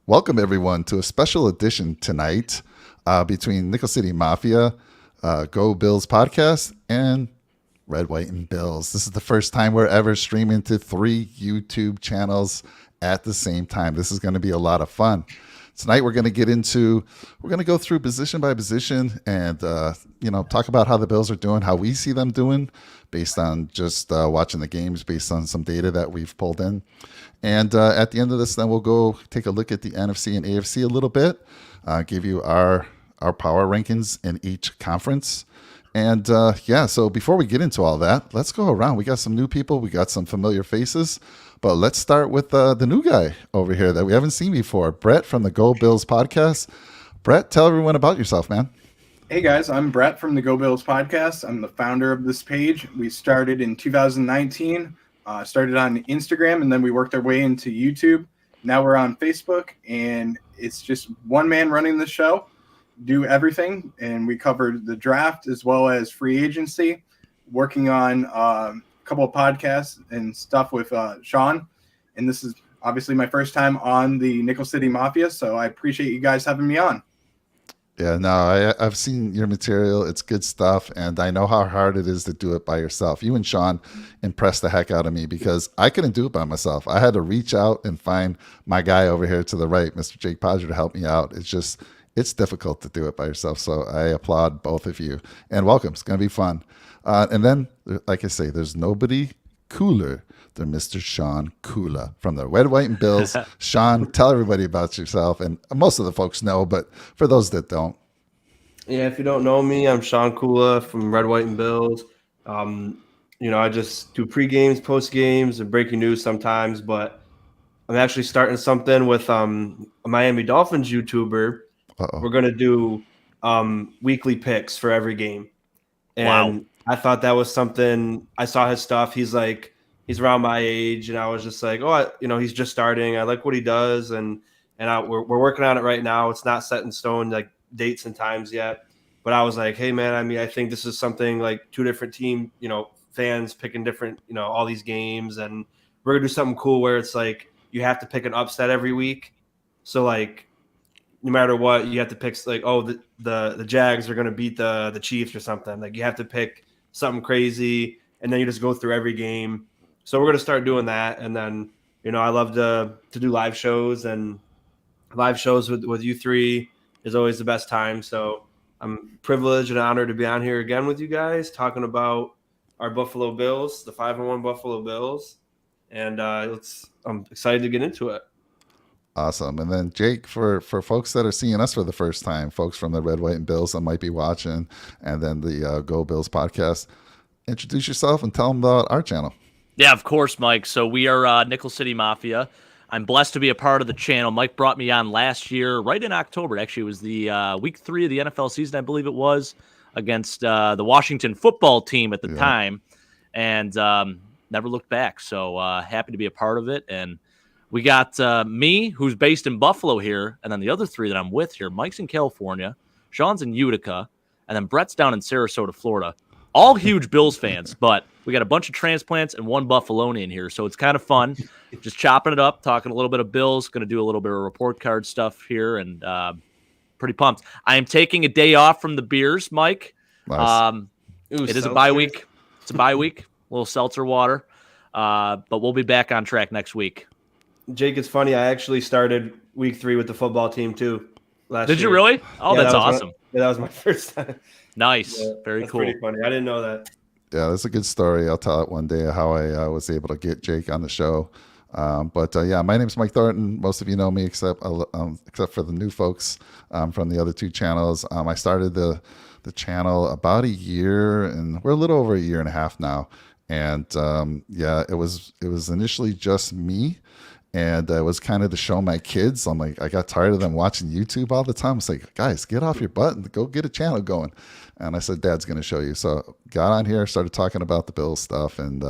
Welcome, everyone, to a special edition tonight between Nickel City Mafia, Go Bills podcast, and Red, White, and Bills. This is the first time we're ever streaming to 3 YouTube channels at the same time. This is going to be a lot of fun. Tonight we're going to go through position by position and talk about how the Bills are doing, how we see them doing, based on just watching the games, based on some data that we've pulled in. And at the end of this, then we'll go take a look at the NFC and AFC a little bit, give you our power rankings in each conference. And so before we get into all that, let's go around. We got some new people, we got some familiar faces, but let's start with the new guy over here that we haven't seen before, Brett from the Go Bills podcast. Brett, tell everyone about yourself, man. Hey guys, I'm Brett from the Go Bills podcast. I'm the founder of this page. We started in 2019, started on Instagram, and then we worked our way into YouTube. Now we're on Facebook, and it's just one man running the show, do everything. And we covered the draft as well as free agency, working on a couple of podcasts and stuff with Sean. And this is obviously my first time on the Nickel City Mafia, so I appreciate you guys having me on. Yeah, no, I've seen your material. It's good stuff, and I know how hard it is to do it by yourself. You and Sean impressed the heck out of me because I couldn't do it by myself. I had to reach out and find my guy over here to the right, Mr. Jake Podger, to help me out. It's difficult to do it by yourself, so I applaud both of you. And welcome. It's going to be fun. And then, like I say, there's nobody cooler than Mr. Sean Kula from the Red, White, and Bills. Sean, tell everybody about yourself. And most of the folks know, but for those that don't. Yeah, if you don't know me, I'm Sean Kula from Red, White, and Bills. I just do pre-games, post-games, and breaking news sometimes, but I'm actually starting something with a Miami Dolphins YouTuber. Uh-oh. We're going to do weekly picks for every game. And Wow. I thought that was something. I saw his stuff. He's around my age, and I was just like, he's just starting. I like what he does, and we're working on it right now. It's not set in stone, like dates and times yet. But I was like, hey, man, I think this is something like two different team, fans picking different, all these games, and we're going to do something cool where it's like you have to pick an upset every week. So, like, no matter what, you have to pick, like, the Jags are going to beat the Chiefs or something. Like, you have to pick something crazy, and then you just go through every game. So we're going to start doing that. And then, I love to do live shows, and live shows with you three is always the best time. So I'm privileged and honored to be on here again with you guys, talking about our Buffalo Bills, the 5-1 Buffalo Bills. And I'm excited to get into it. Awesome. And then Jake, for folks that are seeing us for the first time, folks from the Red, White, and Bills that might be watching, and then the Go Bills podcast, introduce yourself and tell them about our channel. Yeah, of course, Mike. So we are Nickel City Mafia. I'm blessed to be a part of the channel. Mike brought me on last year, right in October. Actually, it was the week 3 of the NFL season, I believe it was, against the Washington football team at the time, and never looked back. So happy to be a part of it. And we got me, who's based in Buffalo here, and then the other 3 that I'm with here. Mike's in California, Sean's in Utica, and then Brett's down in Sarasota, Florida. All huge Bills fans, but we got a bunch of transplants and one Buffalonian here, so it's kind of fun. Just chopping it up, talking a little bit of Bills, going to do a little bit of report card stuff here, and pretty pumped. I am taking a day off from the beers, Mike. Nice. It is a bye week. It's a bye week, a little seltzer water, but we'll be back on track next week. Jake, it's funny. I actually started week 3 with the football team too. Did you really? Oh, yeah, that's awesome. That was my first time. Nice. Yeah, very that's cool. Pretty funny. I didn't know that. Yeah, that's a good story. I'll tell it one day how I was able to get Jake on the show. But my name's Mike Thornton. Most of you know me except for the new folks from the other 2 channels. I started the channel about a year, and we're a little over a year and a half now. And it was initially just me. And it was kind of to show my kids. I'm like, I got tired of them watching YouTube all the time. It's like, guys, get off your butt and go get a channel going. And I said, Dad's going to show you. So got on here, started talking about the Bills stuff. And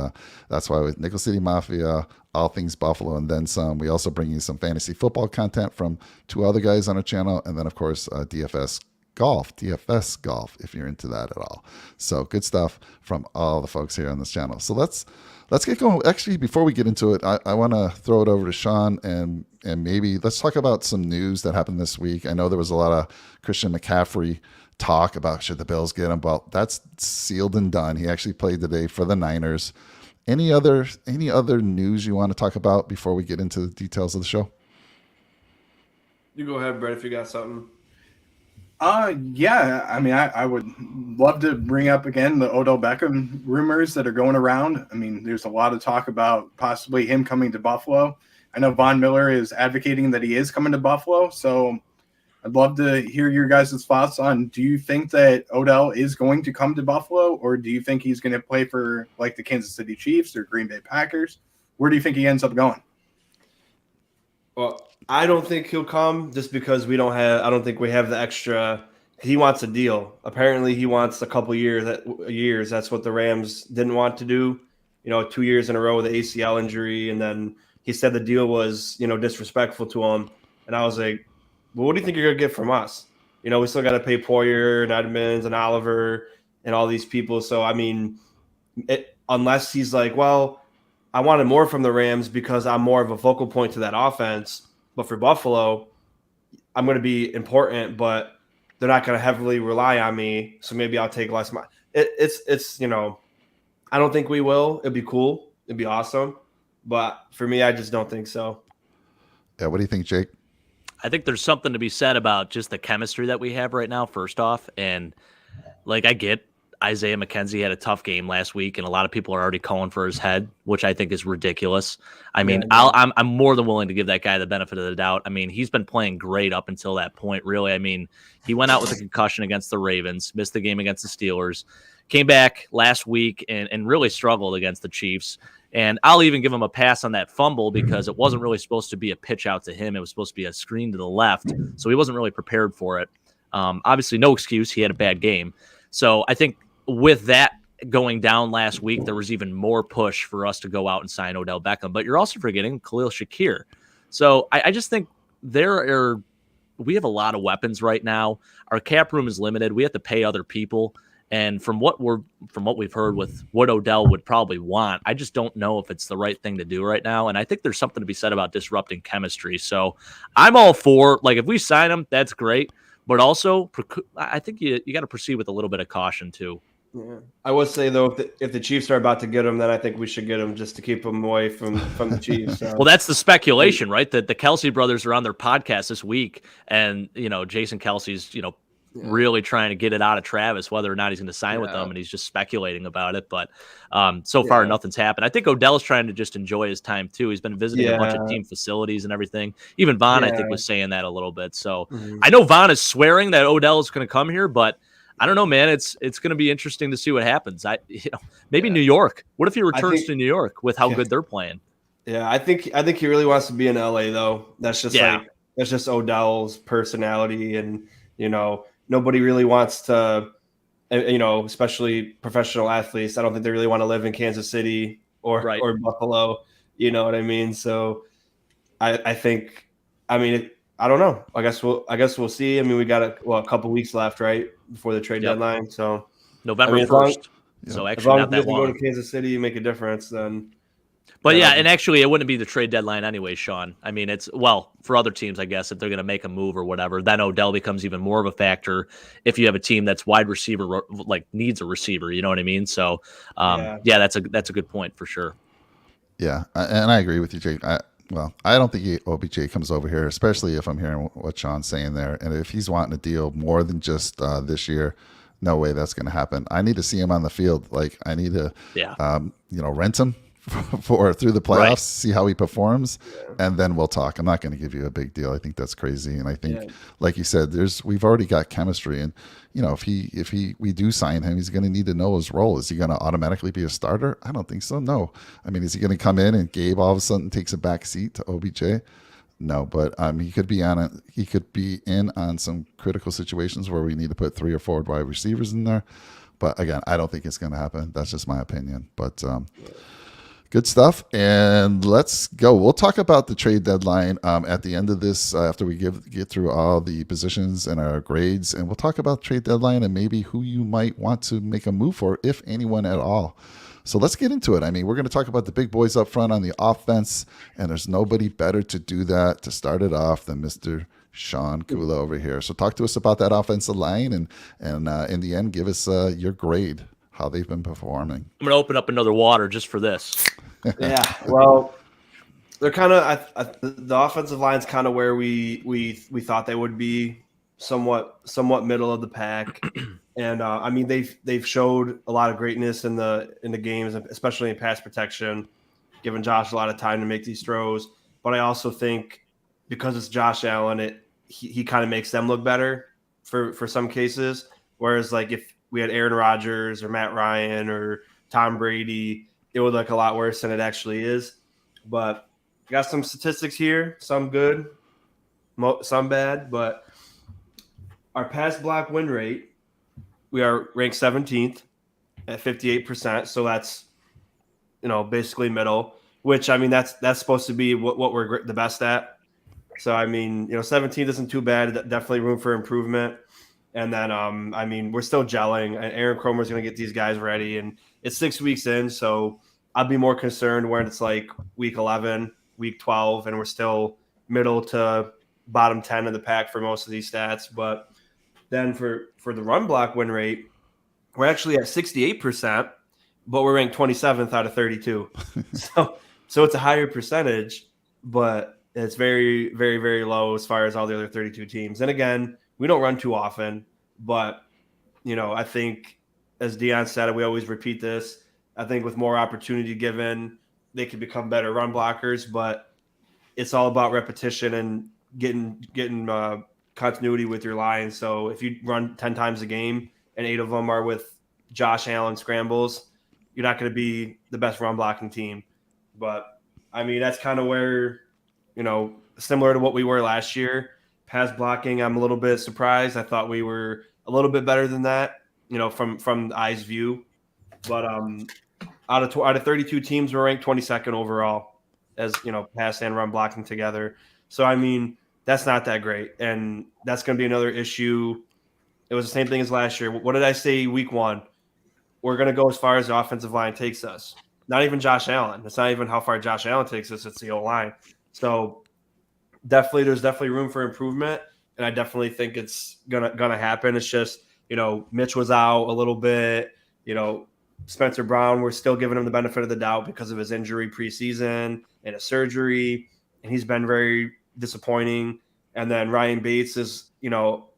that's why with Nickel City Mafia, all things Buffalo, and then some. We also bring you some fantasy football content from 2 other guys on our channel. And then, of course, DFS golf, if you're into that at all. So good stuff from all the folks here on this channel. So let's get going. Actually, before we get into it, I want to throw it over to Sean and and maybe let's talk about some news that happened this week. I know there was a lot of Christian McCaffrey talk about should the Bills get him. Well, that's sealed and done. He actually played today for the Niners. Any other news you want to talk about before we get into the details of the show? You go ahead, Brett, if you got something. Yeah. I mean, I would love to bring up again the Odell Beckham rumors that are going around. I mean, there's a lot of talk about possibly him coming to Buffalo. I know Von Miller is advocating that he is coming to Buffalo, so I'd love to hear your guys' thoughts on, do you think that Odell is going to come to Buffalo, or do you think he's going to play for like the Kansas City Chiefs or Green Bay Packers? Where do you think he ends up going? Well, I don't think he'll come just because I don't think we have the extra. He wants a deal. Apparently he wants a couple years. That's what the Rams didn't want to do. 2 years in a row with the ACL injury. And then he said the deal was, disrespectful to him. And I was like, well, what do you think you're going to get from us? We still got to pay Poyer and Edmonds and Oliver and all these people. So, I mean, unless he's like, well, I wanted more from the Rams because I'm more of a focal point to that offense. But for Buffalo, I'm going to be important, but they're not going to heavily rely on me. So maybe I'll take less money. It's I don't think we will. It'd be cool. It'd be awesome. But for me, I just don't think so. Yeah. What do you think, Jake? I think there's something to be said about just the chemistry that we have right now, first off. And I get Isaiah McKenzie had a tough game last week, and a lot of people are already calling for his head, which I think is ridiculous. I mean, I'm more than willing to give that guy the benefit of the doubt. I mean, he's been playing great up until that point, really. I mean, he went out with a concussion against the Ravens, missed the game against the Steelers, came back last week and really struggled against the Chiefs. And I'll even give him a pass on that fumble because it wasn't really supposed to be a pitch out to him. It was supposed to be a screen to the left, so he wasn't really prepared for it. Obviously, no excuse. He had a bad game. So I think with that going down last week, there was even more push for us to go out and sign Odell Beckham. But you're also forgetting Khalil Shakir. So I just think we have a lot of weapons right now. Our cap room is limited. We have to pay other people. And from what we've heard with what Odell would probably want, I just don't know if it's the right thing to do right now. And I think there's something to be said about disrupting chemistry. So I'm all for, if we sign him, that's great. But also, I think you got to proceed with a little bit of caution too. Yeah. I would say though, if the Chiefs are about to get him, then I think we should get him just to keep him away from the Chiefs. So. Well, that's the speculation, right? That the Kelsey brothers are on their podcast this week, and Jason Kelsey's really trying to get it out of Travis whether or not he's going to sign with them, and he's just speculating about it. But so far, nothing's happened. I think Odell's trying to just enjoy his time too. He's been visiting a bunch of team facilities and everything. Even Vaughn, I think, was saying that a little bit. So I know Vaughn is swearing that Odell is going to come here, but I don't know, man. It's going to be interesting to see what happens. Maybe New York. What if he returns to New York with how good they're playing? Yeah, I think he really wants to be in LA though. That's just that's just Odell's personality, and nobody really wants to, especially professional athletes. I don't think they really want to live in Kansas City or Buffalo. You know what I mean? So I think, I don't know. I guess we'll see. I mean, we got a couple weeks left, right, before the trade deadline. So November 1st. So actually, not that long. Go to Kansas City and make a difference, then. But and actually, it wouldn't be the trade deadline anyway, Sean. I mean, it's for other teams, I guess, if they're going to make a move or whatever, then Odell becomes even more of a factor. If you have a team that's wide receiver, needs a receiver, you know what I mean? So, that's a good point for sure. Yeah, and I agree with you, Jake. I don't think OBJ comes over here, especially if I'm hearing what Sean's saying there. And if he's wanting a deal more than just this year, no way that's going to happen. I need to see him on the field. I need to, rent him through the playoffs, see how he performs, and then we'll talk. I'm not going to give you a big deal. I think that's crazy. And I think, like you said, we've already got chemistry. And, if we do sign him, he's going to need to know his role. Is he going to automatically be a starter? I don't think so. No. I mean, is he going to come in and Gabe all of a sudden takes a back seat to OBJ? No, but he could be in on some critical situations where we need to put 3 or 4 wide receivers in there. But again, I don't think it's going to happen. That's just my opinion. But good stuff. And let's go. We'll talk about the trade deadline at the end of this after we get through all the positions and our grades. And we'll talk about trade deadline and maybe who you might want to make a move for, if anyone at all. So let's get into it. I mean, we're going to talk about the big boys up front on the offense, and there's nobody better to do that to start it off than Mr. Sean Kula over here. So talk to us about that offensive line, and in the end, give us your grade, how they've been performing. I'm going to open up another water just for this. Yeah, well, they're kind of the offensive line's kind of where we thought they would be, somewhat middle of the pack. And I mean, they've showed a lot of greatness in the games, especially in pass protection, giving Josh a lot of time to make these throws. But I also think because it's Josh Allen, he kind of makes them look better for some cases. Whereas like if we had Aaron Rodgers or Matt Ryan or Tom Brady, it would look a lot worse than it actually is. But I got some statistics here, some good, some bad. But our pass block win rate, we are ranked 17th at 58%. So that's, basically middle, which, I mean, that's supposed to be what we're the best at. So, I mean, 17th isn't too bad. Definitely room for improvement. And then, I mean, we're still gelling. And Aaron Cromer's going to get these guys ready. And it's 6 weeks in, so I'd be more concerned when it's like week 11, week 12, and we're still middle to bottom 10 of the pack for most of these stats. But then for the run block win rate, we're actually at 68%, but we're ranked 27th out of 32. So it's a higher percentage, but it's very, very, very low as far as all the other 32 teams. And again, we don't run too often, but, I think, as Dion said, we always repeat this, I think with more opportunity given, they could become better run blockers, but it's all about repetition and getting continuity with your line. So if you run 10 times a game and 8 of them are with Josh Allen scrambles, you're not going to be the best run blocking team. But, I mean, that's kind of where, similar to what we were last year. Pass blocking, I'm a little bit surprised. I thought we were a little bit better than that, from the eye's view. But out of 32 teams, we're ranked 22nd overall as, pass and run blocking together. So, I mean, that's not that great. And that's going to be another issue. It was the same thing as last year. What did I say week 1? We're going to go as far as the offensive line takes us. Not even Josh Allen. It's not even how far Josh Allen takes us. It's the O-line. So there's definitely room for improvement. And I definitely think it's gonna happen. It's just, Mitch was out a little bit. Spencer Brown, we're still giving him the benefit of the doubt because of his injury preseason and a surgery. And he's been very disappointing. And then Ryan Bates is,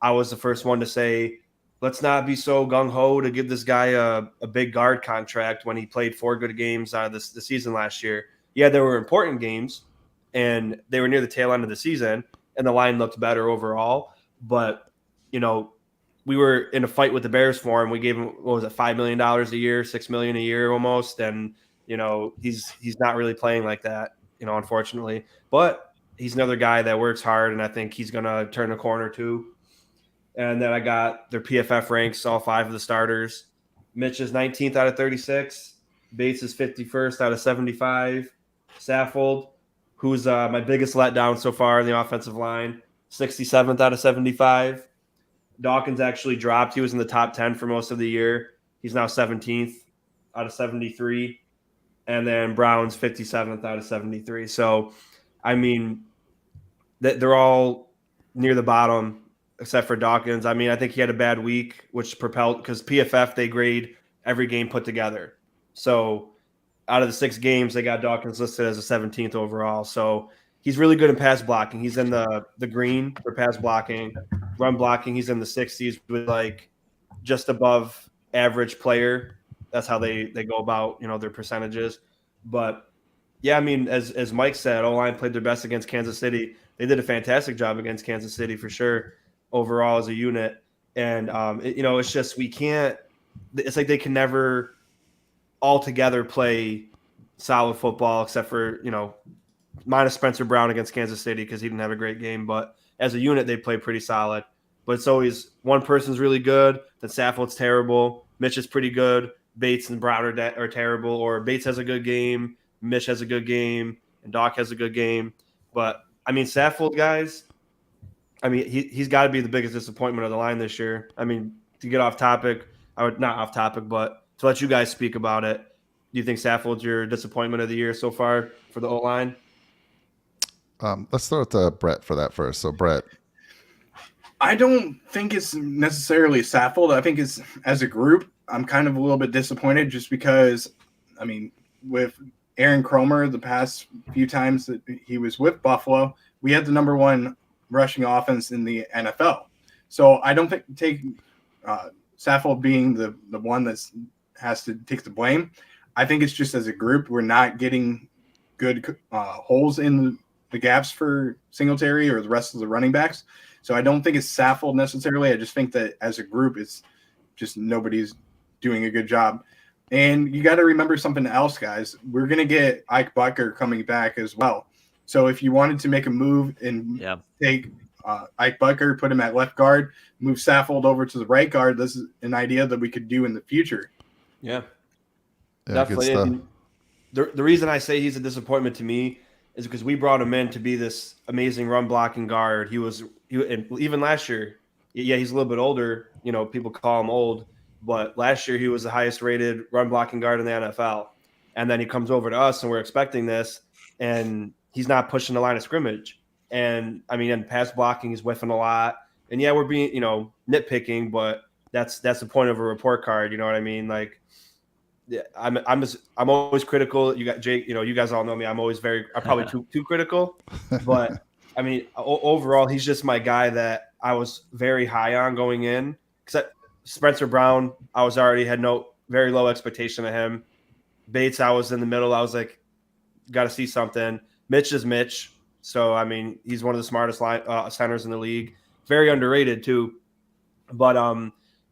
I was the first one to say, let's not be so gung-ho to give this guy a big guard contract when he played 4 good games out of the season last year. Yeah, there were important games, and they were near the tail end of the season, and the line looked better overall. But, we were in a fight with the Bears for him. We gave him, what was it, $5 million a year, $6 million a year almost. And, he's not really playing like that, unfortunately. But he's another guy that works hard, and I think he's going to turn the corner too. And then I got their PFF ranks, all 5 of the starters. Mitch is 19th out of 36. Bates is 51st out of 75. Saffold, who's my biggest letdown so far in the offensive line, 67th out of 75. Dawkins actually dropped. He was in the top 10 for most of the year. He's now 17th out of 73. And then Brown's 57th out of 73. So, I mean, they're all near the bottom except for Dawkins. I mean, I think he had a bad week, which propelled, because PFF, they grade every game put together. So out of the 6 games, they got Dawkins listed as a 17th overall. So he's really good in pass blocking. He's in the green for pass blocking. Run blocking, he's in the 60s with like just above average player. That's how they go about, their percentages. But yeah, I mean, as Mike said, O-line played their best against Kansas City. They did a fantastic job against Kansas City for sure, overall as a unit. And, it's just we can't – it's like they can never altogether play solid football except for, minus Spencer Brown against Kansas City because he didn't have a great game. But as a unit, they play pretty solid. But it's always one person's really good, then Saffold's terrible, Mitch is pretty good, Bates and Brown are terrible, or Bates has a good game, Mitch has a good game, and Doc has a good game. But, I mean, Saffold, guys, I mean, he's got to be the biggest disappointment of the line this year. I mean, to get off topic, not off topic, but to let you guys speak about it, you think Saffold's your disappointment of the year so far for the O-line? Let's start with Brett for that first. So, Brett. I don't think it's necessarily Saffold. I think it's as a group, I'm kind of a little bit disappointed just because, I mean, with Aaron Cromer, the past few times that he was with Buffalo, we had the number one rushing offense in the NFL. So I don't take Saffold being the one that has to take the blame. I think it's just as a group, we're not getting good holes in the gaps for Singletary or the rest of the running backs. So I don't think it's Saffold necessarily. I just think that as a group, it's just nobody's doing a good job. And you got to remember something else, guys. We're going to get Ike Bucker coming back as well. So if you wanted to make a move and take Ike Bucker, put him at left guard, move Saffold over to the right guard, this is an idea that we could do in the future. Yeah definitely. And the reason I say he's a disappointment to me is because we brought him in to be this amazing run blocking guard. He and even last year, yeah, he's a little bit older. You know, people call him old, but last year he was the highest rated run blocking guard in the NFL. And then he comes over to us and we're expecting this, and he's not pushing the line of scrimmage. And I mean, in pass blocking, he's whiffing a lot. And yeah, we're being, nitpicking, but that's the point of a report card. You know what I mean? Like, yeah, I'm always critical. You got Jake, you guys all know me. I'm probably too critical, but I mean, overall, he's just my guy that I was very high on going in. Except Spencer Brown, I had very low expectation of him. Bates, I was in the middle. I was like, got to see something. Mitch is Mitch, so I mean, he's one of the smartest centers in the league. Very underrated too, but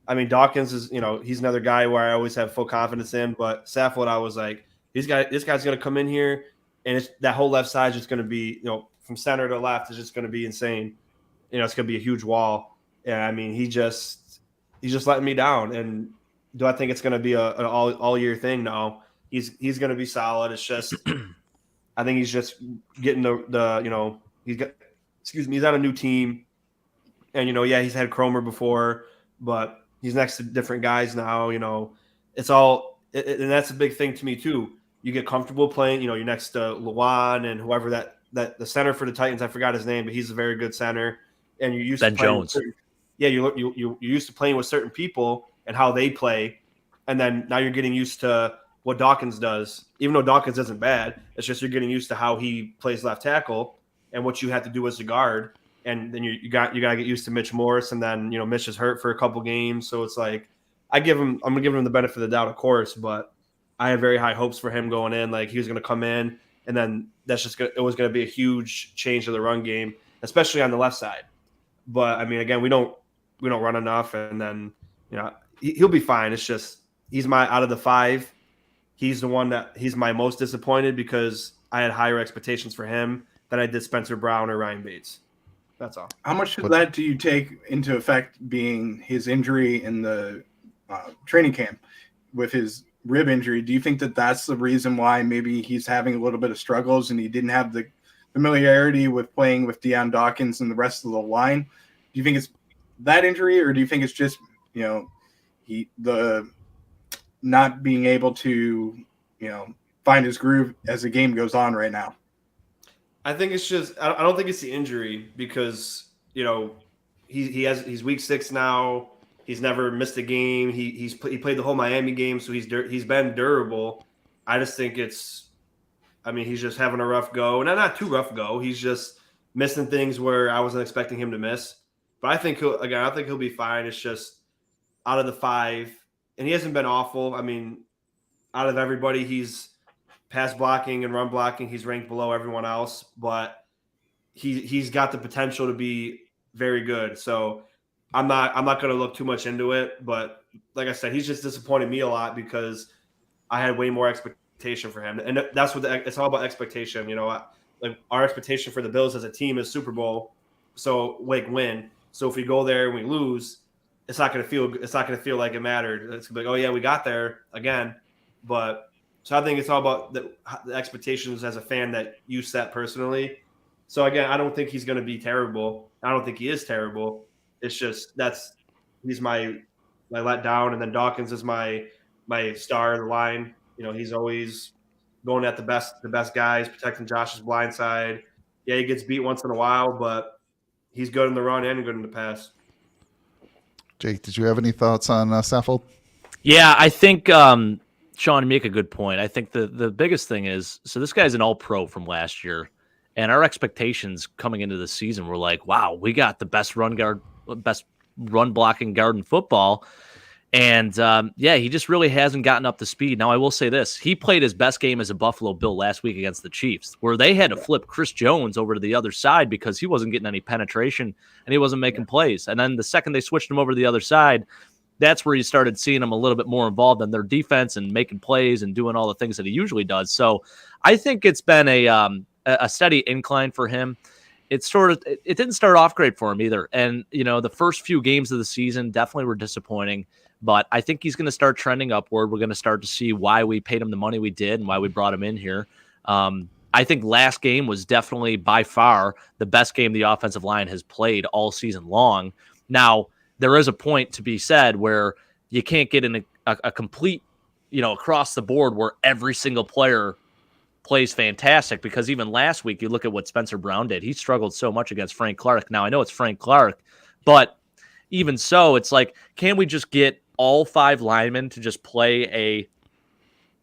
I mean, Dawkins is, he's another guy where I always have full confidence in. But Saffold, I was like, this guy's going to come in here, and that whole left side is just going to be, from center to left is just going to be insane. It's going to be a huge wall. And I mean, he's just letting me down. And do I think it's going to be an all year thing? No, he's going to be solid. It's just, I think he's just getting he's on a new team, and he's had Cromer before, but he's next to different guys now. It's all, and that's a big thing to me too. You get comfortable playing. You're next to Luan and whoever that the center for the Titans. I forgot his name, but he's a very good center. And you're used Ben to playing Jones. You're used to playing with certain people and how they play, and then now you're getting used to what Dawkins does. Even though Dawkins isn't bad, it's just you're getting used to how he plays left tackle and what you have to do as a guard. And then you got to get used to Mitch Morris, and then Mitch is hurt for a couple games, so it's like I'm gonna give him the benefit of the doubt, of course, but I had very high hopes for him going in. Like, he was gonna come in, and then it was gonna be a huge change to the run game, especially on the left side. But I mean, again, we don't run enough, and then he'll be fine. It's just he's out of the five, he's the one that he's my most disappointed because I had higher expectations for him than I did Spencer Brown or Ryan Bates. That's all. How much of that do you take into effect being his injury in the training camp with his rib injury? Do you think that that's the reason why maybe he's having a little bit of struggles and he didn't have the familiarity with playing with Deion Dawkins and the rest of the line? Do you think it's that injury, or do you think it's just, the not being able to, find his groove as the game goes on right now? I think it's just I don't think it's the injury because he's week 6 now. He's never missed a game. He played the whole Miami game, so he's been durable. I just think he's just having a rough go. Not too rough go. He's just missing things where I wasn't expecting him to miss. But I think he'll be fine. It's just out of the 5, and he hasn't been awful. I mean, out of everybody, he's pass blocking and run blocking, he's ranked below everyone else, but he's got the potential to be very good. So I'm not going to look too much into it, but like I said, he's just disappointed me a lot because I had way more expectation for him, and that's what it's all about, expectation. Like, our expectation for the Bills as a team is Super Bowl, so win. So if we go there and we lose, it's not going to feel like it mattered. It's going to be like, oh yeah, we got there again, but. So I think it's all about the expectations as a fan that you set personally. So again, I don't think he's going to be terrible. I don't think he is terrible. It's just he's my letdown, and then Dawkins is my star of the line. He's always going at the best guys, protecting Josh's blind side. Yeah, he gets beat once in a while, but he's good in the run and good in the pass. Jake, did you have any thoughts on Saffold? Yeah, I think Sean, you make a good point. I think the biggest thing is, so this guy's an all-pro from last year, and our expectations coming into the season were like, wow, we got the best run blocking guard in football. And he just really hasn't gotten up to speed. Now, I will say this. He played his best game as a Buffalo Bill last week against the Chiefs, where they had to flip Chris Jones over to the other side because he wasn't getting any penetration and he wasn't making plays. And then the second they switched him over to the other side, that's where you started seeing him a little bit more involved in their defense and making plays and doing all the things that he usually does. So I think it's been a steady incline for him. It didn't start off great for him either. And, the first few games of the season definitely were disappointing. But I think he's going to start trending upward. We're going to start to see why we paid him the money we did and why we brought him in here. I think last game was definitely by far the best game the offensive line has played all season long. Now, there is a point to be said where you can't get in a complete, across the board where every single player plays fantastic, because even last week, you look at what Spencer Brown did. He struggled so much against Frank Clark. Now, I know it's Frank Clark, but even so, it's like, can we just get all 5 linemen to just play a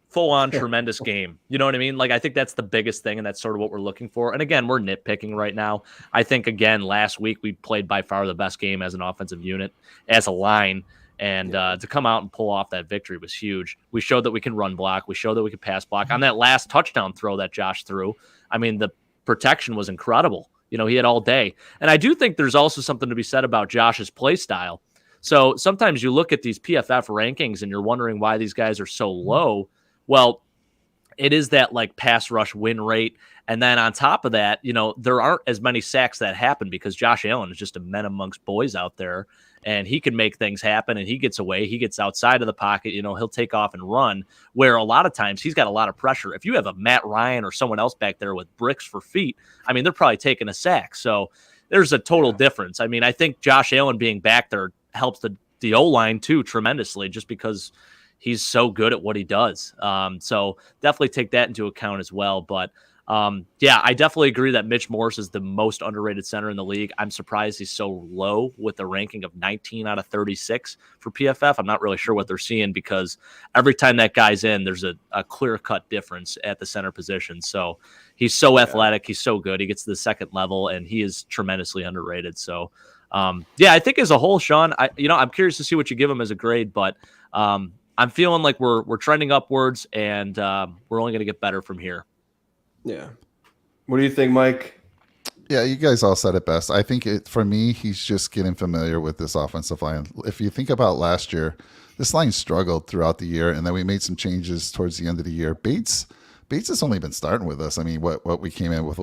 full-on tremendous game? You know what I mean? Like, I think that's the biggest thing, and that's sort of what we're looking for. And again, we're nitpicking right now. I think, again, last week we played by far the best game as an offensive unit, as a line, and to come out and pull off that victory was huge. We showed that we can run block. We showed that we could pass block. On that last touchdown throw that Josh threw, I mean, the protection was incredible. He had all day. And I do think there's also something to be said about Josh's play style. So sometimes you look at these PFF rankings and you're wondering why these guys are so low. Well, it is that like pass rush win rate. And then on top of that, there aren't as many sacks that happen because Josh Allen is just a man amongst boys out there, and he can make things happen, and he gets away. He gets outside of the pocket. He'll take off and run, where a lot of times he's got a lot of pressure. If you have a Matt Ryan or someone else back there with bricks for feet, I mean, they're probably taking a sack. So there's a total difference. I mean, I think Josh Allen being back there helps the O-line too tremendously, just because he's so good at what he does. So definitely take that into account as well. But I definitely agree that Mitch Morse is the most underrated center in the league. I'm surprised he's so low with a ranking of 19 out of 36 for PFF. I'm not really sure what they're seeing, because every time that guy's in, there's a clear-cut difference at the center position. So he's so athletic. He's so good. He gets to the second level, and he is tremendously underrated. So, I think as a whole, Sean, I'm curious to see what you give him as a grade, but I'm feeling like we're trending upwards, and we're only going to get better from here. Yeah. What do you think, Mike? Yeah, you guys all said it best. I think for me, he's just getting familiar with this offensive line. If you think about last year, this line struggled throughout the year, and then we made some changes towards the end of the year. Bates has only been starting with us. I mean, what we came in with,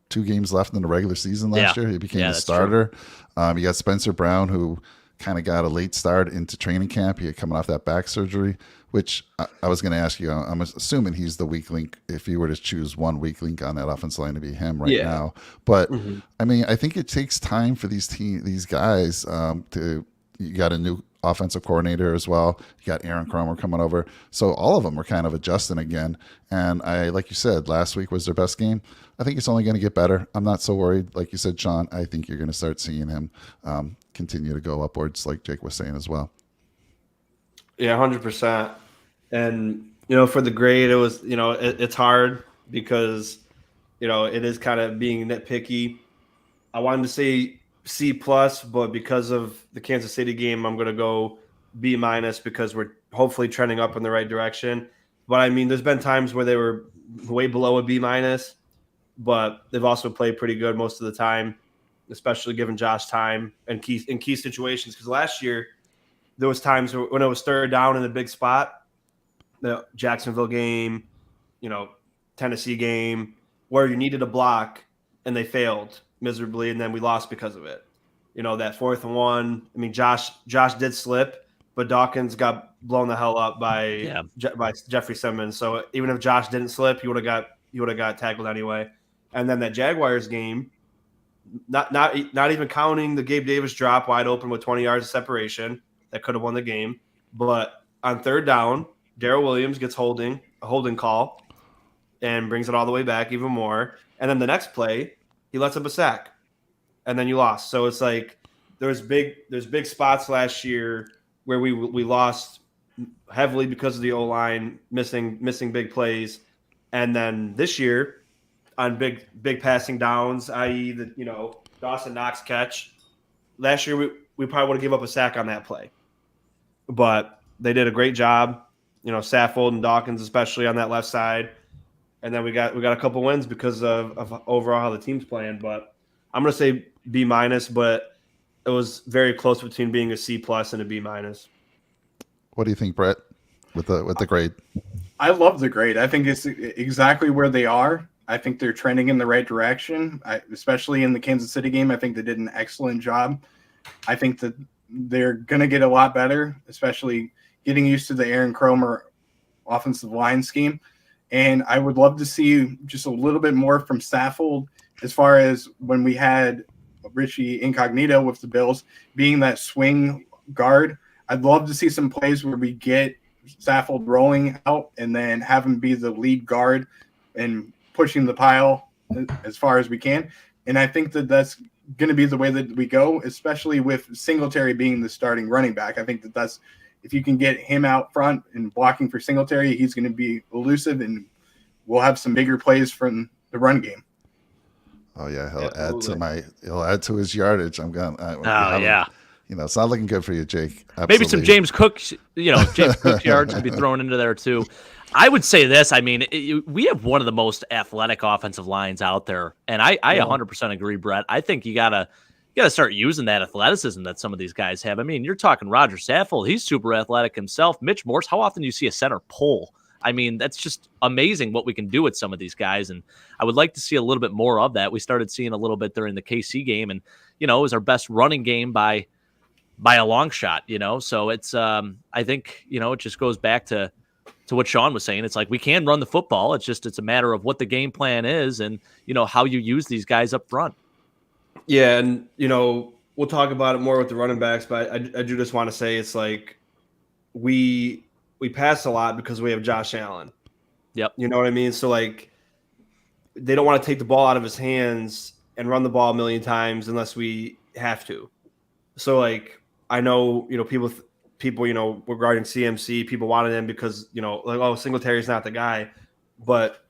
2 games left in the regular season last year? He became the starter. You got Spencer Brown, who kind of got a late start into training camp. He had coming off that back surgery, which I was going to ask you. I'm assuming he's the weak link. If you were to choose one weak link on that offensive line, to be him now. But I mean, I think it takes time for these guys you got a new offensive coordinator as well. You got Aaron Cromer coming over. So all of them are kind of adjusting again. And like you said, last week was their best game. I think it's only going to get better. I'm not so worried. Like you said, Sean, I think you're going to start seeing him continue to go upwards, like Jake was saying as well. Yeah, 100%. And, for the grade, it was, it's hard because, it is kind of being nitpicky. I wanted to say C+, but because of the Kansas City game, I'm going to go B- because we're hopefully trending up in the right direction. But I mean, there's been times where they were way below a B-, but they've also played pretty good most of the time, especially given Josh time and in key situations. Because last year, there was times when it was third down in a big spot, the Jacksonville game, Tennessee game, where you needed a block and they failed miserably, and then we lost because of it. That 4th and 1. I mean, Josh did slip, but Dawkins got blown the hell up by Jeffrey Simmons. So even if Josh didn't slip, he would have got tackled anyway. And then that Jaguars game, not even counting the Gabe Davis drop wide open with 20 yards of separation that could have won the game. But on third down, Darrell Williams gets holding a holding call and brings it all the way back even more. And then the next play, he lets up a sack, and then you lost. So it's like there's big spots last year where we lost heavily because of the O-line missing big plays. And then this year on big passing downs, i.e. the Dawson Knox catch. Last year we probably would have given up a sack on that play. But they did a great job, Saffold and Dawkins especially on that left side. And then we got a couple wins because of overall how the team's playing. But I'm going to say B-, but it was very close between being a C+ and a B-. What do you think, Brett, with the grade? I love the grade. I think it's exactly where they are. I think they're trending in the right direction, especially in the Kansas City game. I think they did an excellent job. I think that they're going to get a lot better, especially getting used to the Aaron Cromer offensive line scheme. And I would love to see just a little bit more from Saffold as far as when we had Richie Incognito with the Bills being that swing guard. I'd love to see some plays where we get Saffold rolling out and then have him be the lead guard and pushing the pile as far as we can. And I think that that's going to be the way that we go, especially with Singletary being the starting running back. I think that that's if you can get him out front and blocking for Singletary, he's going to be elusive and we'll have some bigger plays from the run game. Oh yeah, he'll add to his yardage. Yeah. It's not looking good for you, Jake. Absolutely. Maybe some James Cook, James Cook yards could be thrown into there too. I would say this. I mean, we have one of the most athletic offensive lines out there, and I 100% agree, Brett. I think you gotta start using that athleticism that some of these guys have. I mean, you're talking Roger Saffold; he's super athletic himself. Mitch Morse, how often do you see a center pull? I mean, that's just amazing what we can do with some of these guys, and I would like to see a little bit more of that. We started seeing a little bit during the KC game, and it was our best running game by a long shot. So it's I think it just goes back to what Sean was saying. It's like we can run the football. It's a matter of what the game plan is and how you use these guys up front. Yeah, and we'll talk about it more with the running backs, but I do just want to say it's like we pass a lot because we have Josh Allen. Yep. You know what I mean? So like they don't want to take the ball out of his hands and run the ball a million times unless we have to. So like I know people regarding CMC, people wanted him because Singletary's not the guy, but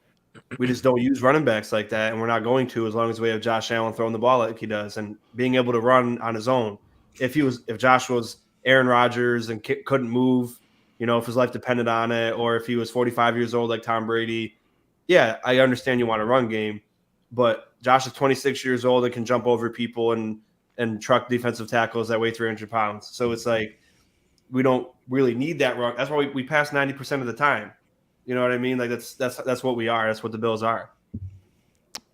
we just don't use running backs like that, and we're not going to as long as we have Josh Allen throwing the ball like he does and being able to run on his own. If Josh was Aaron Rodgers and couldn't move, if his life depended on it, or if he was 45 years old like Tom Brady, yeah, I understand you want a run game, but Josh is 26 years old and can jump over people and truck defensive tackles that weigh 300 pounds. So it's like we don't really need that run. That's why we pass 90% of the time. You know what I mean? Like that's what we are. That's what the Bills are.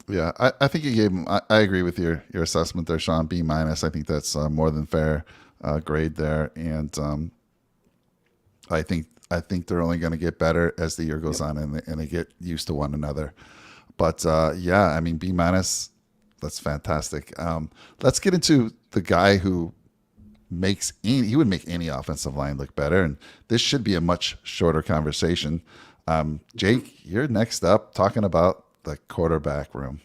Yeah, I think you gave him. I agree with your assessment there, Sean. B-. I think that's more than fair grade there, and I think they're only going to get better as the year goes on and they get used to one another. But yeah, I mean B-. That's fantastic. Let's get into the guy who he would make any offensive line look better, and this should be a much shorter conversation. Jake, you're next up talking about the quarterback room.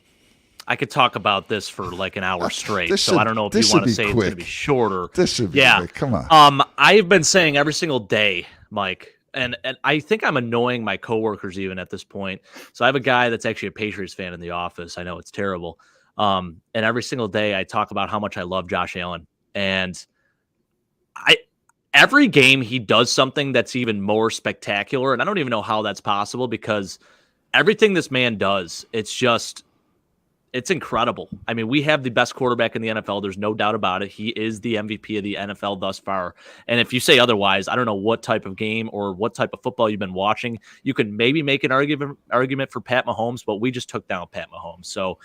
I could talk about this for like an hour straight, so I don't know if you want to say quick. It's going to be shorter. This should be quick. Come on. I've been saying every single day, Mike, and I think I'm annoying my coworkers even at this point. So I have a guy that's actually a Patriots fan in the office. I know it's terrible. And every single day I talk about how much I love Josh Allen, and every game he does something that's even more spectacular. And I don't even know how that's possible because everything this man does, it's incredible. I mean, we have the best quarterback in the NFL. There's no doubt about it. He is the MVP of the NFL thus far. And if you say otherwise, I don't know what type of game or what type of football you've been watching. You could maybe make an argument for Pat Mahomes, but we just took down Pat Mahomes. So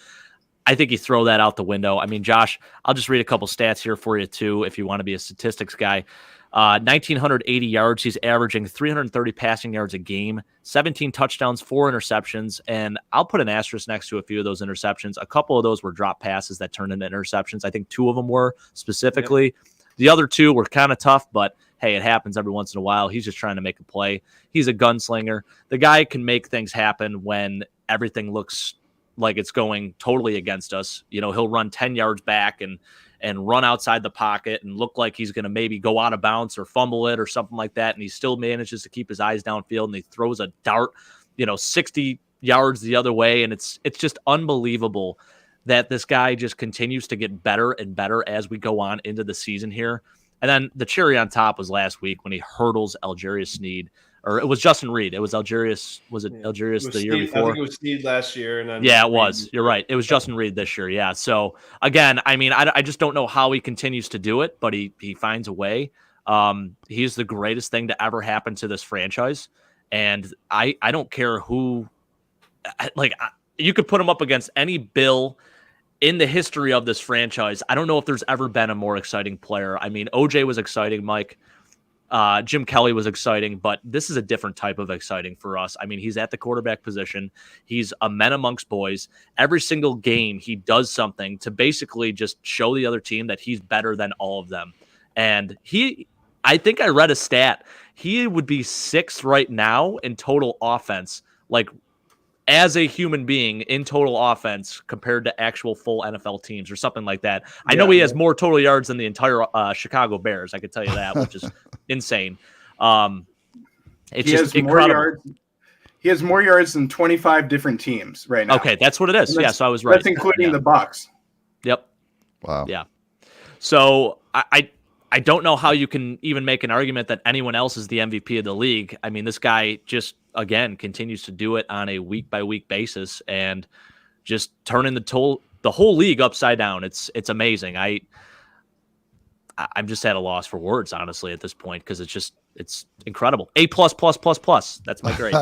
I think you throw that out the window. I mean, Josh, I'll just read a couple stats here for you too, if you want to be a statistics guy. 1,980 yards. He's averaging 330 passing yards a game, 17 touchdowns, 4 interceptions. And I'll put an asterisk next to a few of those interceptions. A couple of those were drop passes that turned into interceptions. I think 2 of them were specifically. Yep. The other 2 were kind of tough, but hey, it happens every once in a while. He's just trying to make a play. He's a gunslinger. The guy can make things happen when everything looks like it's going totally against us. He'll run 10 yards back and run outside the pocket and look like he's going to maybe go out of bounds or fumble it or something like that. And he still manages to keep his eyes downfield, and he throws a dart, 60 yards the other way. And it's just unbelievable that this guy just continues to get better and better as we go on into the season here. And then the cherry on top was last week when he hurdles Algerius Sneed, or it was Justin Reed. It was Algerius. Was it Algerius the year before? I think it was Sneed last year. And then yeah, it was. You're right. It was Justin Reed this year. Yeah. So again, I mean, I just don't know how he continues to do it, but he finds a way. He's the greatest thing to ever happen to this franchise. And I don't care who, you could put him up against any Bill in the history of this franchise. I don't know if there's ever been a more exciting player. I mean, OJ was exciting, Mike. Jim Kelly was exciting, but this is a different type of exciting for us. I mean, he's at the quarterback position. He's a man amongst boys. Every single game, he does something to basically just show the other team that he's better than all of them. And I think I read a stat. He would be 6th right now in total offense, as a human being in total offense compared to actual full NFL teams or something like that. I know he has more total yards than the entire Chicago Bears. I could tell you that, which is insane. It's just incredible. He has more yards than 25 different teams right now. Okay, that's what it is. Yeah, so I was right. That's including the Bucs. Yep. Wow. Yeah. So I don't know how you can even make an argument that anyone else is the MVP of the league. I mean, this guy just, again, continues to do it on a week-by-week basis and just turning the whole league upside down. It's amazing. I'm just at a loss for words, honestly, at this point, because it's incredible. A++++. That's my grade.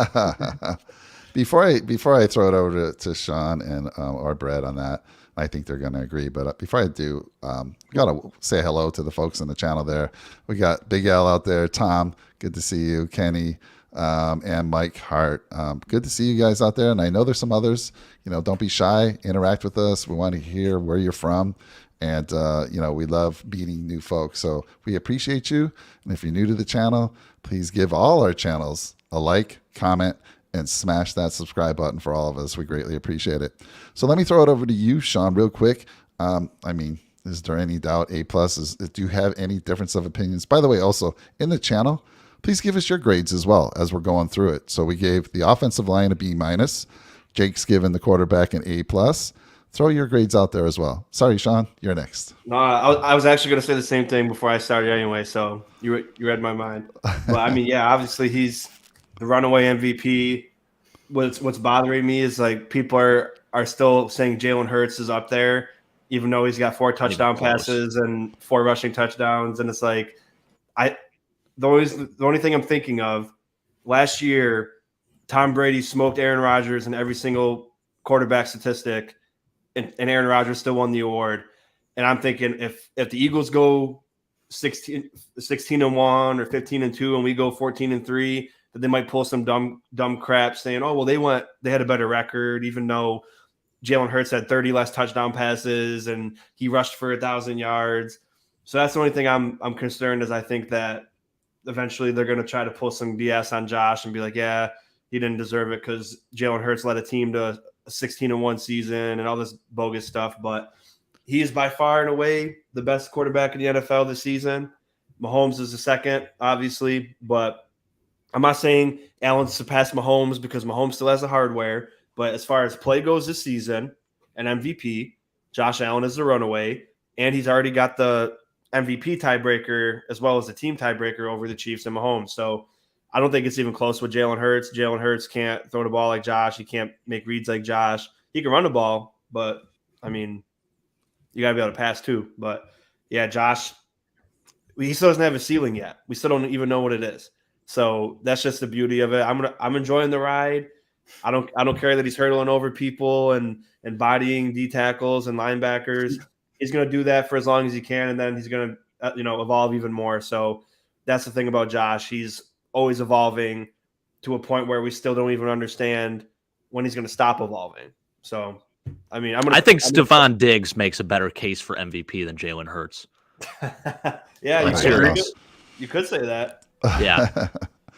Before I throw it over to Sean and or Brett on that, I think they're going to agree. But before I do, we got to say hello to the folks in the channel there. We got Big L out there. Tom, good to see you. Kenny, and Mike Hart. Good to see you guys out there. And I know there's some others. Don't be shy. Interact with us. We want to hear where you're from. And, we love meeting new folks. So we appreciate you. And if you're new to the channel, please give all our channels a like, comment, and smash that subscribe button for all of us. We greatly appreciate it. So let me throw it over to you, Sean, real quick. Is there any doubt A+? Do you have any difference of opinions? By the way, also in the channel, please give us your grades as well as we're going through it. So we gave the offensive line a B-. Jake's given the quarterback an A+. Throw your grades out there as well. Sorry, Sean, you're next. No, I was actually going to say the same thing before I started anyway, so you read my mind. But I mean, yeah, obviously he's the runaway MVP. What's bothering me is people are still saying Jalen Hurts is up there, even though he's got 4 touchdown passes and 4 rushing touchdowns. And it's the only thing I'm thinking of, last year, Tom Brady smoked Aaron Rodgers in every single quarterback statistic, and Aaron Rodgers still won the award. And I'm thinking if the Eagles go 16-1 or 15-2 and we go 14-3, that they might pull some dumb crap saying, oh, well, they had a better record, even though Jalen Hurts had 30 less touchdown passes and he rushed for 1,000 yards. So that's the only thing I'm concerned is I think that eventually they're going to try to pull some BS on Josh and be like, yeah, he didn't deserve it because Jalen Hurts led a team to a 16-1 season and all this bogus stuff. But he is by far and away the best quarterback in the NFL this season. Mahomes is the second, obviously, but I'm not saying Allen surpassed Mahomes because Mahomes still has the hardware. But as far as play goes this season, an MVP, Josh Allen is the runaway, and he's already got the MVP tiebreaker as well as the team tiebreaker over the Chiefs and Mahomes. So I don't think it's even close with Jalen Hurts. Jalen Hurts can't throw the ball like Josh. He can't make reads like Josh. He can run the ball, but, I mean, you got to be able to pass too. But, yeah, Josh, he still doesn't have a ceiling yet. We still don't even know what it is. So that's just the beauty of it. I'm enjoying the ride. I don't care that he's hurdling over people and bodying D tackles and linebackers. He's going to do that for as long as he can, and then he's going to evolve even more. So that's the thing about Josh. He's always evolving to a point where we still don't even understand when he's going to stop evolving. So, I mean, I think Stephon Diggs makes a better case for MVP than Jalen Hurts. Yeah, you agree. You could say that. Yeah.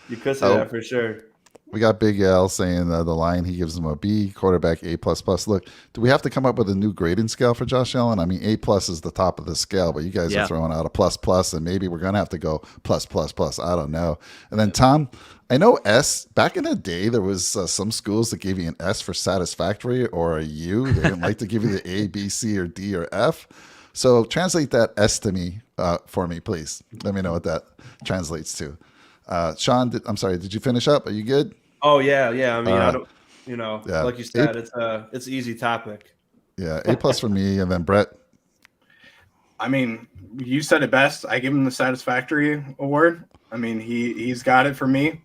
You could say that for sure. We got Big Al saying the line, he gives him a B, quarterback A++. Look, do we have to come up with a new grading scale for Josh Allen? I mean, A+ is the top of the scale, but you guys are throwing out a plus, and maybe we're going to have to go plus. I don't know. And then Tom, I know S, back in the day, there was some schools that gave you an S for satisfactory or a U. They didn't like to give you the A, B, C, or D, or F. So translate that S to me for me, please. Let me know what that translates to. Sean, I'm sorry, did you finish up? Are you good? Oh yeah. I mean, I don't, like you said, it's an easy topic. Yeah, A+ for me, and then Brett. I mean, you said it best. I give him the satisfactory award. I mean, he's got it for me.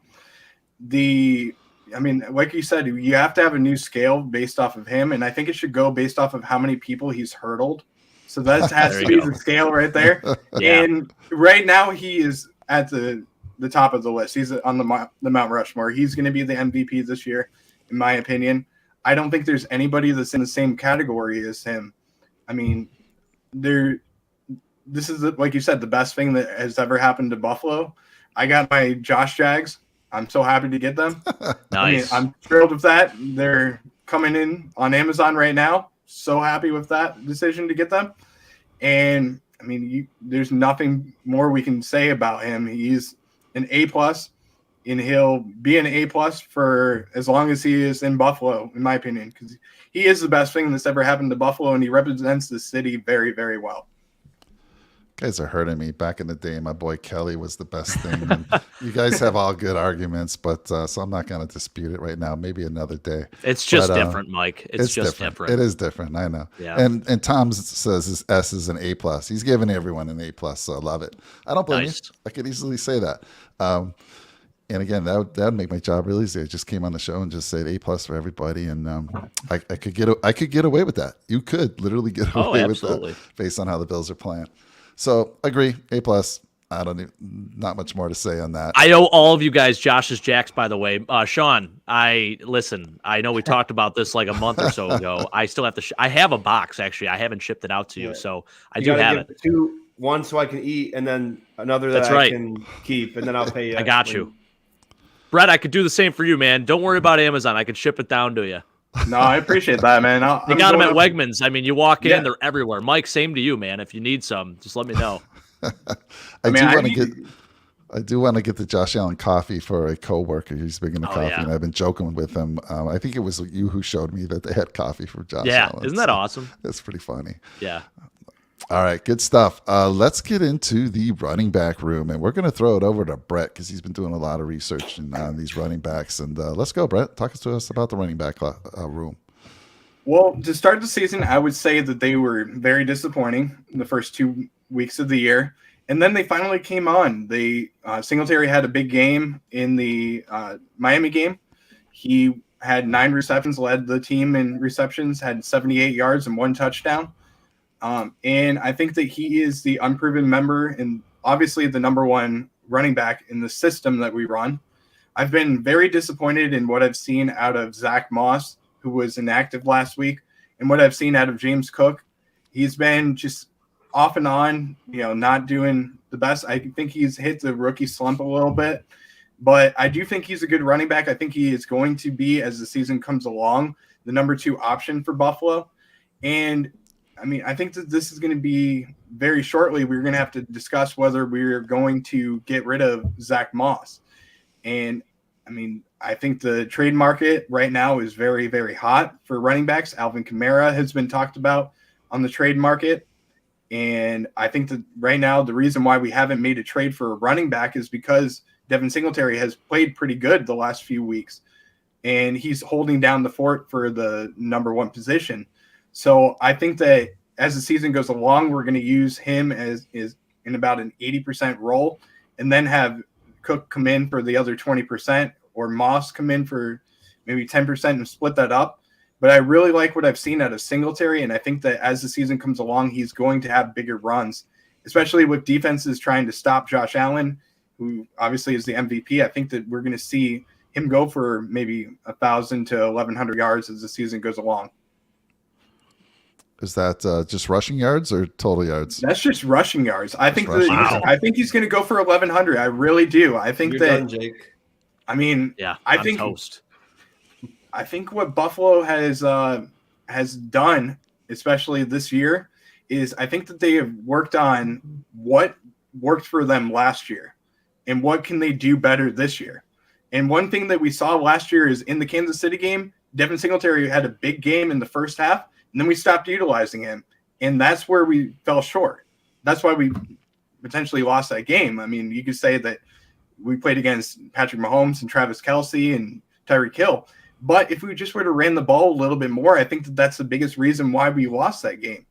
Like you said, you have to have a new scale based off of him, and I think it should go based off of how many people he's hurdled. So that has to be the scale right there. Yeah. And right now, he is at the top of the list. He's on the Mount Rushmore. He's going to be the MVP this year, in my opinion. I don't think there's anybody that's in the same category as him. I mean, this is, like you said, the best thing that has ever happened to Buffalo. I got my Josh Jags. I'm so happy to get them. Nice. I mean, I'm thrilled with that. They're coming in on Amazon right now. So happy with that decision to get them. And I mean, there's nothing more we can say about him. He's an A+, and he'll be an A+ for as long as he is in Buffalo, in my opinion, because he is the best thing that's ever happened to Buffalo, and he represents the city very, very well. Guys are hurting me. Back in the day, my boy Kelly was the best thing. And you guys have all good arguments, but so I'm not going to dispute it right now. Maybe another day. It's just different, Mike. It's just different. It is different. I know. Yeah. And Tom says his S is an A+. He's giving everyone an A+, so I love it. I don't blame you. I could easily say that. And again, that would make my job really easy. I just came on the show and just said A+ for everybody, and I could get away with that. You could literally get away with that based on how the Bills are playing. So agree, A+. Not much more to say on that. I owe all of you guys Josh's Jacks, by the way. Sean, I know we talked about this like a month or so ago. I still have to. I have a box actually. I haven't shipped it out to you, so I do have it. One so I can eat, and then another that I can keep, and then I'll pay you. I got you. Brett, I could do the same for you, man. Don't worry about Amazon. I could ship it down to you. No, I appreciate that, man. They got them at Wegmans. I mean, you walk in, they're everywhere. Mike, same to you, man. If you need some, just let me know. I do want to get the Josh Allen coffee for a coworker. He's big into coffee, and I've been joking with him. I think it was you who showed me that they had coffee for Josh Allen. Isn't that awesome? That's pretty funny. Yeah. All right, good stuff. Let's get into the running back room, and we're going to throw it over to Brett because he's been doing a lot of research on these running backs. And let's go, Brett. Talk to us about the running back room. Well, to start the season, I would say that they were very disappointing in the first 2 weeks of the year, and then they finally came on. Singletary had a big game in the Miami game. He had 9 receptions, led the team in receptions, had 78 yards and 1 touchdown. And I think that he is the unproven member and obviously the number one running back in the system that we run. I've been very disappointed in what I've seen out of Zach Moss, who was inactive last week, and what I've seen out of James Cook. He's been just off and on, not doing the best. I think he's hit the rookie slump a little bit, but I do think he's a good running back. I think he is going to be, as the season comes along, the number 2 option for Buffalo. And I mean, I think that this is going to be very shortly. We're going to have to discuss whether we're going to get rid of Zach Moss. And I mean, I think the trade market right now is very, very hot for running backs. Alvin Kamara has been talked about on the trade market. And I think that right now, the reason why we haven't made a trade for a running back is because Devin Singletary has played pretty good the last few weeks. And he's holding down the fort for the number 1 position. So I think that as the season goes along, we're going to use him as is in about an 80% role, and then have Cook come in for the other 20%, or Moss come in for maybe 10% and split that up. But I really like what I've seen out of Singletary, and I think that as the season comes along, he's going to have bigger runs, especially with defenses trying to stop Josh Allen, who obviously is the MVP. I think that we're going to see him go for maybe 1,000 to 1,100 yards as the season goes along. Is that just rushing yards or total yards? That's just rushing yards. I think rushing yards. I think he's going to go for 1,100. I really do. I think You're that. done, Jake. I mean, Yeah, I I'm think toast. I think what Buffalo has done, especially this year, is I think that they have worked on what worked for them last year and what can they do better this year. And one thing that we saw last year is in the Kansas City game, Devin Singletary had a big game in the first half, and then we stopped utilizing him. And that's where we fell short. That's why we potentially lost that game. I mean, you could say that we played against Patrick Mahomes and Travis Kelce and Tyreek Hill. But if we just would have ran the ball a little bit more, I think that that's the biggest reason why we lost that game.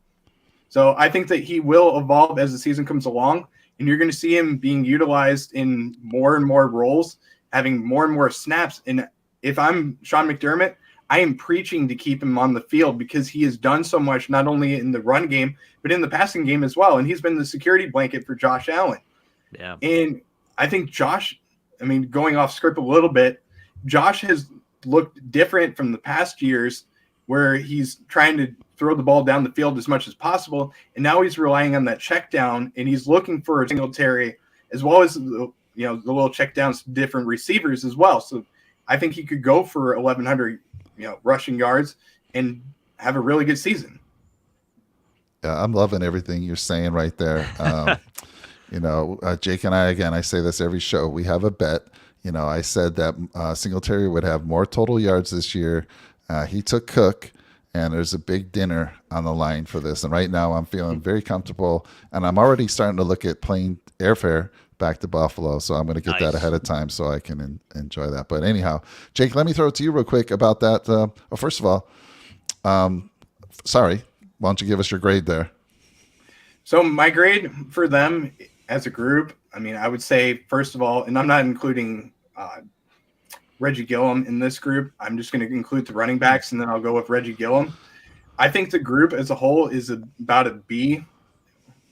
So I think that he will evolve as the season comes along, and you're going to see him being utilized in more and more roles, having more and more snaps. And if I'm Sean McDermott, I am preaching to keep him on the field because he has done so much, not only in the run game, but in the passing game as well. And he's been the security blanket for Josh Allen. Yeah. And I think Josh, I mean, going off script a little bit, Josh has looked different from the past years where he's trying to throw the ball down the field as much as possible. And now he's relying on that check down, and he's looking for a Singletary as well as the little check downs to different receivers as well. So I think he could go for 1,100, rushing yards and have a really good season. Yeah, I'm loving everything you're saying right there. Jake and I, again, I say this every show. We have a bet. I said that Singletary would have more total yards this year. He took Cook, and there's a big dinner on the line for this. And right now I'm feeling very comfortable, and I'm already starting to look at plane airfare back to Buffalo. So I'm going to get that ahead of time so I can enjoy that. But anyhow, Jake, let me throw it to you real quick about that. First of all, sorry, why don't you give us your grade there? So my grade for them as a group, I mean, I would say, first of all, and I'm not including Reggie Gillum in this group. I'm just going to include the running backs, and then I'll go with Reggie Gillum. I think the group as a whole is about a B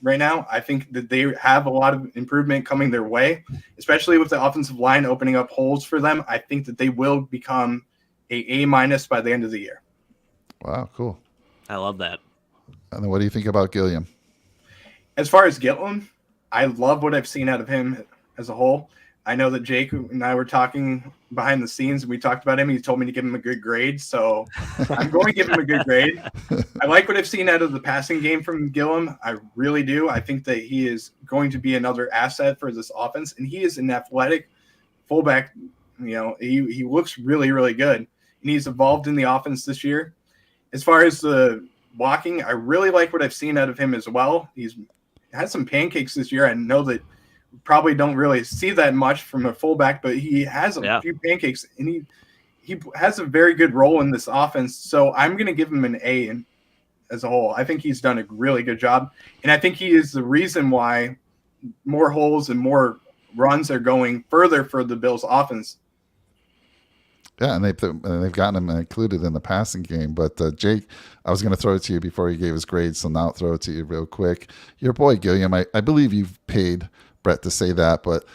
right now. I think that they have a lot of improvement coming their way, especially with the offensive line opening up holes for them. I think that they will become A- by the end of the year. Wow, cool. I love that. And then what do you think about Gilliam? As far as Gillum, I love what I've seen out of him as a whole. I know that Jake and I were talking behind the scenes, and we talked about him. He told me to give him a good grade, so I'm going to give him a good grade. I like what I've seen out of the passing game from Gillum. I really do. I think that he is going to be another asset for this offense, and he is an athletic fullback. He looks really, really good, and he's evolved in the offense this year. As far as the blocking, I really like what I've seen out of him as well. He's had some pancakes this year. I know that probably don't really see that much from a fullback, but he has a few pancakes, and he has a very good role in this offense. So I'm going to give him an A as a whole. I think he's done a really good job, and I think he is the reason why more holes and more runs are going further for the Bills offense. Yeah, and they've gotten him included in the passing game. But Jake, I was going to throw it to you before he gave his grade, so now I'll throw it to you real quick. Your boy Gilliam, I believe you've paid Brett to say that, but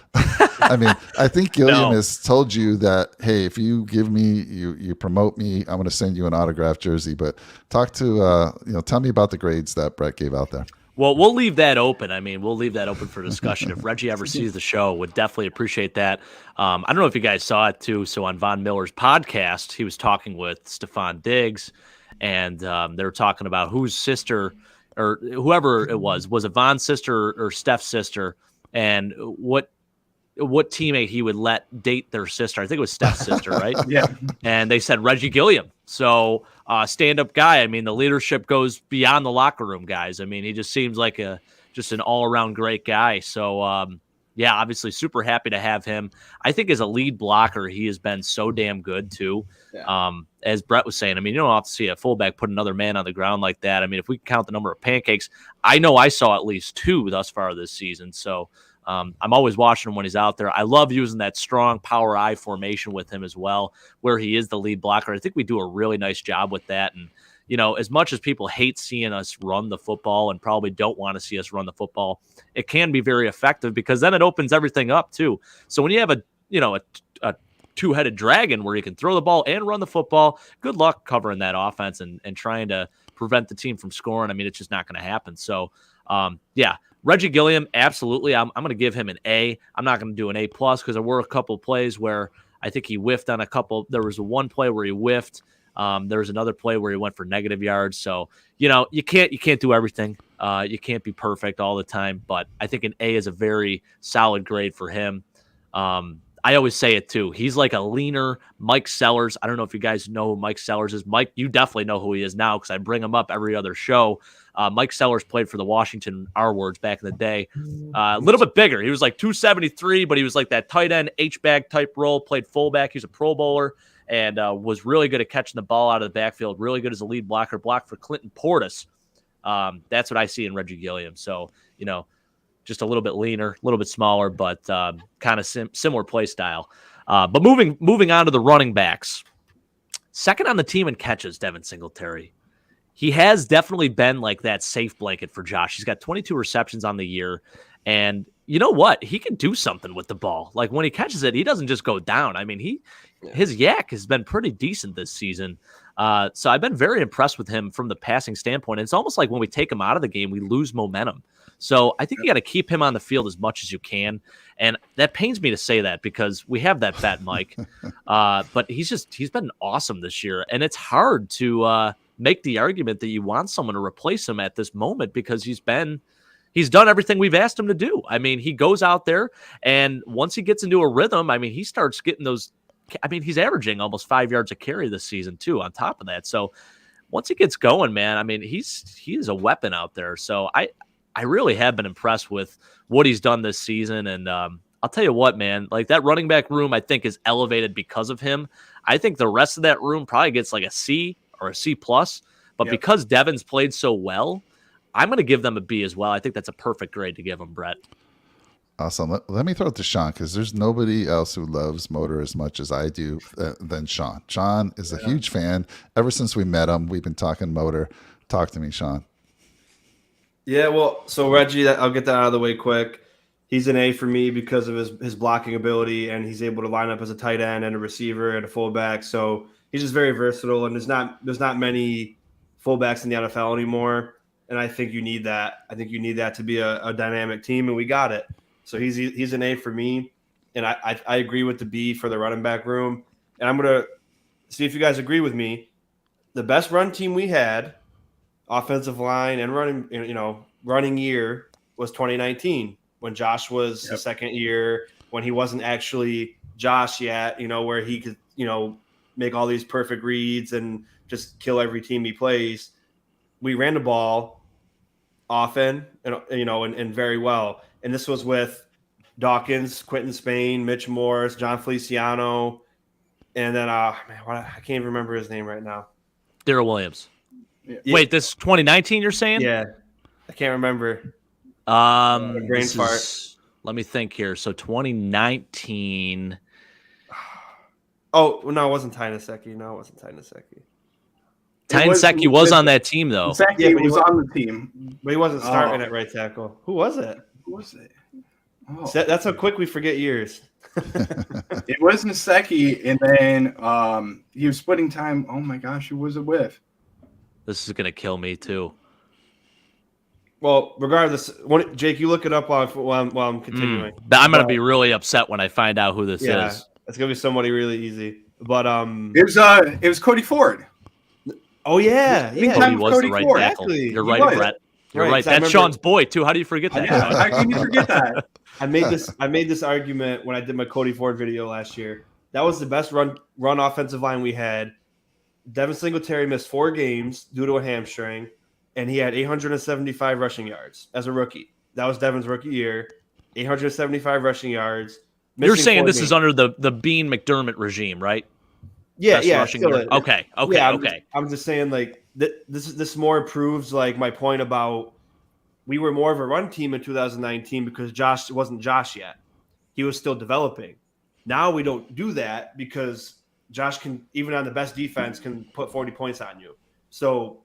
I mean, I think Gilliam has told you that, hey, if you give me, you promote me, I'm going to send you an autographed jersey. But talk to, tell me about the grades that Brett gave out there. Well, we'll leave that open. I mean, we'll leave that open for discussion. If Reggie ever sees the show, would definitely appreciate that. I don't know if you guys saw it too. So on Von Miller's podcast, he was talking with Stephon Diggs, and they were talking about whose sister or whoever it was it Von's sister or Steph's sister, and what teammate he would let date their sister. I think it was Steph's sister, right? Yeah. And they said Reggie Gilliam. So stand-up guy. I mean, the leadership goes beyond the locker room, guys. I mean, he just seems like just an all-around great guy. So, obviously super happy to have him. I think as a lead blocker, he has been so damn good too. Yeah. As Brett was saying, I mean, you don't have to see a fullback put another man on the ground like that. I mean, if we count the number of pancakes, I know I saw at least 2 thus far this season. So I'm always watching him when he's out there. I love using that strong power I formation with him as well, where he is the lead blocker. I think we do a really nice job with that. And, as much as people hate seeing us run the football and probably don't want to see us run the football, it can be very effective because then it opens everything up too. So when you have a two-headed dragon where you can throw the ball and run the football, good luck covering that offense and trying to prevent the team from scoring, I mean, it's just not going to happen. So, yeah, Reggie Gilliam, absolutely. I'm going to give him an A. I'm not going to do an A plus because there were a couple of plays where I think he whiffed on a couple. There was one play where he whiffed. There was another play where he went for negative yards. So, you can't do everything. You can't be perfect all the time, but I think an A is a very solid grade for him. I always say it too. He's like a leaner Mike Sellers. I don't know if you guys know who Mike Sellers is. Mike, you definitely know who he is now because I bring him up every other show. Mike Sellers played for the Washington R-Words back in the day. A little bit bigger. He was like 273, but he was like that tight end H-back type role, played fullback. He was a Pro Bowler and was really good at catching the ball out of the backfield, really good as a lead blocker, blocked for Clinton Portis. That's what I see in Reggie Gilliam. So, just a little bit leaner, a little bit smaller, but kind of similar play style. But moving on to the running backs. Second on the team in catches, Devin Singletary. He has definitely been like that safe blanket for Josh. He's got 22 receptions on the year. And you know what? He can do something with the ball. Like when he catches it, he doesn't just go down. I mean, his yak has been pretty decent this season. So I've been very impressed with him from the passing standpoint. And it's almost like when we take him out of the game, we lose momentum. So I think you got to keep him on the field as much as you can. And that pains me to say that because we have that bet, Mike. But he's been awesome this year. And it's hard to make the argument that you want someone to replace him at this moment because he's done everything we've asked him to do. I mean, he goes out there and once he gets into a rhythm, I mean, he starts getting those. I mean, he's averaging almost 5 yards a carry this season too, on top of that. So once he gets going, man, I mean, he is a weapon out there. So I really have been impressed with what he's done this season. And I'll tell you what, man, like that running back room, I think is elevated because of him. I think the rest of that room probably gets like a C or a C plus, but because Devin's played so well, I'm going to give them a B as well. I think that's a perfect grade to give him, Brett. Awesome. Let me throw it to Sean because there's nobody else who loves Motor as much as I do than Sean. Sean is a huge fan. Ever since we met him, we've been talking Motor. Talk to me, Sean. Yeah, well, so Reggie, I'll get that out of the way quick. He's an A for me because of his blocking ability, and he's able to line up as a tight end and a receiver and a fullback. So he's just very versatile, and there's not many fullbacks in the NFL anymore. And I think you need that. I think you need that to be a dynamic team, and we got it. So he's an A for me, and I agree with the B for the running back room. And I'm gonna see if you guys agree with me. The best run team we had, offensive line and running year, was 2019 when Josh was the second year, when he wasn't actually Josh yet. Where he could make all these perfect reads and just kill every team he plays. We ran the ball often, and very well. And this was with Dawkins, Quentin Spain, Mitch Morris, John Feliciano, and then I can't even remember his name right now. Darrell Williams. Yeah. Wait, this 2019 you're saying? Yeah, I can't remember. Brain fart. Let me think here. So 2019. Oh no, it wasn't Tynesecki. No, it wasn't Tynesecki. Tynesecki was on that team though. Tynesecki was on the team, but he wasn't starting at right tackle. Who was it? Oh. That's how quick we forget years. It was Nasecki, and then he was splitting time. Oh my gosh, who was it with? This is gonna kill me too. Well, regardless, Jake, you look it up while I'm continuing. I'm gonna be really upset when I find out who this is. It's gonna be somebody really easy. But it was Cody Ford. Oh yeah, Cody was the right tackle. Exactly. You're right, Brett. You're right. That's Sean's boy too. How do you forget that? How can you forget that? I made this argument when I did my Cody Ford video last year. That was the best run offensive line we had. Devin Singletary missed 4 games due to a hamstring, and he had 875 rushing yards as a rookie. That was Devin's rookie year. 875 rushing yards. You're saying this is under the Bean McDermott regime, right? Yeah, Okay. I'm just saying, like, this more proves like my point about we were more of a run team in 2019 because Josh wasn't Josh yet. He was still developing. Now we don't do that because Josh can, even on the best defense, can put 40 points on you. So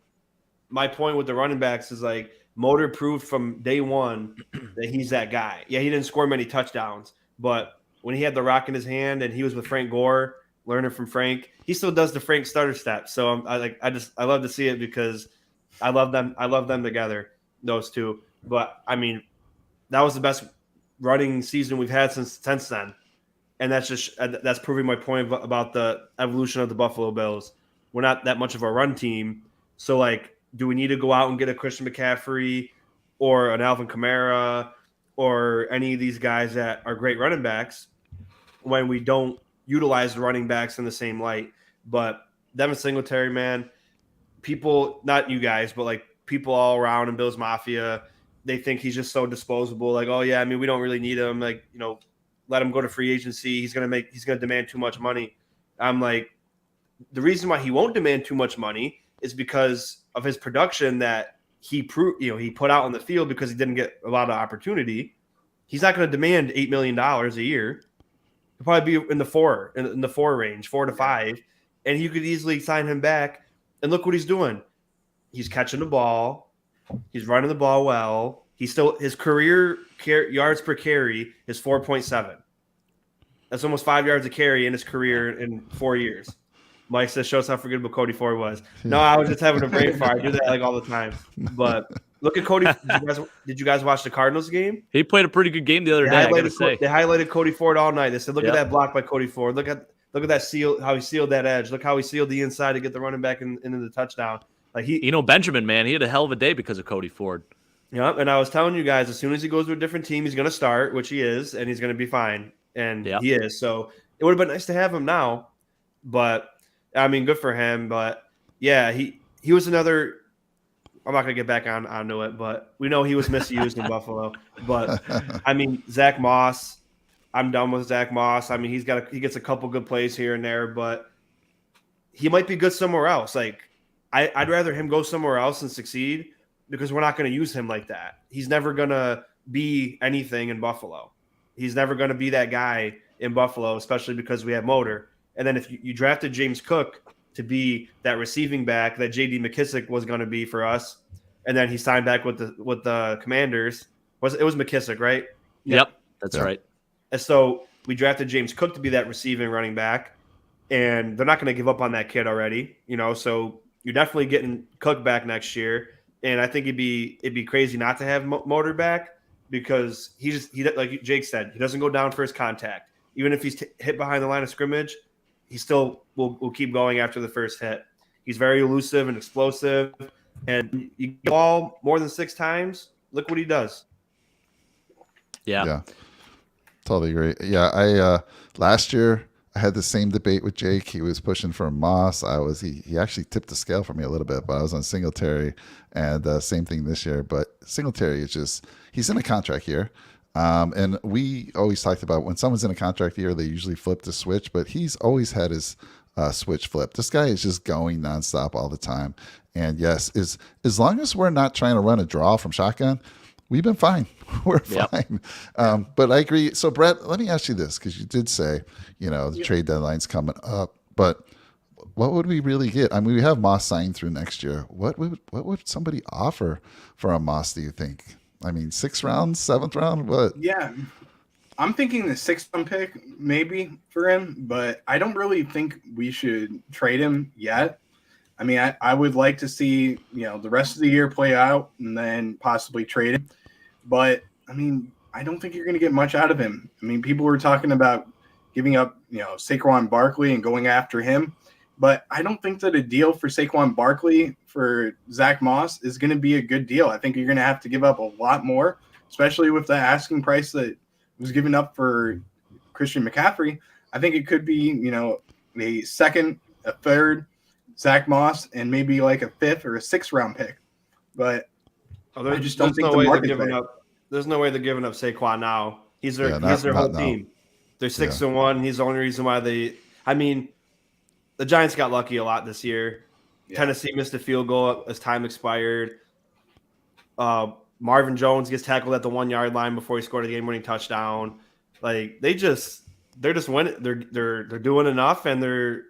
my point with the running backs is like Motor proved from day one that he's that guy. Yeah, he didn't score many touchdowns, but when he had the rock in his hand and he was with Frank Gore, learning from Frank, he still does the Frank starter step. So I love to see it because I love them. I love them together, those two. But I mean, that was the best running season we've had since then, and that's proving my point about the evolution of the Buffalo Bills. We're not that much of a run team, so like, do we need to go out and get a Christian McCaffrey or an Alvin Kamara or any of these guys that are great running backs when we don't utilize the running backs in the same light? But Devin Singletary, man, people, not you guys, but like people all around in Bills Mafia, they think he's just so disposable. Like, oh yeah, I mean, we don't really need him. Like, let him go to free agency. He's gonna demand too much money. I'm like, the reason why he won't demand too much money is because of his production that he put out on the field, because he didn't get a lot of opportunity. He's not going to demand $8 million a year. He'll probably be in the four range, 4 to 5, and you could easily sign him back. And look what he's doing. He's catching the ball. He's running the ball well. His career yards per carry is 4.7. That's almost 5 yards a carry in his career in 4 years. Mike says, shows how forgettable Cody Ford was. No, I was just having a brain fart. I do that like all the time. But look at Cody. Did you guys watch the Cardinals game? He played a pretty good game the other day, I gotta say. They highlighted Cody Ford all night. They said, look at that block by Cody Ford. Look at that seal, how he sealed that edge. Look how he sealed the inside to get the running back into the touchdown. Like Benjamin, man, he had a hell of a day because of Cody Ford. Yeah, and I was telling you guys, as soon as he goes to a different team, he's going to start, which he is, and he's going to be fine. And he is. So it would have been nice to have him now. But I mean, good for him. But yeah, he was another. I'm not going to get back onto it, but we know he was misused in Buffalo. But I mean, Zach Moss, I'm done with Zach Moss. I mean, he gets a couple good plays here and there, but he might be good somewhere else. Like, I'd rather him go somewhere else and succeed, because we're not going to use him like that. He's never going to be anything in Buffalo. He's never going to be that guy in Buffalo, especially because we have Motor. And then if you drafted James Cook to be that receiving back that J.D. McKissick was going to be for us, and then he signed back with the Commanders. It was McKissick, right? Yep, that's right. And so we drafted James Cook to be that receiving running back, and they're not going to give up on that kid already, So you're definitely getting Cook back next year, and I think it'd be crazy not to have Motor back, because he like Jake said, he doesn't go down for his contact. Even if he's hit behind the line of scrimmage, he still will keep going after the first hit. He's very elusive and explosive, and you get the ball more than 6 times, look what he does. Yeah. Totally agree. Yeah, I last year I had the same debate with Jake. He was pushing for Moss. He actually tipped the scale for me a little bit, but I was on Singletary, and same thing this year. But Singletary is he's in a contract year. And we always talked about when someone's in a contract year, they usually flip the switch, but he's always had his switch flip. This guy is just going nonstop all the time. And yes, as long as we're not trying to run a draw from shotgun, we've been fine. We're fine. But I agree. So Brett, let me ask you this, because you did say, the trade deadline's coming up, but what would we really get? I mean, we have Moss signed through next year. What would somebody offer for a Moss, do you think? I mean, 6th round, 7th round, what? Yeah, I'm thinking the 6th round pick maybe for him, but I don't really think we should trade him yet. I mean, I would like to see, the rest of the year play out and then possibly trade him. But, I mean, I don't think you're going to get much out of him. I mean, people were talking about giving up, Saquon Barkley and going after him. But I don't think that a deal for Saquon Barkley for Zach Moss is going to be a good deal. I think you're going to have to give up a lot more, especially with the asking price that was given up for Christian McCaffrey. I think it could be, a 2nd, a 3rd, Zach Moss, and maybe like a 5th or a 6th round pick. But I just don't think the market's there. There's no way they're giving up Saquon now. He's their whole team. They're 6-1. He's the only reason why the Giants got lucky a lot this year. Yeah. Tennessee missed a field goal as time expired. Marvin Jones gets tackled at the 1-yard line before he scored a game-winning touchdown. Like, they're just winning. They're doing enough, and they're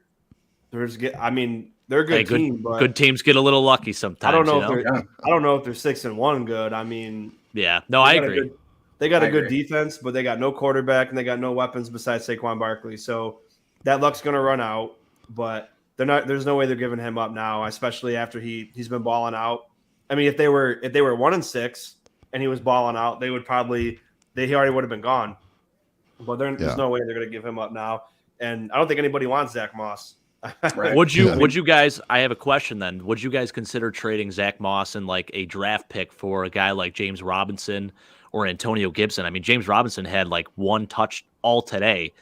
a good team. But good teams get a little lucky sometimes. I don't know if they're 6-1 good. I mean, yeah, no, I agree. They got a good defense, but they got no quarterback and they got no weapons besides Saquon Barkley. So that luck's going to run out. But there's no way they're giving him up now, especially after he's been balling out. I mean, if they were 1-6 and he was balling out, he already would have been gone. But there's no way they're going to give him up now. And I don't think anybody wants Zach Moss. Right. Would you guys? I have a question then. Would you guys consider trading Zach Moss and like a draft pick for a guy like James Robinson or Antonio Gibson? I mean, James Robinson had like one touch all today,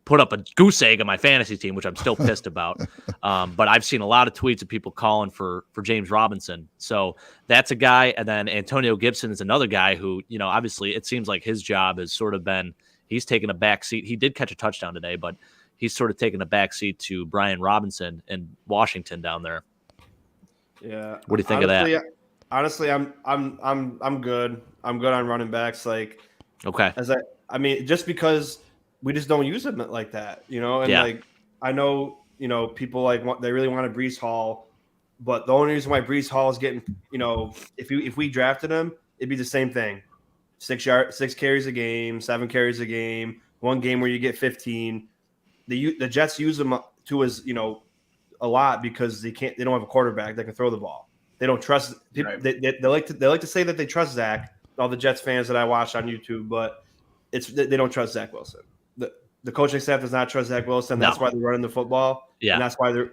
put up a goose egg on my fantasy team, which I'm still pissed about. But I've seen a lot of tweets of people calling for James Robinson. So that's a guy. And then Antonio Gibson is another guy who, obviously it seems like his job has sort of been, he's taken a back seat. He did catch a touchdown today, but he's sort of taken a back seat to Brian Robinson in Washington down there. Yeah. What do you think of that? Honestly, I'm good. I'm good on running backs. Like, okay. I mean, just because we just don't use them like that, and like, I know, people they really wanted Breece Hall, but the only reason why Breece Hall is getting, if we drafted him, it'd be the same thing. 6 carries a game, 7 carries a game, one game where you get 15. The Jets use them too as a lot because they don't have a quarterback that can throw the ball. They don't trust people. Right. They like to say that they trust Zach. All the Jets fans that I watch on YouTube, but they don't trust Zach Wilson. The coaching staff does not trust Zach Wilson. That's why they're running the football. Yeah, and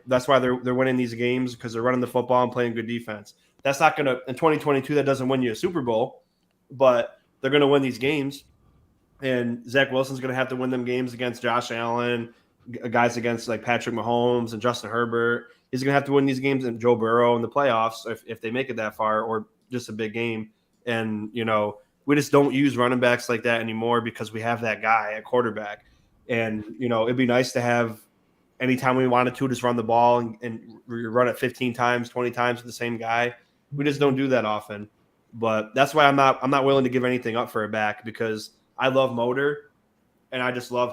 that's why they're winning these games because they're running the football and playing good defense. That's not gonna in 2022. That doesn't win you a Super Bowl, but they're gonna win these games. And Zach Wilson's gonna have to win them games against Josh Allen. Guys against like Patrick Mahomes and Justin Herbert. He's going to have to win these games and Joe Burrow in the playoffs if they make it that far or just a big game. And, we just don't use running backs like that anymore because we have that guy at quarterback. And, it'd be nice to have anytime we wanted to just run the ball and run it 15 times, 20 times with the same guy. We just don't do that often. But that's why I'm not willing to give anything up for a back because I love Motor and I just love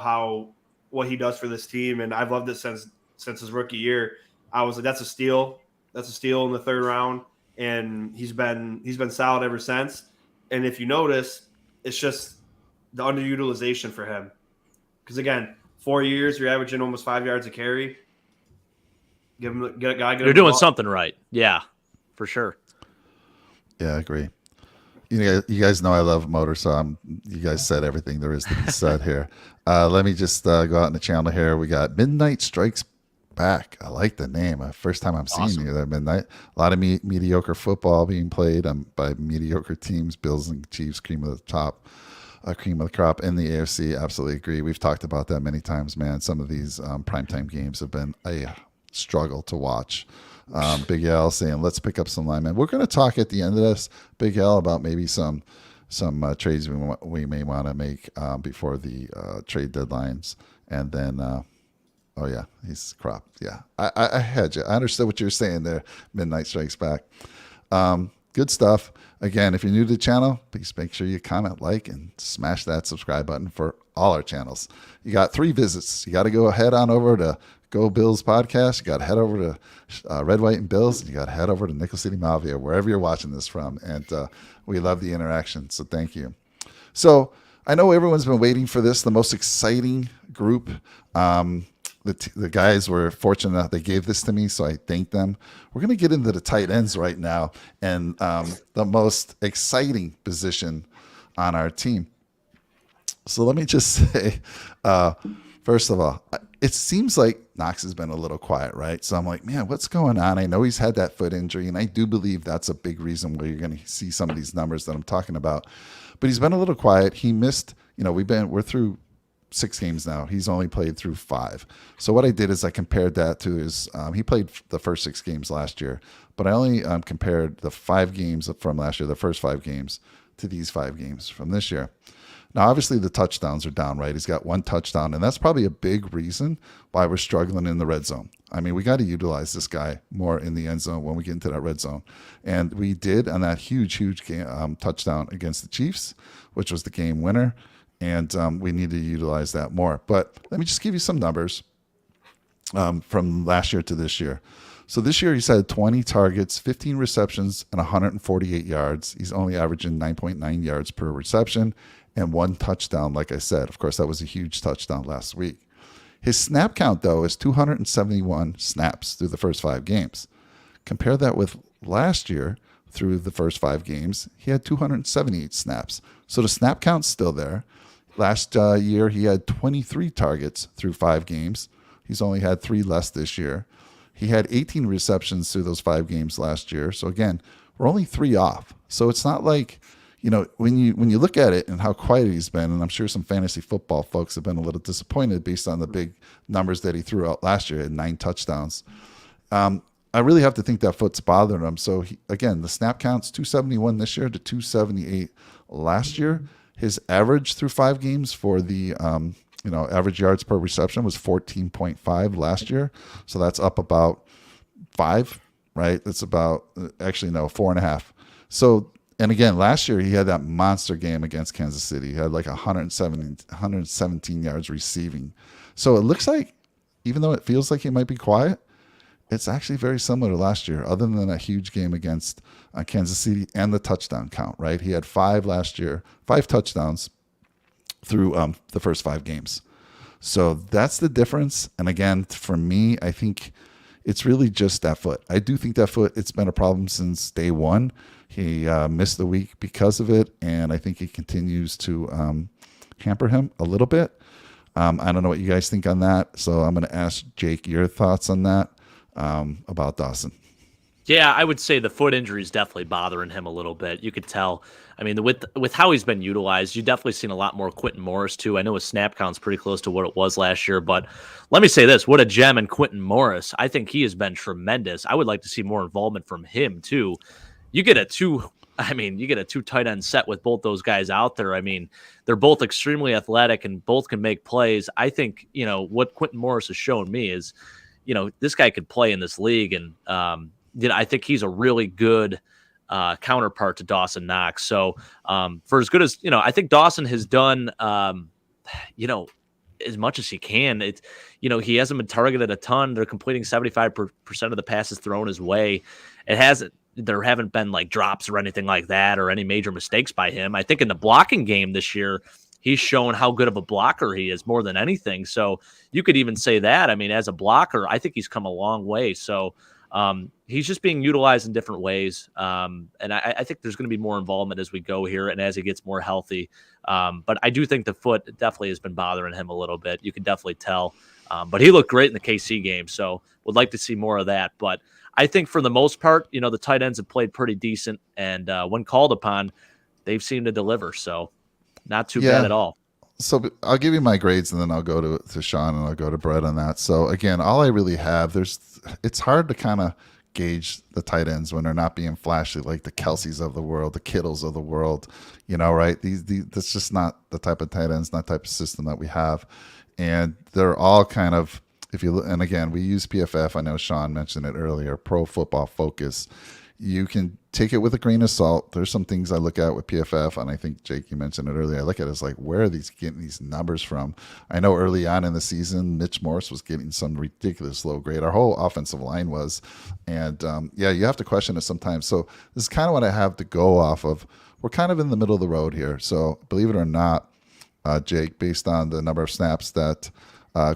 what he does for this team, and I've loved it since his rookie year. I was like, that's a steal. That's a steal in the 3rd round, and he's been solid ever since. And if you notice, it's just the underutilization for him. Because again, 4 years, you're averaging almost 5 yards a carry. Get a guy. You're doing something right. Yeah, for sure. Yeah, I agree. You guys know I love Motor, so you guys said everything there is to be said here. Let me just go out in the channel here. We got Midnight Strikes Back. I like the name. First time I'm seeing you there, Midnight. A lot of mediocre football being played by mediocre teams. Bills and Chiefs, cream of the crop in the AFC. Absolutely agree. We've talked about that many times, man. Some of these primetime games have been a struggle to watch. Big L saying, let's pick up some linemen. We're going to talk at the end of this, Big L, about maybe some trades we may want to make before the trade deadlines. And then, oh, yeah, he's cropped. Yeah, I had you. I understood what you were saying there, Midnight Strikes Back. Good stuff. Again, if you're new to the channel, please make sure you comment, like, and smash that subscribe button for all our channels. You got 3 visits. You got to go head on over to Go Bills Podcast. You got to head over to Red, White, and Bills. And you got to head over to Nickel City Mafia, wherever you're watching this from. And we love the interaction, so thank you. So I know everyone's been waiting for this, the most exciting group. The guys were fortunate enough they gave this to me, so I thank them. We're going to get into the tight ends right now and the most exciting position on our team. So let me just say, first of all, it seems like Knox has been a little quiet, right? So I'm like, man, what's going on? I know he's had that foot injury, and I do believe that's a big reason where you're going to see some of these numbers that I'm talking about. But he's been a little quiet. He missed, we're through 6 games now. He's only played through 5. So what I did is I compared that to his, he played the first 6 games last year, but I only compared the 5 games from last year, the first 5 games, to these 5 games from this year. Now, obviously, the touchdowns are down, right? He's got 1 touchdown, and that's probably a big reason why we're struggling in the red zone. I mean, we got to utilize this guy more in the end zone when we get into that red zone. And we did on that huge game, touchdown against the Chiefs, which was the game winner. And we need to utilize that more. But let me just give you some numbers from last year to this year. So this year he's had 20 targets, 15 receptions, and 148 yards. He's only averaging 9.9 yards per reception and 1 touchdown, like I said. Of course, that was a huge touchdown last week. His snap count, though, is 271 snaps through the first 5 games. Compare that with last year, through the first 5 games. He had 278 snaps. So the snap count's still there. Last year, he had 23 targets through 5 games. He's only had 3 less this year. He had 18 receptions through those 5 games last year. So again, we're only 3 off. So it's not like, when you look at it and how quiet he's been, and I'm sure some fantasy football folks have been a little disappointed based on the big numbers that he threw out last year at 9 touchdowns. I really have to think that foot's bothering him. So again, the snap count's 271 this year to 278 last year. His average through 5 games for the average yards per reception was 14.5 last year. So that's up about 5, right? That's about 4.5. So, and again, last year he had that monster game against Kansas City. He had like 117 yards receiving. So it looks like, even though it feels like he might be quiet, it's actually very similar to last year, other than a huge game against Kansas City and the touchdown count, right? He had 5 last year, 5 touchdowns through the first 5 games. So that's the difference. And again, for me, I think it's really just that foot. I do think that foot, it's been a problem since day one. He missed the week because of it, and I think it continues to hamper him a little bit. I don't know what you guys think on that, so I'm going to ask Jake your thoughts on that about Dawson. Yeah, I would say the foot injury is definitely bothering him a little bit. You could tell. I mean, with how he's been utilized, you've definitely seen a lot more Quentin Morris, too. I know his snap count's pretty close to what it was last year, but let me say this. What a gem in Quentin Morris. I think he has been tremendous. I would like to see more involvement from him, too. You get a 2 tight end set with both those guys out there. I mean, they're both extremely athletic and both can make plays. I think, what Quentin Morris has shown me is, this guy could play in this league, and I think he's a really good counterpart to Dawson Knox. So for as good as I think Dawson has done, as much as he can. It's he hasn't been targeted a ton. They're completing 75% of the passes thrown his way. There haven't been like drops or anything like that, or any major mistakes by him. I think in the blocking game this year, he's shown how good of a blocker he is more than anything. So you could even say that. I mean, as a blocker, I think he's come a long way. So he's just being utilized in different ways. And I think there's going to be more involvement as we go here and as he gets more healthy. But I do think the foot definitely has been bothering him a little bit. You can definitely tell. But he looked great in the KC game. So would like to see more of that. But I think for the most part, the tight ends have played pretty decent. And when called upon, they've seemed to deliver. So not too bad at all. So I'll give you my grades, and then I'll go to Sean, and I'll go to Brett on that. So again, all I really have, it's hard to kind of gauge the tight ends when they're not being flashy, like the Kelseys of the world, the Kittles of the world, right? That's just not the type of tight ends, not type of system that we have. And they're all kind of, and again, we use PFF. I know Sean mentioned it earlier, Pro Football Focus. You can take it with a grain of salt. There's some things I look at with PFF, and I think, Jake, you mentioned it earlier. I look at it as like, where are these getting these numbers from? I know early on in the season, Mitch Morse was getting some ridiculous low grade. Our whole offensive line was. And, you have to question it sometimes. So this is kind of what I have to go off of. We're kind of in the middle of the road here. So believe it or not, Jake, based on the number of snaps that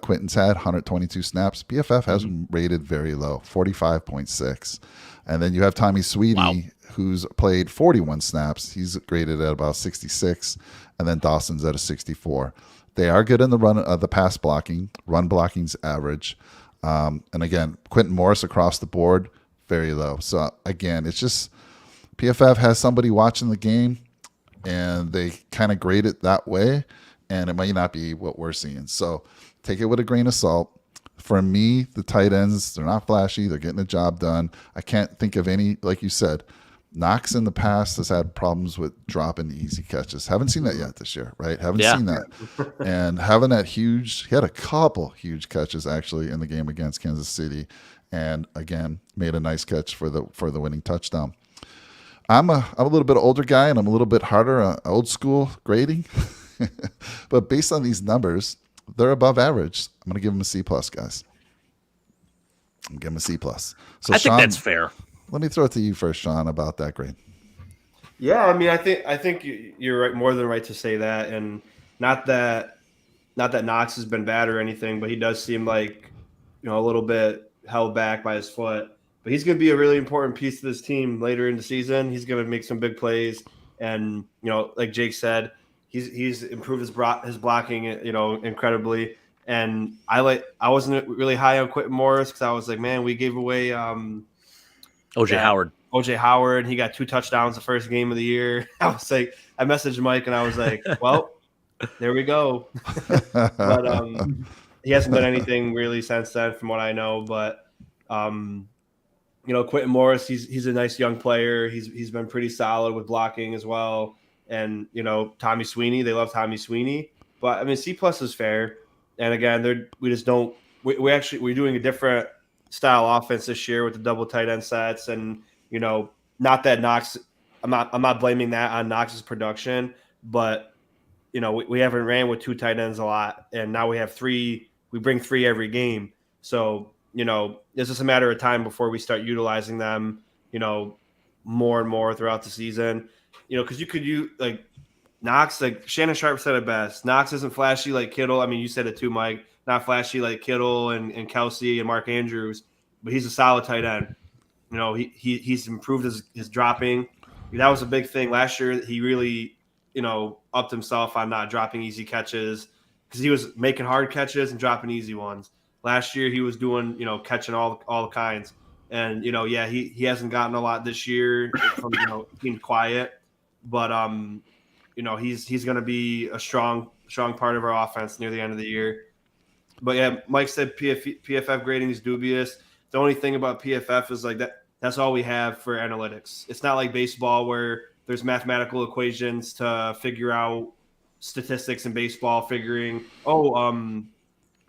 Quentin's had, 122 snaps, PFF has him rated very low, 45.6. And then you have Tommy Sweetie, who's played 41 snaps. He's graded at about 66. And then Dawson's at a 64. They are good in the run, the pass blocking. Run blocking's average. And again, Quentin Morris across the board, very low. So again, it's just PFF has somebody watching the game, and they kind of grade it that way. And it might not be what we're seeing. So take it with a grain of salt. For me, the tight ends, they're not flashy. They're getting the job done. I can't think of any, like you said, Knox in the past has had problems with dropping easy catches. Haven't seen that yet this year, right? Haven't seen that. And having that he had a couple huge catches actually in the game against Kansas City. And again, made a nice catch for the winning touchdown. I'm a little bit older guy, and I'm a little bit harder old school grading. But based on these numbers, they're above average. I'm going to give them a C+, guys. I'm going to give them a C+. So I think that's fair. Let me throw it to you first, Sean, about that grade. Yeah, I mean, I think you're right, more than right to say that, and not that Knox has been bad or anything, but he does seem like a little bit held back by his foot. But he's going to be a really important piece to this team later in the season. He's going to make some big plays, and like Jake said, he's improved his blocking, incredibly. And I wasn't really high on Quentin Morris because I was like, man, we gave away OJ Howard. He got 2 touchdowns the first game of the year. I was like, I messaged Mike and I was like, well, there we go. But he hasn't done anything really since then, from what I know. But Quentin Morris, he's a nice young player. He's been pretty solid with blocking as well. And Tommy Sweeney, they love Tommy Sweeney. But I mean, C+ is fair. And again, we're doing a different style offense this year with the double tight end sets, and not that Knox. I'm not blaming that on Knox's production, but we haven't ran with 2 tight ends a lot, and now we have 3. We bring 3 every game, so it's just a matter of time before we start utilizing them, more and more throughout the season. Because you could use like Knox, like Shannon Sharp said it best. Knox isn't flashy like Kittle. I mean, you said it too, Mike. Not flashy like Kittle and Kelsey and Mark Andrews, but he's a solid tight end. He's improved his dropping. That was a big thing last year. He really, upped himself on not dropping easy catches because he was making hard catches and dropping easy ones. Last year he was doing, catching all kinds. And he hasn't gotten a lot this year from being quiet, but he's going to be a strong part of our offense near the end of the year. But yeah, Mike said PFF grading is dubious. The only thing about PFF is like that's all we have for analytics. It's not like baseball where there's mathematical equations to figure out statistics in baseball, figuring,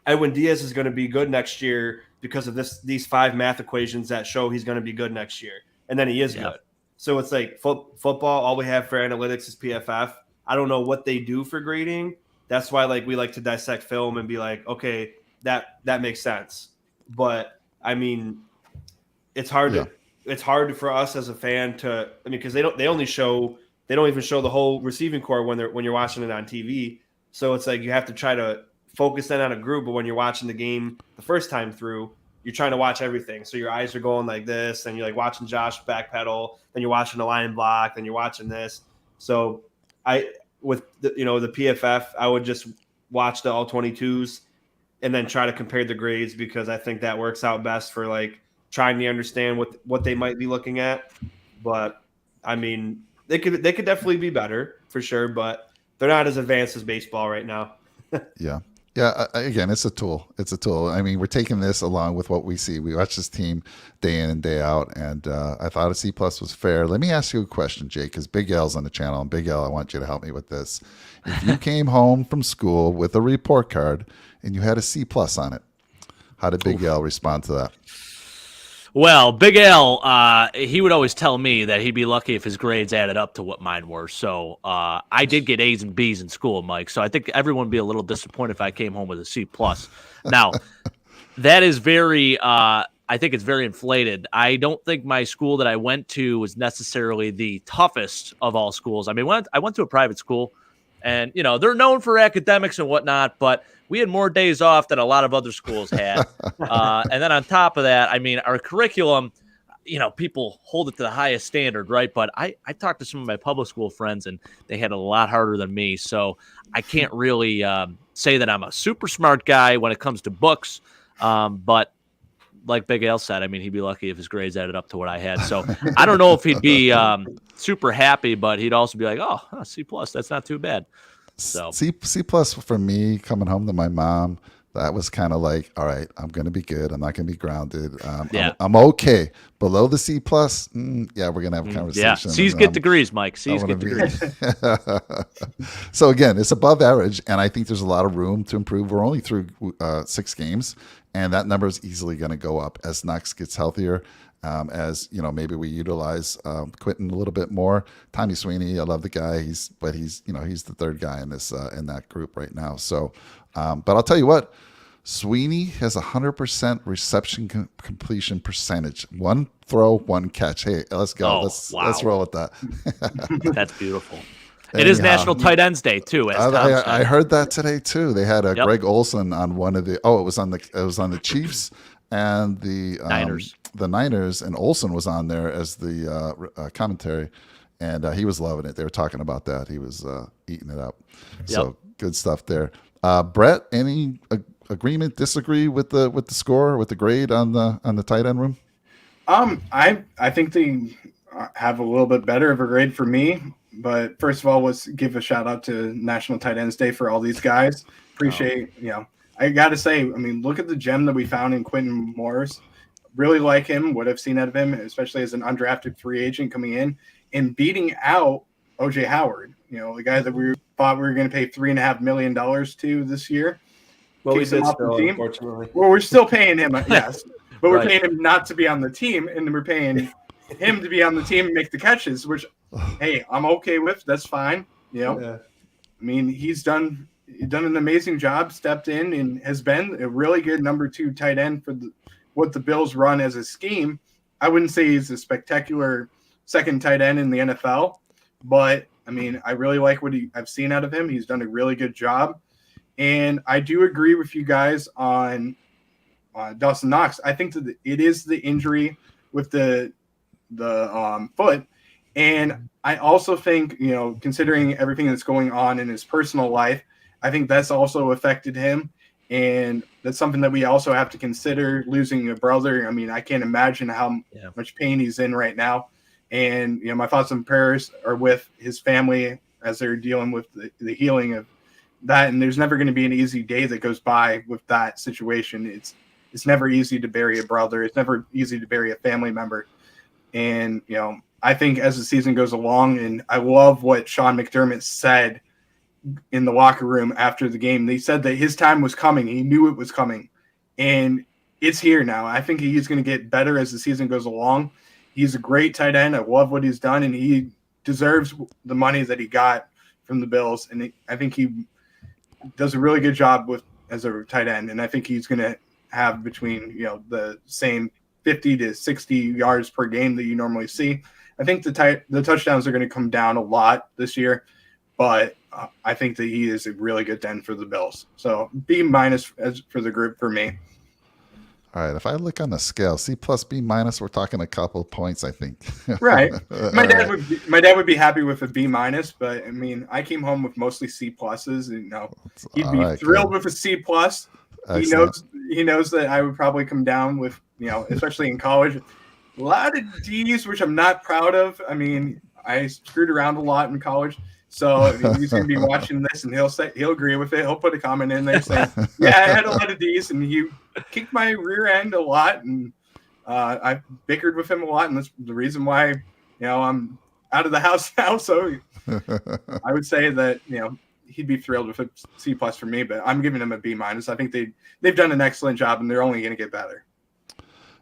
Edwin Diaz is going to be good next year because of these 5 math equations that show he's going to be good next year. And then he is good. So it's like football, all we have for analytics is PFF. I don't know what they do for grading. That's why we like to dissect film and be like, okay, that makes sense. But I mean, it's hard for us as a fan to, because they don't even show the whole receiving core when you're watching it on TV. So it's like you have to try to focus in on a group, but when you're watching the game the first time through, you're trying to watch everything. So your eyes are going like this, and you're like watching Josh backpedal, then you're watching the line block, then you're watching this. So with the PFF, I would just watch the all 22s and then try to compare the grades, because I think that works out best for trying to understand what they might be looking at. But I mean, they could definitely be better for sure, but they're not as advanced as baseball right now. Yeah. Again, it's a tool. I mean, we're taking this along with what we see. We watch this team day in and day out, and I thought a C+ was fair. Let me ask you a question, Jake, because Big L's on the channel, and Big L, I want you to help me with this. If you came home from school with a report card and you had a C+ on it, how did Big L respond to that? Well, Big L, he would always tell me that he'd be lucky if his grades added up to what mine were. So I did get A's and B's in school, Mike. So I think everyone would be a little disappointed if I came home with a C+. Now, that is I think it's very inflated. I don't think my school that I went to was necessarily the toughest of all schools. I mean, I went to a private school, and, they're known for academics and whatnot, but we had more days off than a lot of other schools had. And then on top of that, I mean, our curriculum, people hold it to the highest standard, right? But I talked to some of my public school friends, and they had it a lot harder than me. So I can't really say that I'm a super smart guy when it comes to books. But like Big Al said, I mean, he'd be lucky if his grades added up to what I had. So I don't know if he'd be super happy, but he'd also be like, oh, C+, that's not too bad. So C+ for me, coming home to my mom, that was kind of like, all right, I'm going to be good. I'm not going to be grounded. I'm okay. Below the C+, we're going to have a conversation. Yeah, C's get degrees, Mike. C's get degrees. So again, it's above average, and I think there's a lot of room to improve. We're only through 6 games, and that number is easily going to go up as Knox gets healthier. As maybe we utilize Quentin a little bit more. Tommy Sweeney, I love the guy. He's the third guy in this in that group right now. So, but I'll tell you what, Sweeney has 100% reception completion percentage. 1 throw, 1 catch. Hey, let's go. Let's roll with that. That's beautiful. It is National Tight Ends Day too. I heard that today too. They had Greg Olson on one of the. It was on the Chiefs and the Niners. Niners, and Olsen was on there as the commentary, and he was loving it. They were talking about that. He was eating it up. So good stuff there. Brett, any agreement, disagree with the score, with the grade on the tight end room? I think they have a little bit better of a grade for me. But first of all, let's give a shout out to National Tight Ends Day for all these guys. Appreciate, I got to say, I mean, look at the gem that we found in Quentin Morris. Really like him, what I've seen out of him, especially as an undrafted free agent coming in and beating out OJ Howard, the guy that we thought we were going to pay $3.5 million to this year. Well, we did still, unfortunately. Well, we're still paying him, yes, but we're paying him not to be on the team, and we're paying him to be on the team and make the catches, which, hey, I'm okay with. That's fine. I mean, he's done an amazing job, stepped in, and has been a really good number 2 tight end for what the Bills run as a scheme. I wouldn't say he's a spectacular second tight end in the NFL, but I mean, I really like what I've seen out of him. He's done a really good job. And I do agree with you guys on Dawson Knox. I think that it is the injury with the foot. And I also think, considering everything that's going on in his personal life, I think that's also affected him. And that's something that we also have to consider, losing a brother. I mean, I can't imagine how much pain he's in right now. And, my thoughts and prayers are with his family as they're dealing with the healing of that. And there's never going to be an easy day that goes by with that situation. It's never easy to bury a brother. It's never easy to bury a family member. And, I think as the season goes along, and I love what Sean McDermott said in the locker room after the game. They said that his time was coming. He knew it was coming, and it's here now. I think he's going to get better as the season goes along. He's a great tight end. I love what he's done, and he deserves the money that he got from the Bills. And I think he does a really good job as a tight end. And I think he's going to have between, the same 50 to 60 yards per game that you normally see. I think the touchdowns are going to come down a lot this year, but I think that he is a really good end for the Bills. So B- as for the group for me. All right. If I look on the scale, C plus B minus, we're talking a couple of points, I think. Right. My dad would be happy with a B minus, but I mean, I came home with mostly C pluses, and he'd be thrilled with a C plus. Excellent. He knows that I would probably come down with, especially in college, a lot of D's, which I'm not proud of. I mean, I screwed around a lot in college. So he's going to be watching this, and he'll agree with it. He'll put a comment in there saying, "Yeah, I had a lot of D's, and you kicked my rear end a lot, and I bickered with him a lot, and that's the reason why I'm out of the house now." So I would say that he'd be thrilled with a C plus for me, but I'm giving him a B minus. I think they've done an excellent job, and they're only going to get better.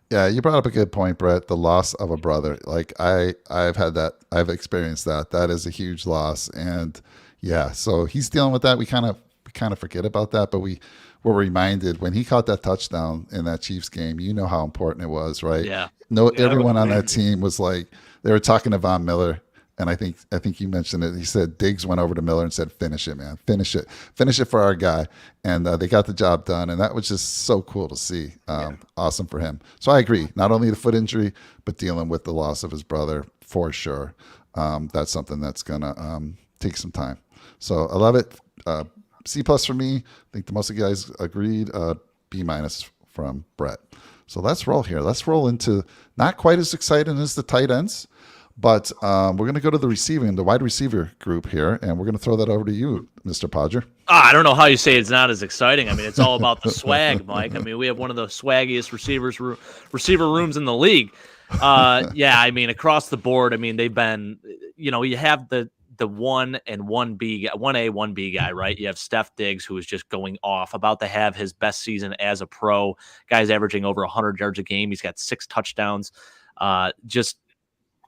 Yeah, you brought up a good point, Brett. The loss of a brother. Like I've had that. I've experienced that. That is a huge loss, and yeah. So he's dealing with that. We kind of forget about that, but we were reminded when he caught that touchdown in that Chiefs game. You know how important it was, right? Yeah. Everyone on that team was like, they were talking to Von Miller. And I think you mentioned it. He said Diggs went over to Miller and said, "Finish it, man. Finish it for our guy." And they got the job done, and that was just so cool to see. Awesome for him. So I agree. Not only the foot injury, but dealing with the loss of his brother for sure. That's something that's gonna take some time. So I love it. C plus for me. I think the most of you guys agreed. B minus from Brett. So let's roll here. Let's roll into not quite as exciting as the tight ends. But we're going to go to the wide receiver group here, and we're going to throw that over to you, Mr. Podger. I don't know how you say it's not as exciting. I mean, it's all about the swag, Mike. I mean, we have one of the swaggiest receiver rooms in the league. I mean, across the board, I mean, they've been, you have the 1 and 1B, 1A, 1B guy, right? You have Steph Diggs, who is just going off, about to have his best season as a pro. Guy's averaging over 100 yards a game. He's got 6 touchdowns.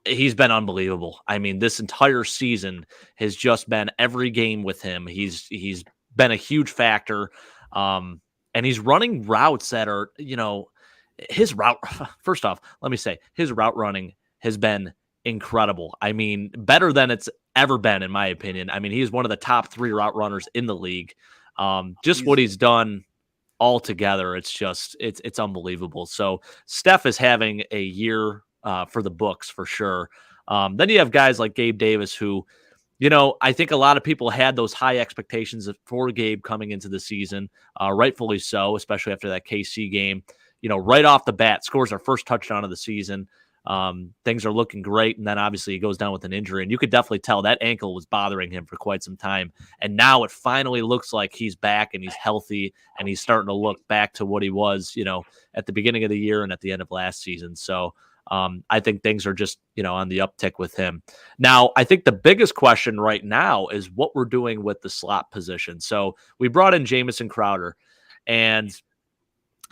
He's been unbelievable. I mean, this entire season has just been every game with him. He's been a huge factor. And he's running routes that are, his route. First off, let me say his route running has been incredible. I mean, better than it's ever been, in my opinion. I mean, he's one of the top 3 route runners in the league. What he's done all together, it's unbelievable. So Steph is having a year for the books for sure. Then you have guys like Gabe Davis who, I think a lot of people had those high expectations for Gabe coming into the season, rightfully so, especially after that KC game. Right off the bat, scores our first touchdown of the season. Things are looking great, and then obviously he goes down with an injury, and you could definitely tell that ankle was bothering him for quite some time. And now it finally looks like he's back and he's healthy, and he's starting to look back to what he was, at the beginning of the year and at the end of last season. So I think things are just, on the uptick with him. Now, I think the biggest question right now is what we're doing with the slot position. So we brought in Jamison Crowder, and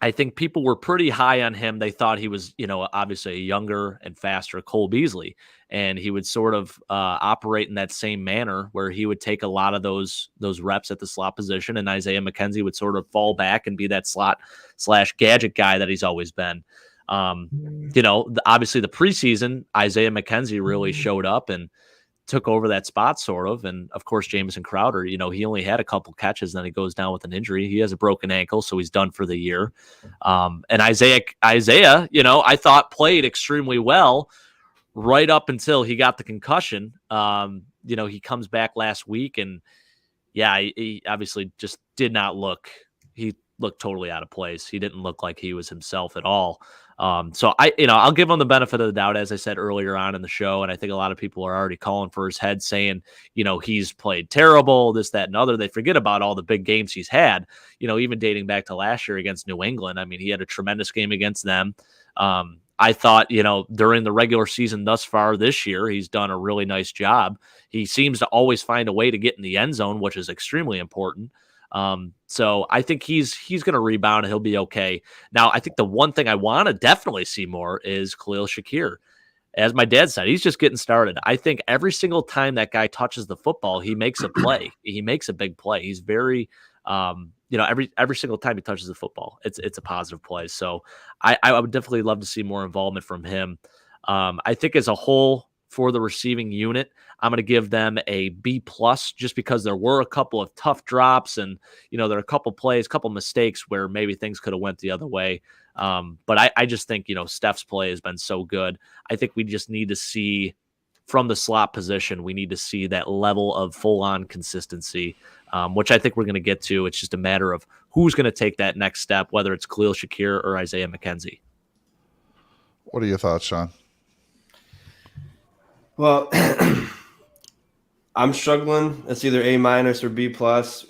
I think people were pretty high on him. They thought he was, obviously a younger and faster Cole Beasley, and he would sort of operate in that same manner where he would take a lot of those reps at the slot position, and Isaiah McKenzie would sort of fall back and be that slot/gadget guy that he's always been. Obviously the preseason, Isaiah McKenzie really showed up and took over that spot sort of. And of course, Jamison Crowder, he only had a couple catches, then he goes down with an injury. He has a broken ankle, so he's done for the year. And Isaiah, I thought played extremely well right up until he got the concussion. He comes back last week, and he obviously just did not look, he looked totally out of place. He didn't look like he was himself at all. So I'll give him the benefit of the doubt, as I said earlier on in the show. And I think a lot of people are already calling for his head, saying, he's played terrible, this, that, and other. They forget about all the big games he's had, even dating back to last year against New England. I mean, he had a tremendous game against them. I thought, during the regular season thus far this year, he's done a really nice job. He seems to always find a way to get in the end zone, which is extremely important. So I think he's going to rebound and he'll be okay. Now, I think the one thing I want to definitely see more is Khalil Shakir. As my dad said, he's just getting started. I think every single time that guy touches the football, he makes a play. He makes a big play. He's very, every single time he touches the football, it's a positive play. So I would definitely love to see more involvement from him. I think as a whole for the receiving unit, I'm going to give them a B+ just because there were a couple of tough drops and, there are a couple plays, couple mistakes where maybe things could have went the other way. But I just think, Steph's play has been so good. I think we just need to see from the slot position, we need to see that level of full-on consistency, which I think we're going to get to. It's just a matter of who's going to take that next step, whether it's Khalil Shakir or Isaiah McKenzie. What are your thoughts, Sean? Well, I'm struggling. It's either A- or B+.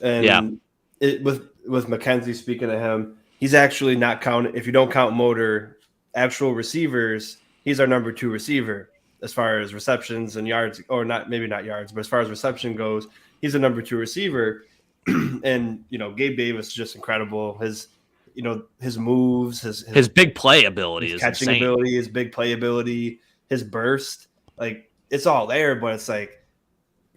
And with McKenzie, speaking of him, he's actually not counted. If you don't count Motor, actual receivers, he's our number 2 receiver as far as receptions and yards, or maybe not yards, but as far as reception goes, he's a number 2 receiver. And, Gabe Davis is just incredible. His moves, his big play ability, his is catching insane. ability, his big play ability, his burst, it's all there, but it's like,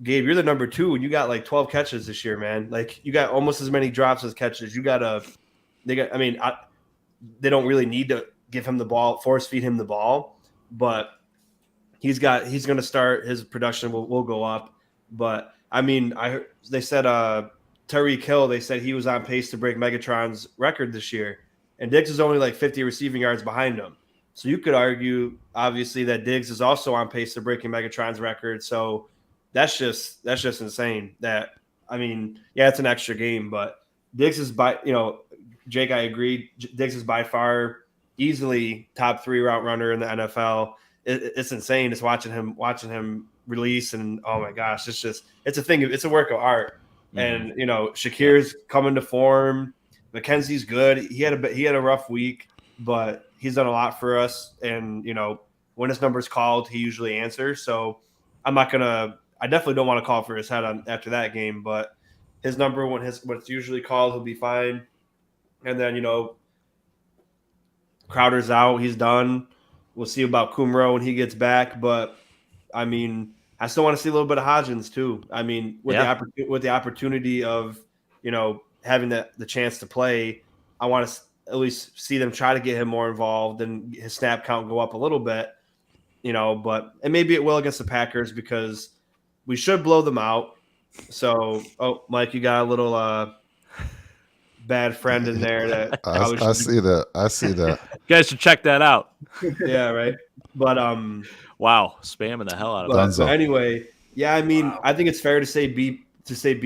Gabe, you're the number 2, and you got 12 catches this year, man. You got almost as many drops as catches. They don't really need to give him the ball, force feed him the ball, but he's going to start. His production will go up. But they said Tyreek Hill, they said he was on pace to break Megatron's record this year, and Diggs is only 50 receiving yards behind him. So you could argue, obviously, that Diggs is also on pace to breaking Megatron's record. So that's just insane. It's an extra game, but Diggs is Jake, I agree. Diggs is by far easily top 3 route runner in the NFL. It's insane just watching him release, and oh my gosh, it's a thing. It's a work of art. Mm-hmm. And Shakir's coming to form. McKenzie's good. He had a rough week, but he's done a lot for us. And when his number's called, he usually answers. So I definitely don't want to call for his head after that game, but his number, when it's usually called, he'll be fine. And then, Crowder's out. He's done. We'll see about Kumro when he gets back. But, I still want to see a little bit of Hodgins, too. With the opportunity of, having the chance to play, I want to at least see them try to get him more involved and his snap count go up a little bit, but and maybe it will against the Packers because we should blow them out. So, Mike, you got a little bad friend in there that probably I see that. I see that. You guys should check that out. yeah, right. But Wow, spamming the hell out of but that. Dunzo. anyway, yeah, I mean, Wow. I think it's fair to say B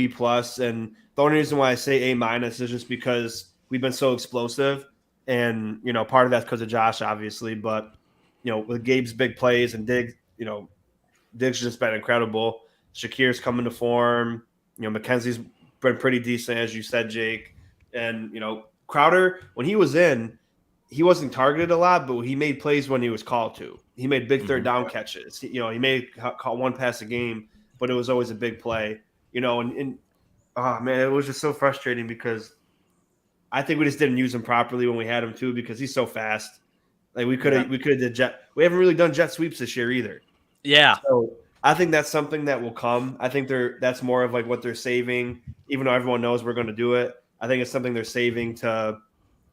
plus, and the only reason why I say A minus is just because we've been so explosive, and part of that's because of Josh, obviously, but with Gabe's big plays and Diggs, Diggs just been incredible. Shakir's coming to form. McKenzie's been pretty decent, as you said, Jake, and Crowder when he was in. He wasn't targeted a lot, but he made plays when he was called to. He made big third down catches. He may call one pass a game, but it was always a big play. And oh man, it was just so frustrating because I think we just didn't use him properly when we had him too because he's so fast. Like we could have did jet. We haven't really done jet sweeps this year either. Yeah. So I think that's something that will come. I think that's more of like what they're saving, even though everyone knows we're going to do it. I think it's something they're saving to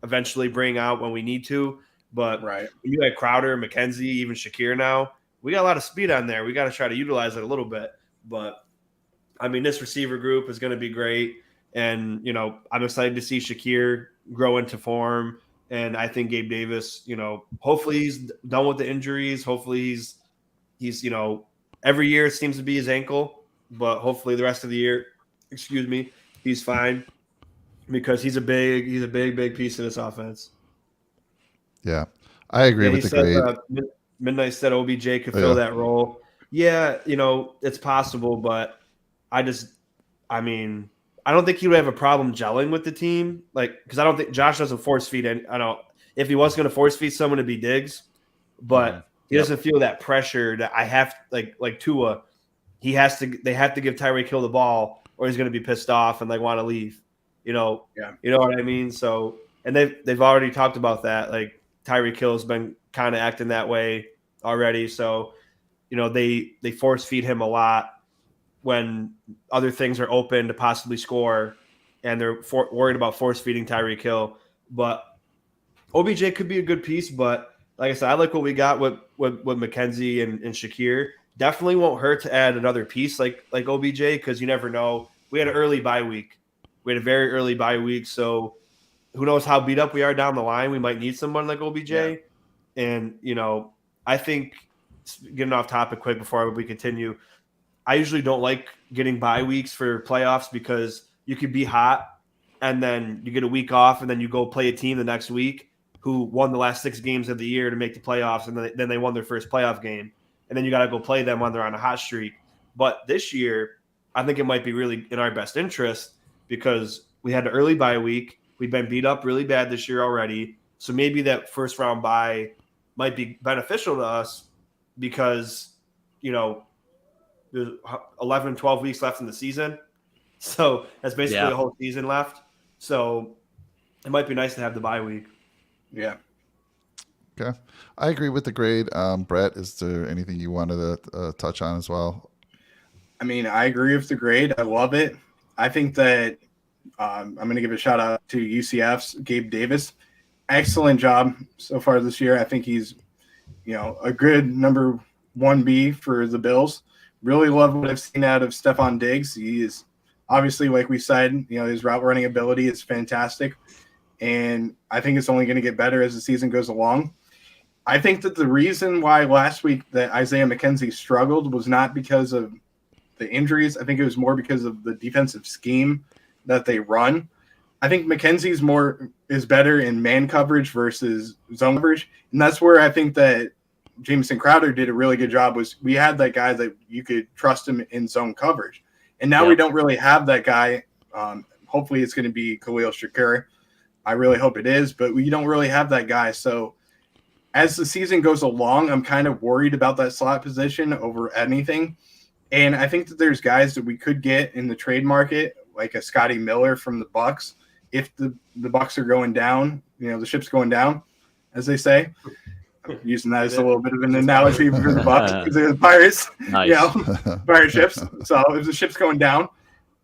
eventually bring out when we need to. But Right. when you had Crowder, McKenzie, even Shakir now, we got a lot of speed on there. We got to try to utilize it a little bit. But, I mean, this receiver group is going to be great. And, I'm excited to see Shakir grow into form. And I think Gabe Davis, hopefully he's done with the injuries. Hopefully he's every year it seems to be his ankle. But hopefully the rest of the year, he's fine. Because he's a big piece of this offense. Yeah, I agree with the grade. Midnight said OBJ could fill that role. Yeah, it's possible, but I don't think he would have a problem gelling with the team. Because I don't think Josh doesn't force feed any. I don't. If he was going to force feed someone, it'd be Diggs, but he doesn't feel that pressure that I have. Like Tua, they have to give Tyreek Hill the ball, or he's going to be pissed off and want to leave. You know what I mean? So, and they've already talked about that. Like Tyreek Hill's been kind of acting that way already. So, they force feed him a lot when other things are open to possibly score, and they're worried about force feeding Tyreek Hill. But OBJ could be a good piece. But like I said, I like what we got with McKenzie and Shakir. Definitely won't hurt to add another piece like OBJ because you never know. We had an early bye week. We had a very early bye week, so who knows how beat up we are down the line. We might need someone like OBJ. Yeah. And, I think, getting off topic quick before we continue, I usually don't like getting bye weeks for playoffs because you could be hot and then you get a week off and then you go play a team the next week who won the last 6 games of the year to make the playoffs, and then they won their first playoff game. And then you got to go play them when they're on a hot streak. But this year, I think it might be really in our best interest because we had an early bye week. We've been beat up really bad this year already. So maybe that first round bye might be beneficial to us because, there's 11, 12 weeks left in the season. So that's basically a whole season left. So it might be nice to have the bye week. Yeah. Okay. I agree with the grade. Brett, is there anything you wanted to touch on as well? I mean, I agree with the grade. I love it. I think that I'm going to give a shout out to UCF's Gabe Davis. Excellent job so far this year. I think he's, a good number 1B for the Bills. Really love what I've seen out of Stephon Diggs. He is obviously, like we said, his route running ability is fantastic. And I think it's only going to get better as the season goes along. I think that the reason why last week that Isaiah McKenzie struggled was not because of the injuries. I think it was more because of the defensive scheme that they run. I think McKenzie's is better in man coverage versus zone coverage. And that's where I think that Jamison Crowder did a really good job was we had that guy that you could trust him in zone coverage. And now we don't really have that guy. Hopefully it's going to be Khalil Shakir. I really hope it is, but we don't really have that guy. So as the season goes along, I'm kind of worried about that slot position over anything. And I think that there's guys that we could get in the trade market, like a Scotty Miller from the Bucks. If the Bucks are going down, the ship's going down, as they say. I'm using that as a little bit of an analogy for the Bucks because they're the Pirates, nice. Pirate ships. So if the ship's going down,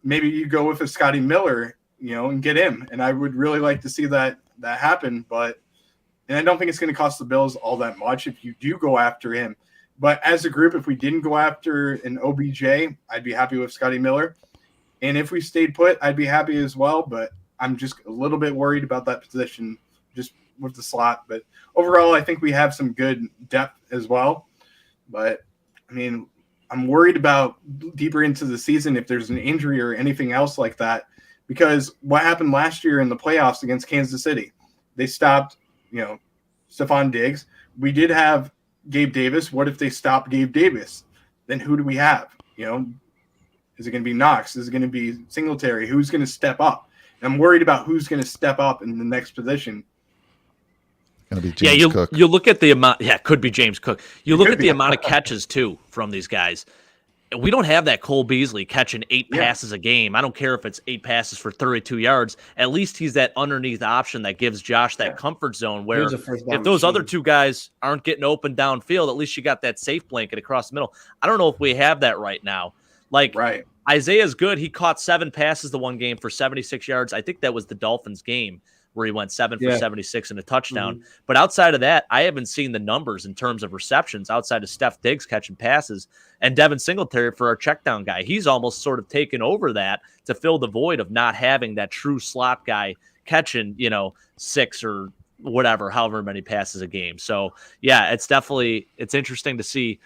maybe you go with a Scotty Miller, and get him. And I would really like to see that happen. And I don't think it's going to cost the Bills all that much if you do go after him. But as a group, if we didn't go after an OBJ, I'd be happy with Scotty Miller. And if we stayed put, I'd be happy as well. But I'm just a little bit worried about that position just with the slot. But overall, I think we have some good depth as well. But, I mean, I'm worried about deeper into the season if there's an injury or anything else like that, because what happened last year in the playoffs against Kansas City, they stopped, Stephon Diggs. We did have Gabe Davis. What if they stopped Gabe Davis? Then who do we have? Is it going to be Knox? Is it going to be Singletary? Who's going to step up? And I'm worried about who's going to step up in the next position. Going to be James Cook. You look at the amount. Yeah, it could be James Cook. You look at the amount of catches too from these guys. We don't have that Cole Beasley catching 8 passes a game. I don't care if it's 8 passes for 32 yards. At least he's that underneath option that gives Josh that comfort zone where if those other 2 guys aren't getting open downfield, at least you got that safe blanket across the middle. I don't know if we have that right now. Isaiah's good. He caught 7 passes the one game for 76 yards. I think that was the Dolphins game where he went 7 for 76 and a touchdown. Mm-hmm. But outside of that, I haven't seen the numbers in terms of receptions outside of Steph Diggs catching passes and Devin Singletary for our check down guy. He's almost sort of taken over that to fill the void of not having that true slot guy catching, 6 or whatever, however many passes a game. So yeah, it's interesting to see,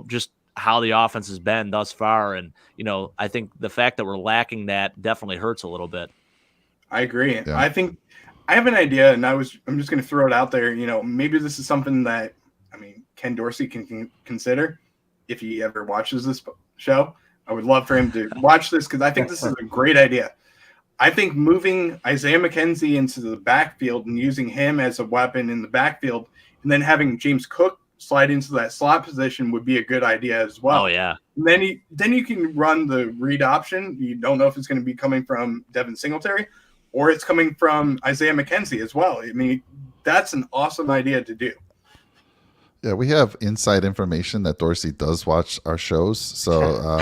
just how the offense has been thus far. And, I think the fact that we're lacking that definitely hurts a little bit. I agree. Yeah. I think I have an idea, and I'm just going to throw it out there. Maybe this is something that, Ken Dorsey can consider if he ever watches this show. I would love for him to watch this because I think this is a great idea. I think moving Isaiah McKenzie into the backfield and using him as a weapon in the backfield, and then having James Cook slide into that slot position would be a good idea as well. Oh yeah. And then you can run the read option. You don't know if it's going to be coming from Devin Singletary or it's coming from Isaiah McKenzie as well. That's an awesome idea to do. Yeah, we have inside information that Dorsey does watch our shows. So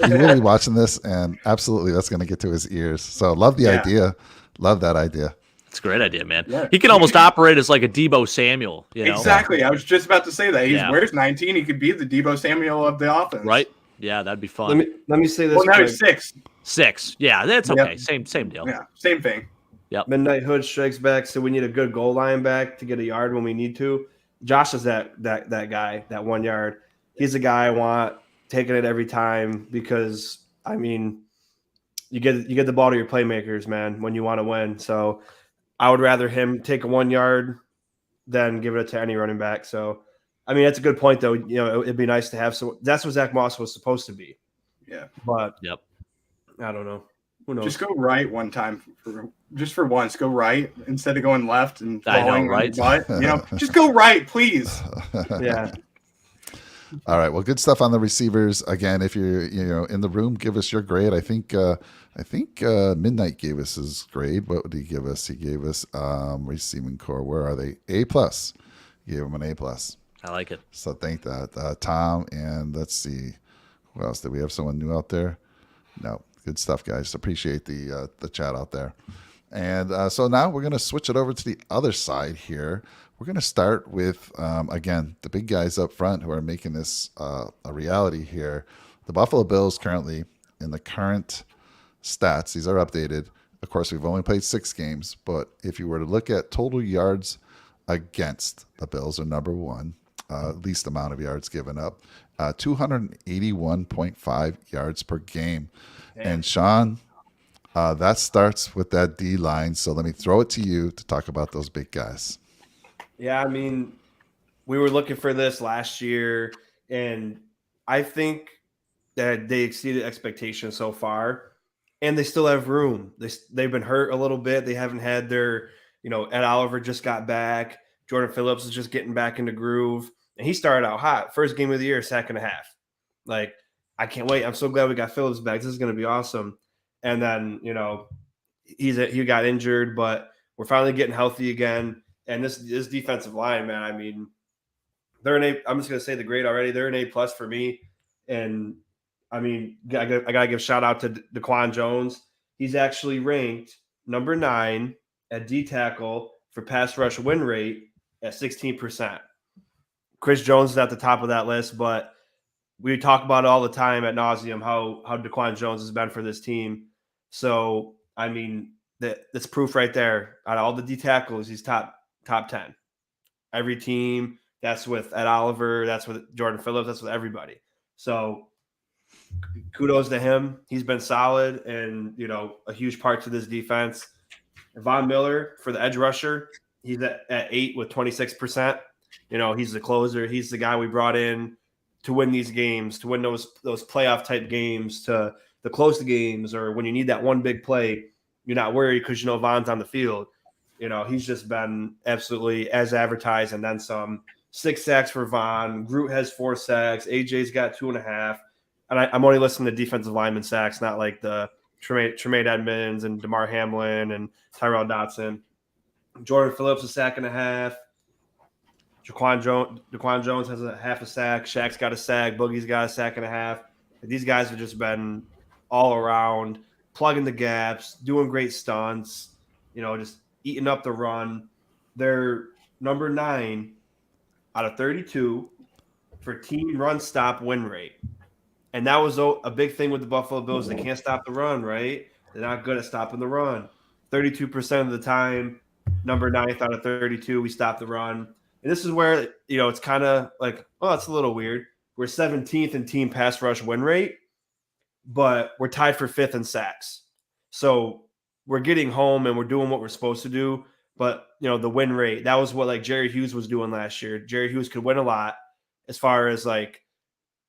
he will be watching this, and absolutely that's going to get to his ears. So love the idea. Love that idea. It's a great idea, man. Yeah. He can almost operate as like a Deebo Samuel. Exactly. I was just about to say that. He wears 19. He could be the Deebo Samuel of the offense. Right. Yeah, that'd be fun. Let me say this. Well, now he's 6. 6. Yeah, that's okay. Yep. Same deal. Yeah, same thing. Yep. Midnight Hood strikes back, so we need a good goal line back to get a yard when we need to. Josh is that guy, that 1 yard. He's the guy I want taking it every time because you get the ball to your playmakers, man, when you want to win. So I would rather him take a 1 yard than give it to any running back. So that's a good point though. It'd be nice to have. So that's what Zach Moss was supposed to be. Yeah. But yep. I don't know. Who knows? Just go right one time for once. Go right instead of going left and falling right? Just go right, please. Yeah. All right. Well, good stuff on the receivers. Again, if you're in the room, give us your grade. I think Midnight gave us his grade. What would he give us? He gave us receiving core. Where are they? A+. Gave him an A+. I like it. So thank that, Tom. And let's see, who else? Did we have someone new out there? No. Good stuff, guys. Appreciate the chat out there. And so now we're going to switch it over to the other side here. We're going to start with, again, the big guys up front who are making this a reality here. The Buffalo Bills currently, in the current stats, these are updated. Of course, we've only played 6 games, but if you were to look at total yards against, the Bills are number 1, least amount of yards given up, 281.5 yards per game. And Sean, that starts with that D line. So let me throw it to you to talk about those big guys. Yeah, we were looking for this last year, and I think that they exceeded expectations so far, and they still have room. They've been hurt a little bit. They haven't had their, Ed Oliver just got back. Jordan Phillips is just getting back into groove, and he started out hot. First game of the year, sack and a half. I can't wait. I'm so glad we got Phillips back. This is going to be awesome. And then, he got injured, but we're finally getting healthy again. And this defensive line, man, they're an A. I'm just going to say the grade already. They're an A+ for me. And I got to give shout out to Daquan Jones. He's actually ranked number 9 at D tackle for pass rush win rate at 16%. Chris Jones is at the top of that list, but we talk about it all the time at nauseum how Daquan Jones has been for this team. So, that's proof right there. Out of all the D tackles, he's top 10. Every team. That's with Ed Oliver. That's with Jordan Phillips. That's with everybody. So kudos to him. He's been solid and, a huge part to this defense. Von Miller for the edge rusher, he's at 8 with 26%. He's the closer. He's the guy we brought in to win these games, to win those playoff type games, to close the games, or when you need that one big play, you're not worried because Von's on the field. He's just been absolutely as advertised and then some. 6 sacks for Von. Groot has 4 sacks. AJ's got 2.5. And I'm only listening to defensive lineman sacks, not like the Tremaine Edmonds and DeMar Hamlin and Tyrell Dotson. Jordan Phillips a 1.5 sacks. Daquan Jones has a 1/2 sack. Shaq's got a sack. Boogie's got a 1.5 sacks. These guys have just been all around, plugging the gaps, doing great stunts, just eating up the run. They're number 9 out of 32 for team run stop win rate. And that was a big thing with the Buffalo Bills. They can't stop the run, right? They're not good at stopping the run. 32% of the time, number 9th out of 32, we stop the run. And this is where, it's kind of like, oh, it's a little weird. We're 17th in team pass rush win rate, but we're tied for 5th in sacks. So we're getting home and we're doing what we're supposed to do. But, the win rate, that was what Jerry Hughes was doing last year. Jerry Hughes could win a lot as far as I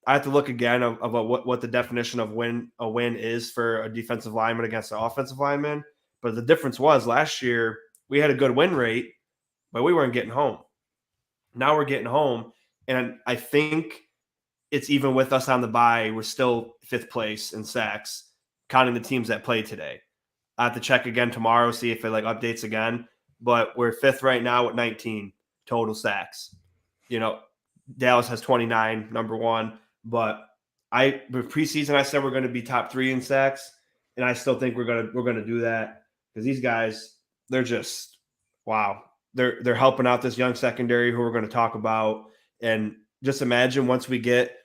have to look again of what the definition of a win is for a defensive lineman against an offensive lineman. But the difference was last year we had a good win rate, but we weren't getting home. Now we're getting home. And I think it's even with us on the bye, we're still 5th place in sacks, counting the teams that played today. I have to check again tomorrow, see if it updates again. But we're 5th right now with 19 total sacks. Dallas has 29, number 1. But with preseason, I said we're going to be top 3 in sacks, and I still think we're gonna do that because these guys, they're just wow. They're helping out this young secondary who we're going to talk about, and just imagine once we get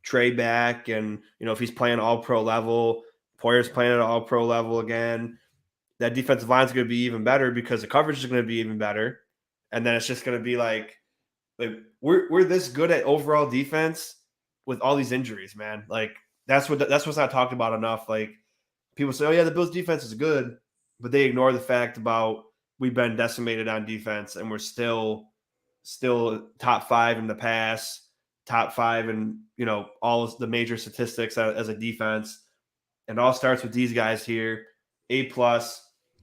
Trey back, and if he's playing all pro level, Poyer's playing at all pro level again. That defensive line is going to be even better because the coverage is going to be even better. And then it's just going to be like we're this good at overall defense with all these injuries, man. That's what's not talked about enough. People say, oh yeah, the Bills defense is good, but they ignore the fact about we've been decimated on defense and we're still top 5 in the pass, top 5 in, all the major statistics as a defense. And it all starts with these guys here. A+.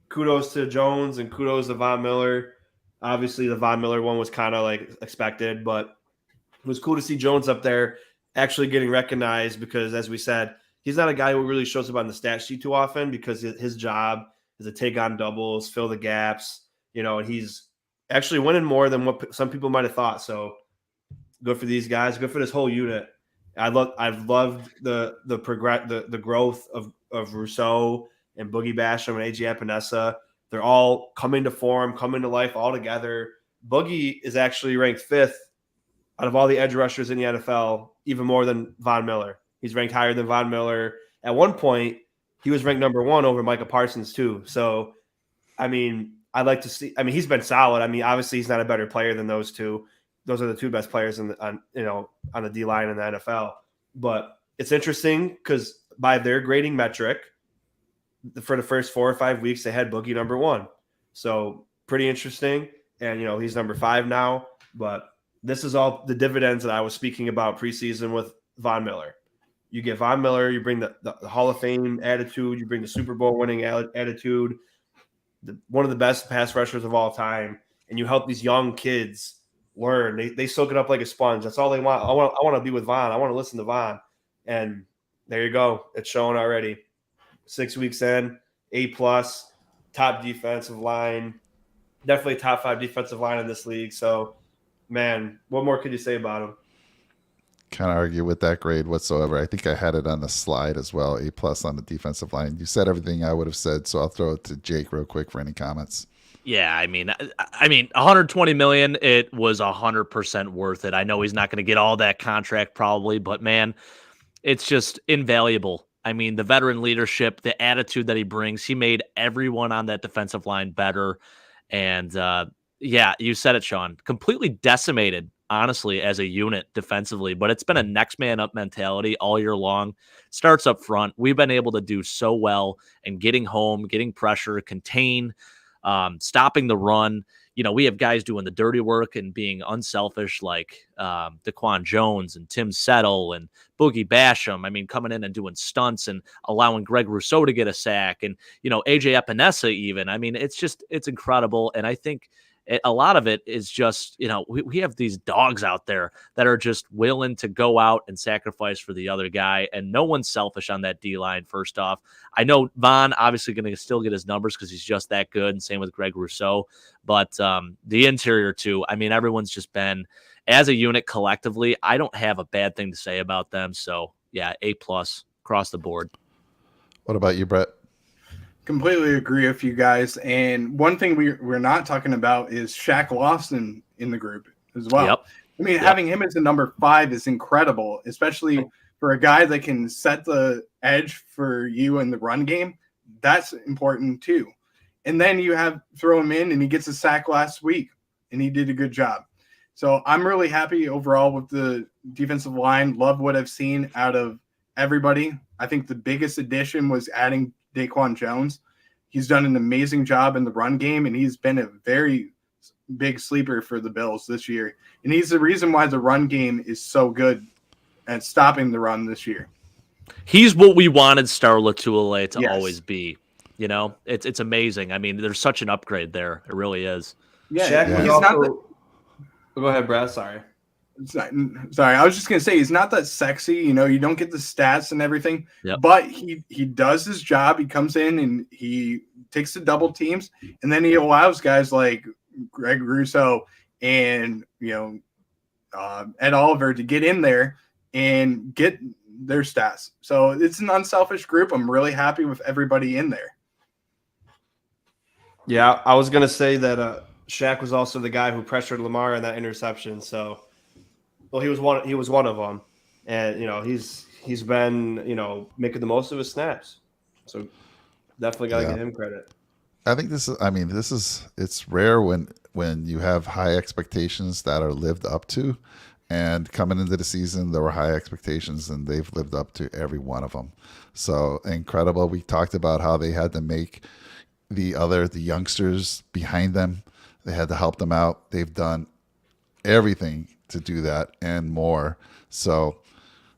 Kudos to Jones and kudos to Von Miller. Obviously, the Von Miller one was kind of expected, but it was cool to see Jones up there actually getting recognized because, as we said, he's not a guy who really shows up on the stat sheet too often because his job is to take on doubles, fill the gaps, and he's actually winning more than what some people might have thought. So good for these guys. Good for this whole unit. I've loved the growth of Rousseau and Boogie Basham and AJ Epinesa. They're all coming to form, coming to life all together. Boogie is actually ranked 5th out of all the edge rushers in the NFL, even more than Von Miller. He's ranked higher than Von Miller. At one point, he was ranked number 1 over Micah Parsons too. So, I'd like to see. He's been solid. Obviously, he's not a better player than those two. Those are the 2 best players on the D line in the NFL. But it's interesting because by their grading metric, for the first 4 or 5 weeks, they had Boogie number 1. So pretty interesting. And, he's number 5 now. But this is all the dividends that I was speaking about preseason with Von Miller. You get Von Miller, you bring the Hall of Fame attitude, you bring the Super Bowl winning attitude, one of the best pass rushers of all time, and you help these young kids learn. They soak it up like a sponge. That's all they want. I want to be with Von. I want to listen to Von. And there you go. It's showing already. 6 weeks in, A+, top defensive line, definitely top 5 defensive line in this league. So, man, what more could you say about him? Can't argue with that grade whatsoever. I think I had it on the slide as well, A+ on the defensive line. You said everything I would have said, so I'll throw it to Jake real quick for any comments. Yeah, 120 million, it was 100% worth it. I know he's not going to get all that contract probably, but man, it's just invaluable I mean, the veteran leadership, the attitude that he brings, he made everyone on that defensive line better. And yeah, you said it, Sean. Completely decimated, honestly, as a unit defensively, but it's been a next man up mentality all year long. Starts up front. We've been able to do so well in getting home, getting pressure, contain, stopping the run. You know, we have guys doing the dirty work and being unselfish, like Daquan Jones and Tim Settle and Boogie Basham. I mean, coming in and doing stunts and allowing Greg Rousseau to get a sack, and AJ Epinesa even. I mean, it's incredible, and I think a lot of it is just we have these dogs out there that are just willing to go out and sacrifice for the other guy, and no one's selfish on that D line. First off, I know Von obviously going to still get his numbers because he's just that good, and same with Greg Rousseau. But the interior too. I mean, everyone's just been, as a unit collectively, I don't have a bad thing to say about them. So yeah, A+ across the board. What about you, Brett? Completely agree with you guys. And one thing we're not talking about is Shaq Lawson in the group as well. Yep. I mean, having him as a number 5 is incredible, especially for a guy that can set the edge for you in the run game. That's important too. And then you throw him in and he gets a sack last week and he did a good job. So I'm really happy overall with the defensive line. Love what I've seen out of everybody. I think the biggest addition was adding Daquan Jones. He's done an amazing job in the run game, and he's been a very big sleeper for the Bills this year. And he's the reason why the run game is so good at stopping the run this year. He's what we wanted Star Latulippe to Yes. always be. It's amazing. I mean, there's such an upgrade there. It really is. Yeah, Shaq was he's also... Go ahead, Brad. Sorry. Sorry, I was just gonna say he's not that sexy. You don't get the stats and everything, but he does his job. He comes in and he takes the double teams, and then he allows guys like Greg Rousseau and Ed Oliver to get in there and get their stats. So it's an unselfish group. I'm really happy with everybody in there. Yeah, I was gonna say that Shaq was also the guy who pressured Lamar in that interception. So. Well, he was one of them, and he's been making the most of his snaps, so definitely got to give him credit. I think it's rare when you have high expectations that are lived up to, and coming into the season there were high expectations and they've lived up to every one of them. So incredible. We talked about how they had to make the youngsters behind them. They had to help them out. They've done everything to do that and more. So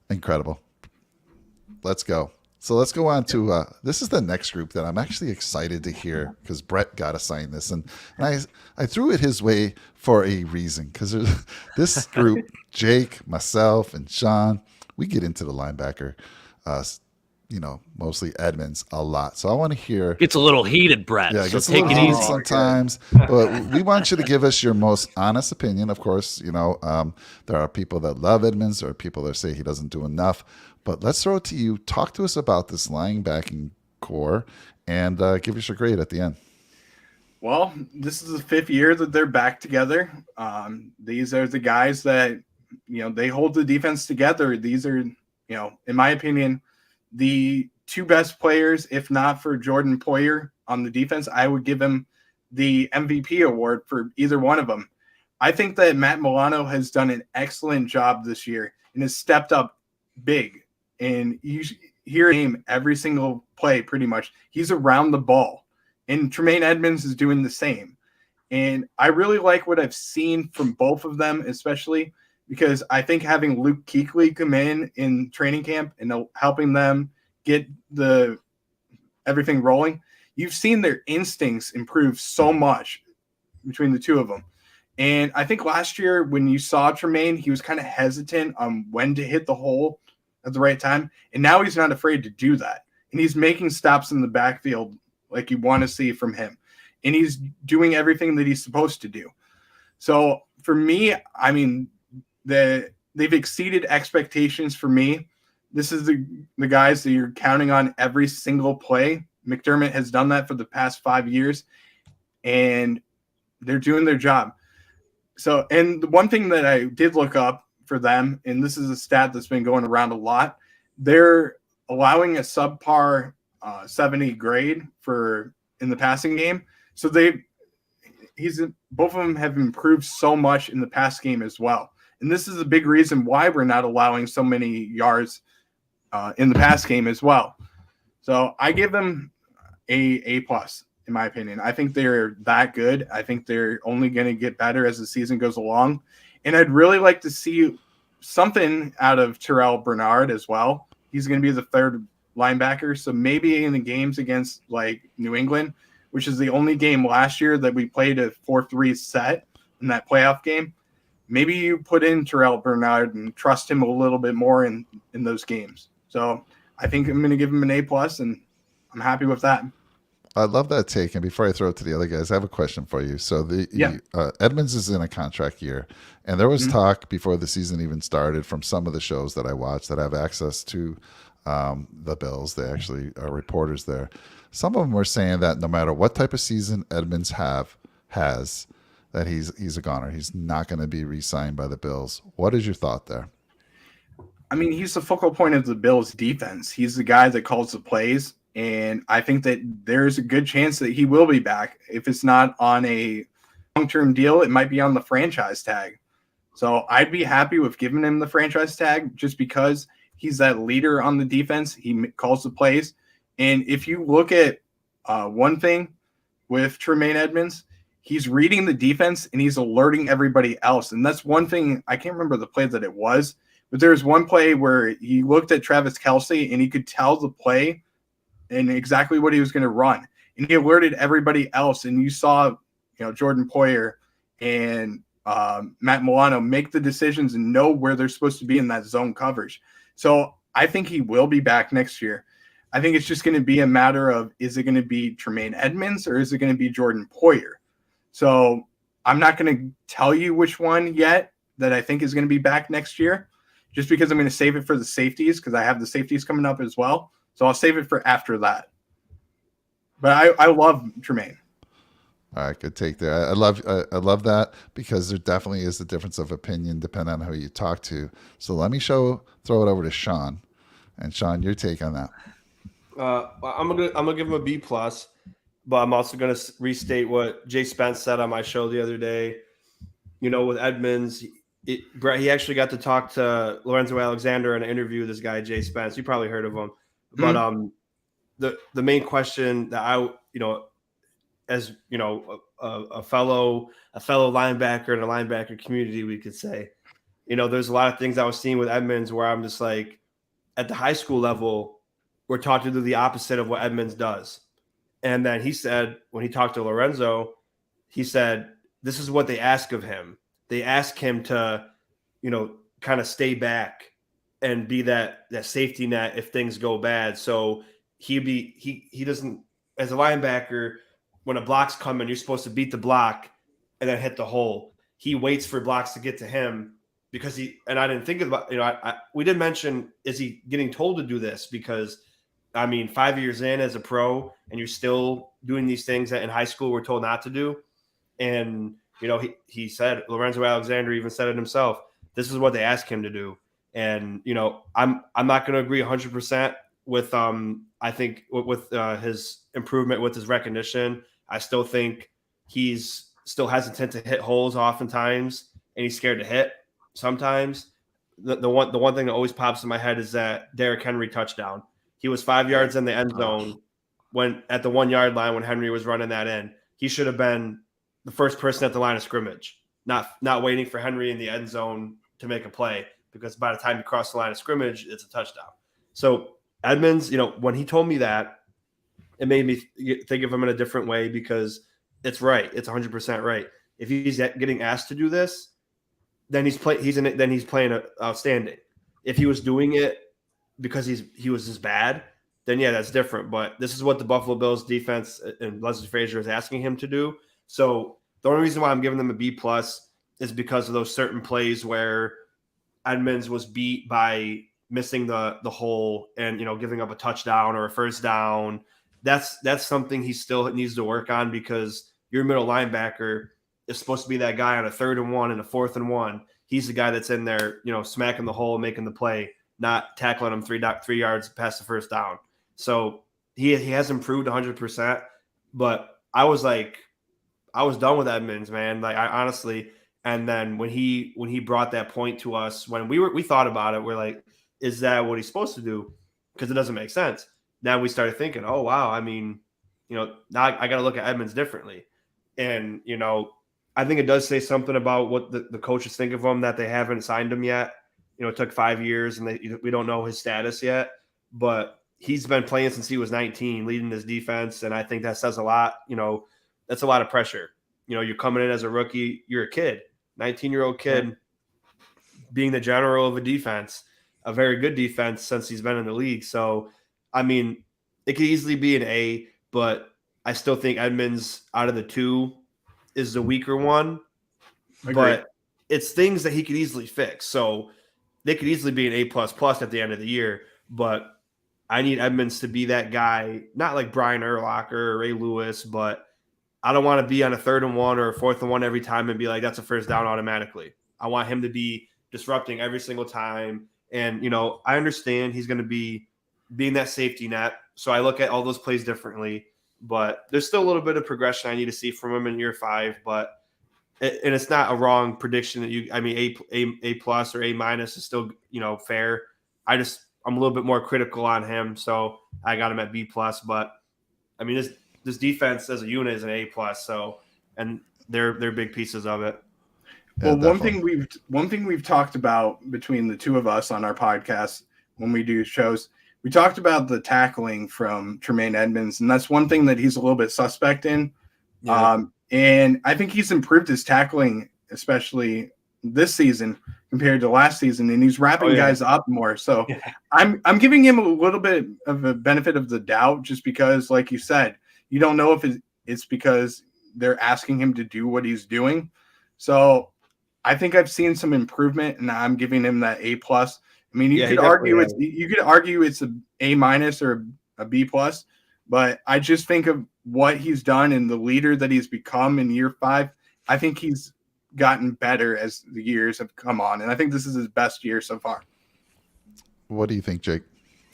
incredible. Let's go. So let's go on to this is the next group that I'm actually excited to hear because Brett got assigned this, and I threw it his way for a reason, because this group, Jake, myself, and Sean, we get into the linebacker, mostly Edmonds a lot. So I want to hear. Gets a little heated, Brett. Yeah, so gets take a it little heated easy sometimes. But we want you to give us your most honest opinion. Of course, there are people that love Edmonds, or people that say he doesn't do enough. But let's throw it to you. Talk to us about this linebacking core, and give us your grade at the end. Well, this is the 5th year that they're back together. These are the guys that they hold the defense together. These are in my opinion, the 2 best players, if not for Jordan Poyer on the defense. I would give him the MVP award for either one of them. I think that Matt Milano has done an excellent job this year and has stepped up big. And you hear him every single play pretty much. He's around the ball. And Tremaine Edmonds is doing the same. And I really like what I've seen from both of them, especially because I think having Luke Kuechly come in training camp and helping them get everything rolling, you've seen their instincts improve so much between the 2 of them. And I think last year when you saw Tremaine, he was kind of hesitant on when to hit the hole at the right time. And now he's not afraid to do that. And he's making stops in the backfield like you want to see from him. And he's doing everything that he's supposed to do. So for me, I mean, they've exceeded expectations for me. This is the guys that you're counting on every single play. McDermott has done that for the past 5 years, and they're doing their job. So, and the one thing that I did look up for them, and this is a stat that's been going around a lot, their allowing a subpar 70 grade for in the passing game. So both of them have improved so much in the pass game as well. And this is a big reason why we're not allowing so many yards in the pass game as well. So I give them A plus, in my opinion. I think they're that good. I think they're only going to get better as the season goes along. And I'd really like to see something out of Terrell Bernard as well. He's going to be the third linebacker. So maybe in the games against like New England, which is the only game last year that we played a 4-3 set in that playoff game, maybe you put in Terrell Bernard and trust him a little bit more in those games. So I think I'm going to give him an A plus, and I'm happy with that. I love that take. And before I throw it to the other guys, I have a question for you. So Edmonds is in a contract year, and there was talk before the season even started from some of the shows that I watch that have access to the Bills. They actually are reporters there. Some of them were saying that no matter what type of season Edmonds has, that he's a goner. He's not going to be re-signed by the Bills. What is your thought there? I mean, he's the focal point of the Bills' defense. He's the guy that calls the plays. And I think that there's a good chance that he will be back. If it's not on a long-term deal, it might be on the franchise tag. So I'd be happy with giving him the franchise tag just because he's that leader on the defense. He calls the plays. And if you look at one thing with Tremaine Edmonds, he's reading the defense and he's alerting everybody else. And that's one thing. I can't remember the play that it was, but there was one play where he looked at Travis Kelce and he could tell the play and exactly what he was going to run. And he alerted everybody else. And you saw, Jordan Poyer and Matt Milano make the decisions and know where they're supposed to be in that zone coverage. So I think he will be back next year. I think it's just going to be a matter of, is it going to be Tremaine Edmonds or is it going to be Jordan Poyer? So I'm not going to tell you which one yet that I think is going to be back next year, just because I'm going to save it for the safeties, because I have the safeties coming up as well. So I'll save it for after that. But I love Tremaine. All right, good take there. I love that, because there definitely is a difference of opinion depending on who you talk to. So let me throw it over to Sean, and Sean, your take on that. I'm gonna give him a B plus, but I'm also gonna restate what Jay Spence said on my show the other day. With Edmonds, Brett, he actually got to talk to Lorenzo Alexander in an interview with this guy Jay Spence. You probably heard of him. But the main question that I, as a fellow linebacker in a linebacker community, we could say, there's a lot of things I was seeing with Edmonds where I'm just like, at the high school level, we're taught to do the opposite of what Edmonds does. And then he said, when he talked to Lorenzo, he said, this is what they ask of him. They ask him to, kind of stay back and be that safety net if things go bad. So he doesn't, as a linebacker, when a block's coming, you're supposed to beat the block and then hit the hole. He waits for blocks to get to him because and I didn't think about, we did mention, is he getting told to do this? Because 5 years in as a pro and you're still doing these things that in high school we're told not to do. And, he said, Lorenzo Alexander even said it himself, this is what they ask him to do. And, I'm not going to agree 100% with, I think with his improvement with his recognition. I still think he's still hesitant to hit holes oftentimes, and he's scared to hit sometimes. The one thing that always pops in my head is that Derrick Henry touchdown. He was 5 yards in the end zone when at the 1 yard line when Henry was running that in. He should have been the first person at the line of scrimmage, not waiting for Henry in the end zone to make a play, because by the time you cross the line of scrimmage, it's a touchdown. So Edmonds, when he told me that, it made me think of him in a different way, because it's right. It's 100% right. If he's getting asked to do this, then he's playing outstanding. If he was doing it because he was just bad, then yeah, that's different. But this is what the Buffalo Bills defense and Leslie Frazier is asking him to do. So the only reason why I'm giving them a B plus is because of those certain plays where Edmonds was beat by missing the hole and giving up a touchdown or a first down. That's something he still needs to work on, because your middle linebacker is supposed to be that guy on a 3rd and 1 and a 4th and 1. He's the guy that's in there, smacking the hole, making the play. not tackling him 3 yards past the first down. So he has improved 100%. But I was done with Edmonds, man. Like I honestly, and then when he brought that point to us, when we thought about it, we're like, is that what he's supposed to do? Because it doesn't make sense. Now we started thinking, oh wow, I mean, now I got to look at Edmonds differently, and I think it does say something about what the coaches think of him, that they haven't signed him yet. It took 5 years, and we don't know his status yet. But he's been playing since he was 19, leading his defense, and I think that says a lot. That's a lot of pressure. You're coming in as a rookie. You're a kid, 19-year-old kid, being the general of a defense, a very good defense since he's been in the league. So, I mean, it could easily be an A, but I still think Edmonds out of the two is the weaker one. Agreed. But it's things that he could easily fix. So they could easily be an A++ at the end of the year. But I need Edmonds to be that guy, not like Brian Urlacher or Ray Lewis, but I don't want to be on a 3rd and 1 or a 4th and 1 every time and be like, that's a first down automatically. I want him to be disrupting every single time. And, I understand he's going to be being that safety net. So I look at all those plays differently. But there's still a little bit of progression I need to see from him in year 5. But and it's not a wrong prediction that A plus or A minus is still fair. I'm a little bit more critical on him, so I got him at B plus. But I mean this defense as a unit is an A plus. So and they're big pieces of it. Well, one thing we've talked about between the two of us on our podcast when we do shows. We talked about the tackling from Tremaine Edmonds, and that's one thing that he's a little bit suspect in. Yeah. And I think he's improved his tackling, especially this season compared to last season, and he's wrapping guys up more. So I'm giving him a little bit of a benefit of the doubt, just because, like you said, you don't know if it's because they're asking him to do what he's doing. So I think I've seen some improvement, and I'm giving him that A plus. I mean, you could argue it's a A minus or a B plus, but I just think of what he's done and the leader that he's become in year 5. I think he's gotten better as the years have come on, and I think this is his best year so far. What do you think, Jake?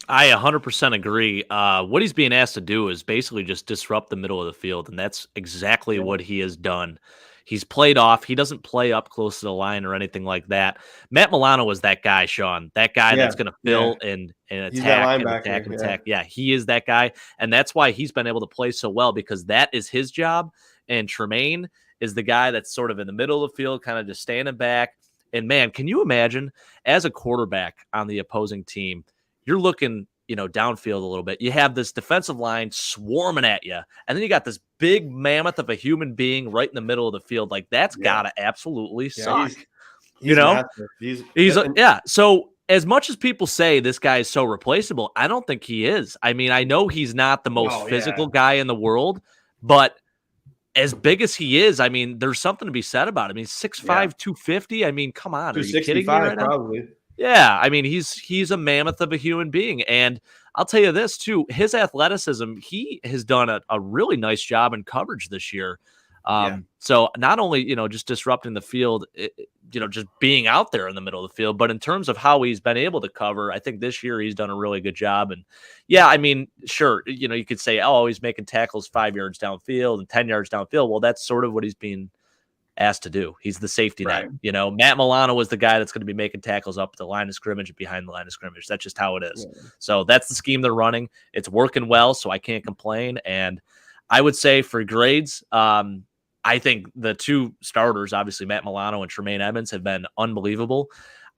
I 100% agree. What he's being asked to do is basically just disrupt the middle of the field, and that's exactly what he has done. He's played off. He doesn't play up close to the line or anything like that. Matt Milano was that guy, Sean. That guy that's going to fill and attack. Yeah, he is that guy. And that's why he's been able to play so well, because that is his job. And Tremaine is the guy that's sort of in the middle of the field, kind of just standing back. And, man, can you imagine as a quarterback on the opposing team, you're looking downfield a little bit. You have this defensive line swarming at you, and then you got this big mammoth of a human being right in the middle of the field. Like, that's gotta absolutely suck. So as much as people say this guy is so replaceable, I don't think he is. I mean, I know he's not the most physical guy in the world, but as big as he is, I mean, there's something to be said about him. I mean, 6'5", 250. I mean, come on, are you kidding me right probably. now? Yeah, I mean, he's a mammoth of a human being. And I'll tell you this, too. His athleticism, he has done a really nice job in coverage this year. So not only, just disrupting the field, just being out there in the middle of the field, but in terms of how he's been able to cover, I think this year he's done a really good job. And, yeah, I mean, sure, you could say, oh, he's making tackles 5 yards downfield and 10 yards downfield. Well, that's sort of what he's being asked to do. He's the safety net. Matt Milano was the guy that's going to be making tackles up at the line of scrimmage and behind the line of scrimmage. That's just how it is. Yeah. So that's the scheme they're running. It's working well, so I can't complain. And I would say for grades, I think the two starters, obviously Matt Milano and Tremaine Edmonds, have been unbelievable.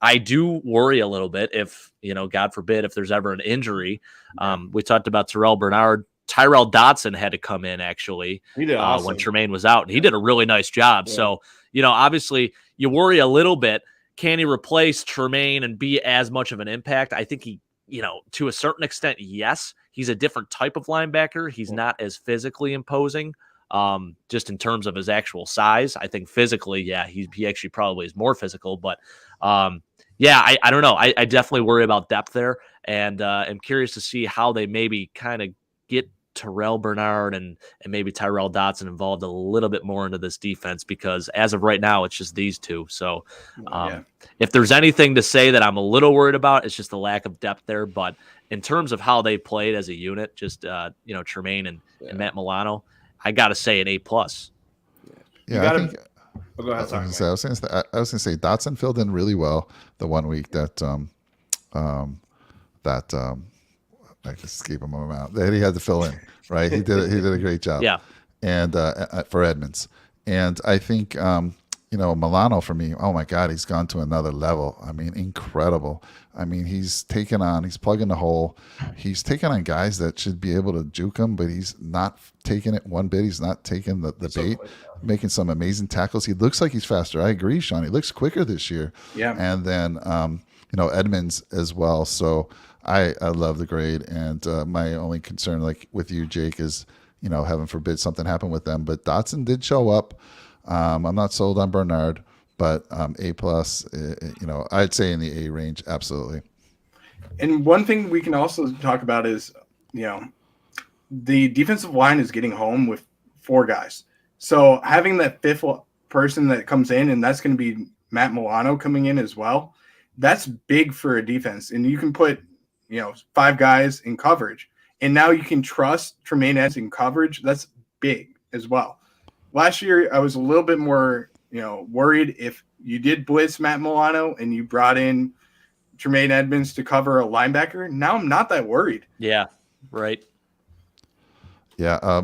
I do worry a little bit if, God forbid, if there's ever an injury. We talked about Terrell Bernard. Tyrell Dotson had to come in, actually, when Tremaine was out. And he did a really nice job. Yeah. So, obviously you worry a little bit. Can he replace Tremaine and be as much of an impact? I think he, to a certain extent, yes. He's a different type of linebacker. He's not as physically imposing, just in terms of his actual size. I think physically, he actually probably is more physical. But, I don't know. I definitely worry about depth there. And I'm curious to see how they maybe kind of get Terrell Bernard and maybe Tyrell Dotson involved a little bit more into this defense, because as of right now, it's just these two. So if there's anything to say that I'm a little worried about, it's just the lack of depth there. But in terms of how they played as a unit, just, Tremaine and Matt Milano, I got to say an A+. Yeah, I think. Go ahead. I was going to say Dotson filled in really well the 1 week that I can escape him out that he had to fill in, right? He did a great job. Yeah. And for Edmonds, and I think Milano for me. Oh my God, he's gone to another level. I mean, incredible. I mean, he's plugging the hole. He's taking on guys that should be able to juke him, but he's not taking it one bit. He's not taking the bait, making some amazing tackles. He looks like he's faster. I agree, Sean. He looks quicker this year. Yeah. And then, Edmonds as well. So I love the grade. And my only concern, like with you, Jake, is, heaven forbid something happened with them. But Dotson did show up. I'm not sold on Bernard, but A+, I'd say in the A range, absolutely. And one thing we can also talk about is, the defensive line is getting home with 4 guys. So having that 5th person that comes in, and that's going to be Matt Milano coming in as well, that's big for a defense. And you can put, 5 guys in coverage. And now you can trust Tremaine Edmonds in coverage. That's big as well. Last year, I was a little bit more, worried if you did blitz Matt Milano and you brought in Tremaine Edmonds to cover a linebacker. Now I'm not that worried. Yeah, right. Yeah.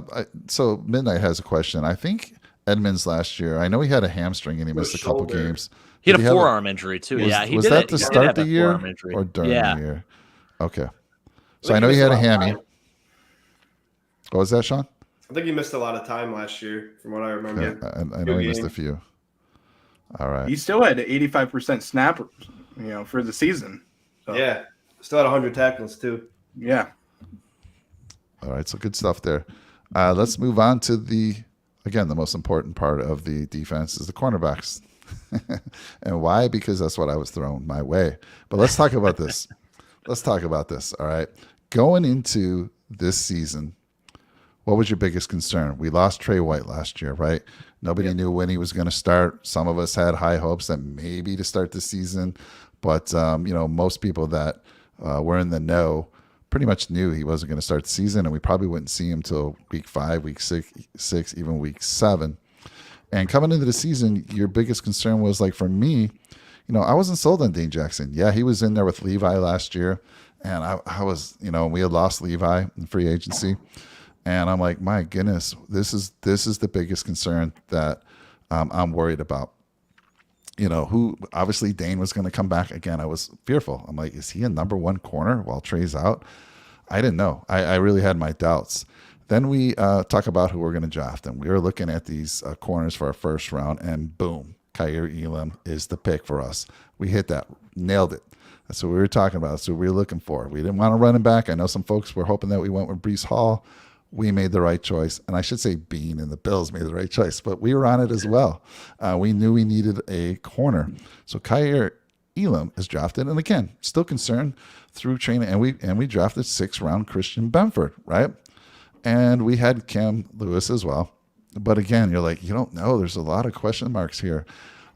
So Midnight has a question. I think Edmonds last year, I know he had a hamstring and he missed a couple games. He had a forearm injury too. Was that to start the year or during the year? Okay. So I know he had a hammy. What was that, Sean? I think he missed a lot of time last year, from what I remember. Yeah, I know he missed a few. All right. He still had 85% snap, for the season. So. Yeah, still had 100 tackles too. Yeah. All right, so good stuff there. Let's move on to the most important part of the defense is the cornerbacks. And why? Because that's what I was thrown my way. But let's talk about this. All right. Going into this season, what was your biggest concern? We lost Trey White last year, right? Nobody knew when he was going to start. Some of us had high hopes that maybe to start the season. But, most people that were in the know pretty much knew he wasn't going to start the season, and we probably wouldn't see him till week 5, week 6, even week 7. And coming into the season, your biggest concern was, like, for me, I wasn't sold on Dane Jackson. Yeah, he was in there with Levi last year, and I was, we had lost Levi in free agency. And I'm like, my goodness, this is the biggest concern that I'm worried about. Who obviously Dane was going to come back again. I was fearful. I'm like, is he a number 1 corner while Trey's out? I didn't know. I really had my doubts. Then we talk about who we're going to draft, and we were looking at these corners for our first round, and boom, Kaiir Elam is the pick for us. We hit that, nailed it. That's what we were talking about. That's what we were looking for. We didn't want to run him back. I know some folks were hoping that we went with Breece Hall. We made the right choice. And I should say Bean and the Bills made the right choice, but we were on it as well. We knew we needed a corner. So Kaiir Elam is drafted. And again, still concerned through training. And we drafted 6th round Christian Benford, right? And we had Cam Lewis as well. But again, you're like, you don't know. There's a lot of question marks here.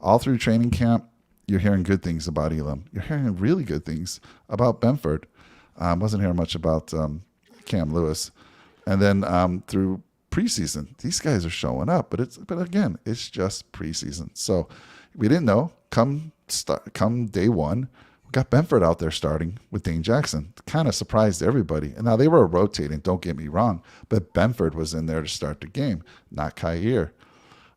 All through training camp, you're hearing good things about Elam. You're hearing really good things about Benford. Wasn't hearing much about Cam Lewis. And then through preseason, these guys are showing up. But again, it's just preseason. So we didn't know. Come day 1, we got Benford out there starting with Dane Jackson. Kind of surprised everybody. And now they were rotating, don't get me wrong. But Benford was in there to start the game, not Kaiir.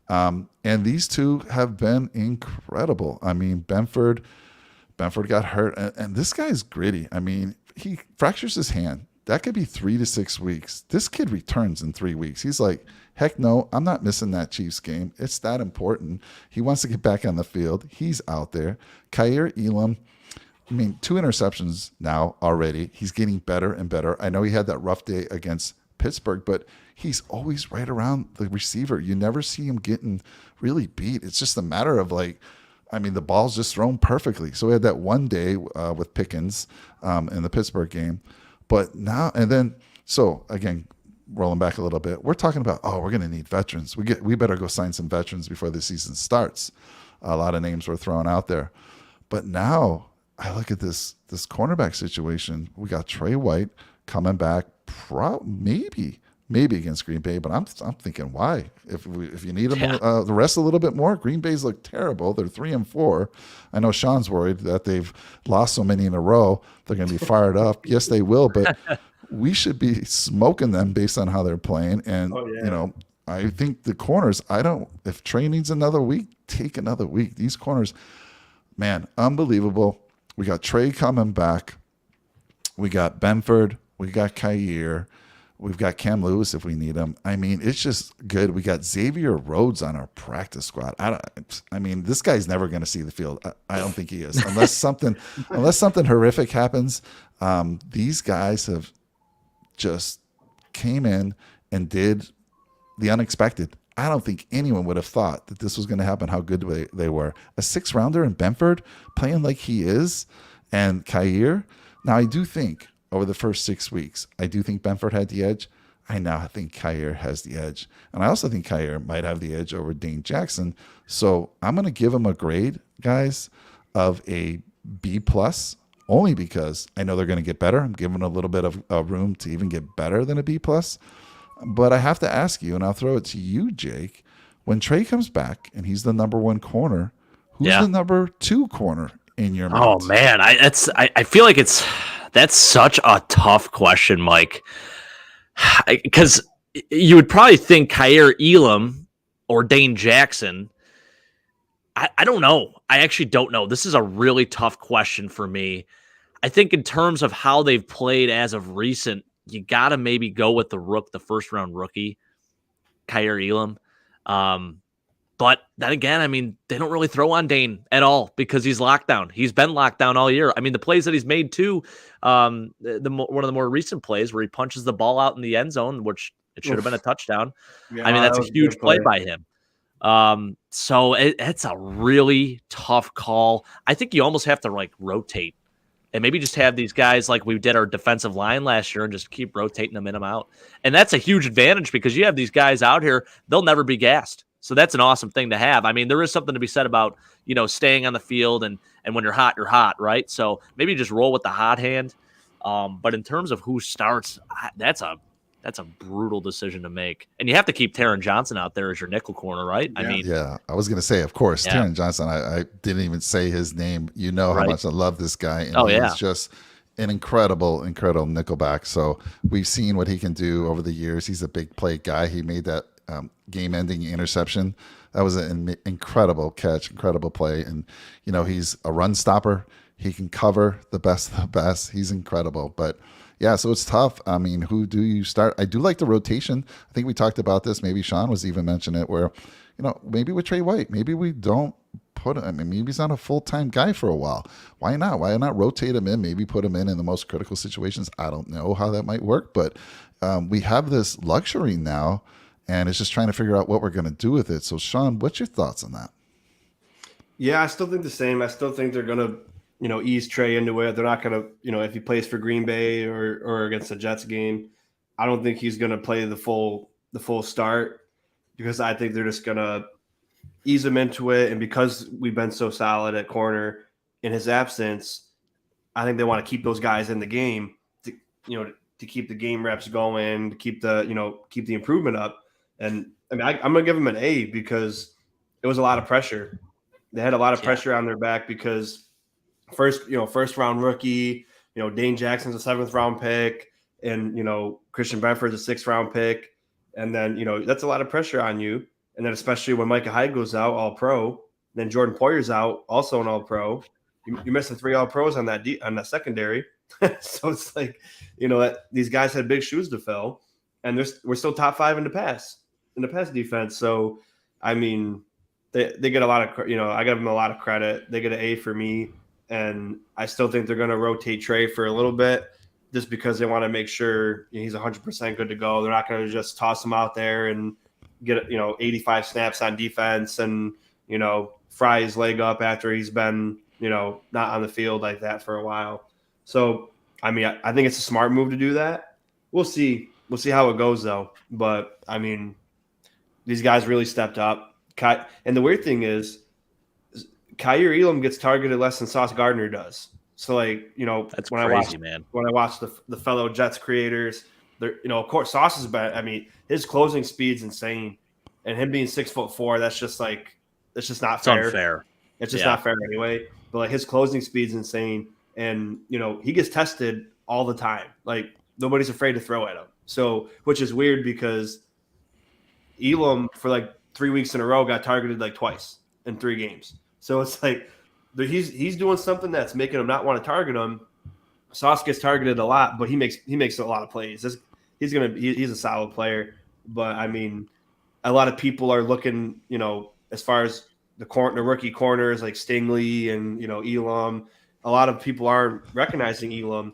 And these two have been incredible. I mean, Benford got hurt. And this guy's gritty. I mean, he fractures his hand. That could be 3 to 6 weeks. This kid returns in 3 weeks. He's like, heck no, I'm not missing that Chiefs game. It's that important. He wants to get back on the field. He's out there. Kaiir Elam, 2 interceptions now already. He's getting better and better. I know he had that rough day against Pittsburgh, but he's always right around the receiver. You never see him getting really beat. It's just a matter of the ball's just thrown perfectly. So we had that one day with Pickens in the Pittsburgh game. But now, and then, so again, rolling back a little bit, we're talking about, we're going to need veterans. We better go sign some veterans before the season starts. A lot of names were thrown out there. But now I look at this cornerback situation. We got Trey White coming back, maybe against Green Bay, but I'm thinking, why? If you need them the rest a little bit more, Green Bay's look terrible. They're 3-4. I know Sean's worried that they've lost so many in a row. They're going to be fired up. Yes, they will, but we should be smoking them based on how they're playing. And I think the corners. If Trey needs another week, take another week. These corners, man, unbelievable. We got Trey coming back. We got Benford. We got Kyer. We've got Cam Lewis if we need him. I mean, it's just good. We got Xavier Rhodes on our practice squad. This guy's never going to see the field. I don't think he is, unless something horrific happens. These guys have just came in and did the unexpected. I don't think anyone would have thought that this was going to happen, how good they were. A 6th-rounder in Benford playing like he is, and Kyer. Now, I do think over the first 6 weeks, I do think Benford had the edge. I now think Kyer has the edge. And I also think Kyer might have the edge over Dane Jackson. So I'm going to give him a grade, guys, of a B+, only because I know they're going to get better. I'm giving a little bit of room to even get better than a B+. But I have to ask you, and I'll throw it to you, Jake, when Trey comes back and he's the number 1 corner, who's the number 2 corner in your mind? Oh, man. I feel like that's such a tough question, Mike, because you would probably think Kyer Elam or Dane Jackson. I don't know. I actually don't know. This is a really tough question for me. I think in terms of how they've played as of recent, you got to maybe go with the first-round rookie, Kyer Elam. But then again, they don't really throw on Dane at all because he's locked down. He's been locked down all year. The plays that he's made too, one of the more recent plays where he punches the ball out in the end zone, which it should have been a touchdown. Yeah, that's a huge play by him. So it's a really tough call. I think you almost have to rotate and maybe just have these guys like we did our defensive line last year and just keep rotating them in and out. And that's a huge advantage because you have these guys out here, they'll never be gassed. So that's an awesome thing to have. There is something to be said about, staying on the field and when you're hot, right? So maybe just roll with the hot hand. But in terms of who starts, that's a brutal decision to make. And you have to keep Taron Johnson out there as your nickel corner, right? Yeah. I was going to say, of course, Taron Johnson. I didn't even say his name. You know how much I love this guy. And he's just an incredible nickelback. So we've seen what he can do over the years. He's a big play guy. He made that game-ending interception. That was an incredible catch, incredible play. And, he's a run stopper. He can cover the best of the best. He's incredible. But, yeah, so it's tough. Who do you start? I do like the rotation. I think we talked about this. Maybe Sean was even mentioning it where, maybe with Trey White, maybe we don't put him. Maybe he's not a full-time guy for a while. Why not? Why not rotate him in? Maybe put him in the most critical situations. I don't know how that might work. But we have this luxury now. And it's just trying to figure out what we're going to do with it. So, Sean, what's your thoughts on that? Yeah, I still think the same. I still think they're going to, ease Trey into it. They're not going to, if he plays for Green Bay or against the Jets game, I don't think he's going to play the full start because I think they're just going to ease him into it. And because we've been so solid at corner in his absence, I think they want to keep those guys in the game to keep the game reps going, to keep the improvement up. And I'm going to give them an A because it was a lot of pressure. They had a lot of pressure on their back because first round rookie, Dane Jackson's a 7th round pick and, Christian Benford's a 6th round pick. And then, that's a lot of pressure on you. And then especially when Micah Hyde goes out, all pro, then Jordan Poyer's out, also an all pro. You're missing 3 all pros on that secondary. So it's like, these guys had big shoes to fill and we're still top 5 in the pass defense. So, they get a lot of, I give them a lot of credit. They get an A for me. And I still think they're going to rotate Trey for a little bit just because they want to make sure he's 100% good to go. They're not going to just toss him out there and get, 85 snaps on defense and, fry his leg up after he's been, not on the field like that for a while. So, I think it's a smart move to do that. We'll see. We'll see how it goes though. But I mean, these guys really stepped up. And the weird thing is, Kyer Elam gets targeted less than Sauce Gardner does. So like, That's when crazy, man. When I watch the fellow Jets creators, they're, of course Sauce is bad. I mean, his closing speed's insane, and him being 6'4", that's just not It's fair. unfair. It's just not fair anyway. But like his closing speed's insane, and he gets tested all the time. Like nobody's afraid to throw at him. So, which is weird because Elam for like 3 weeks in a row got targeted like twice in 3 games. So it's like he's doing something that's making him not want to target him. Sauce gets targeted a lot, but he makes a lot of plays. He's a solid player. But I mean, a lot of people are looking, as far as the rookie corners like Stingley and Elam. A lot of people aren't recognizing Elam,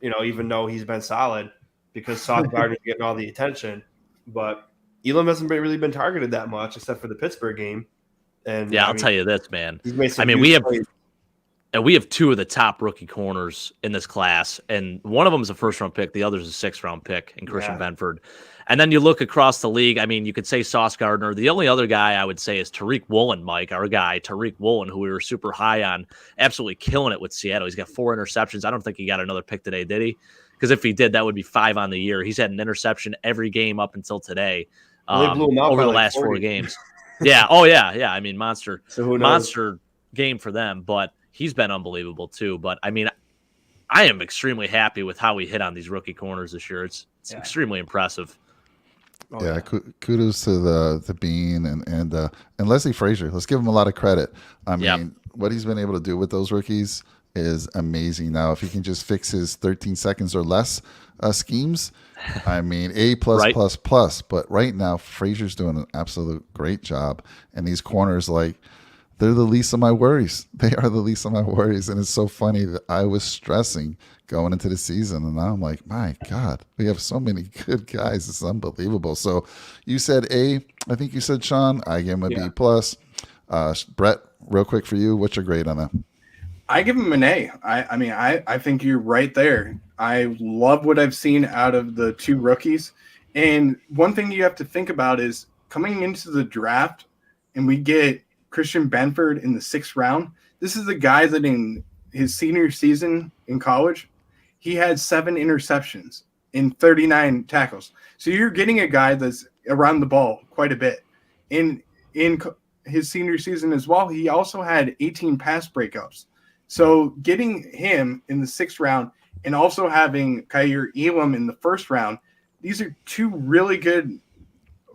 even though he's been solid because Sauce Gardner's getting all the attention. But Elam hasn't really been targeted that much except for the Pittsburgh game. And I'll tell you this, man. I mean, we have 2 of the top rookie corners in this class, and one of them is a first-round pick. The other is a 6th-round pick in Christian Benford. And then you look across the league. I mean, you could say Sauce Gardner. The only other guy I would say is Tariq Woolen, Mike, our guy, Tariq Woolen, who we were super high on, absolutely killing it with Seattle. He's got 4 interceptions. I don't think he got another pick today, did he? Because if he did, that would be 5 on the year. He's had an interception every game up until today over the last 4 games. Yeah. Oh, yeah. Yeah. I mean, monster game for them, but he's been unbelievable too. But I mean, I am extremely happy with how we hit on these rookie corners this year. It's extremely impressive. Kudos to the Bean and Leslie Frazier. Let's give him a lot of credit. I mean, what he's been able to do with those rookies is amazing. Now, if he can just fix his 13 seconds or less schemes, I mean, A+++. But right now, Frazier's doing an absolute great job, and these corners, they're the least of my worries. They are the least of my worries, and it's so funny that I was stressing going into the season, and now I'm like, my God, we have so many good guys. It's unbelievable. So you said A. I think you said Sean. I gave him a B+. Brett, real quick for you, what's your grade on that? I give him an A. I think you're right there. I love what I've seen out of the 2 rookies. And one thing you have to think about is coming into the draft and we get Christian Benford in the 6th round. This is a guy that in his senior season in college, he had 7 interceptions in 39 tackles. So you're getting a guy that's around the ball quite a bit. In his senior season as well, he also had 18 pass breakups. So getting him in the 6th round and also having Kyer Elam in the 1st round, these are 2 really good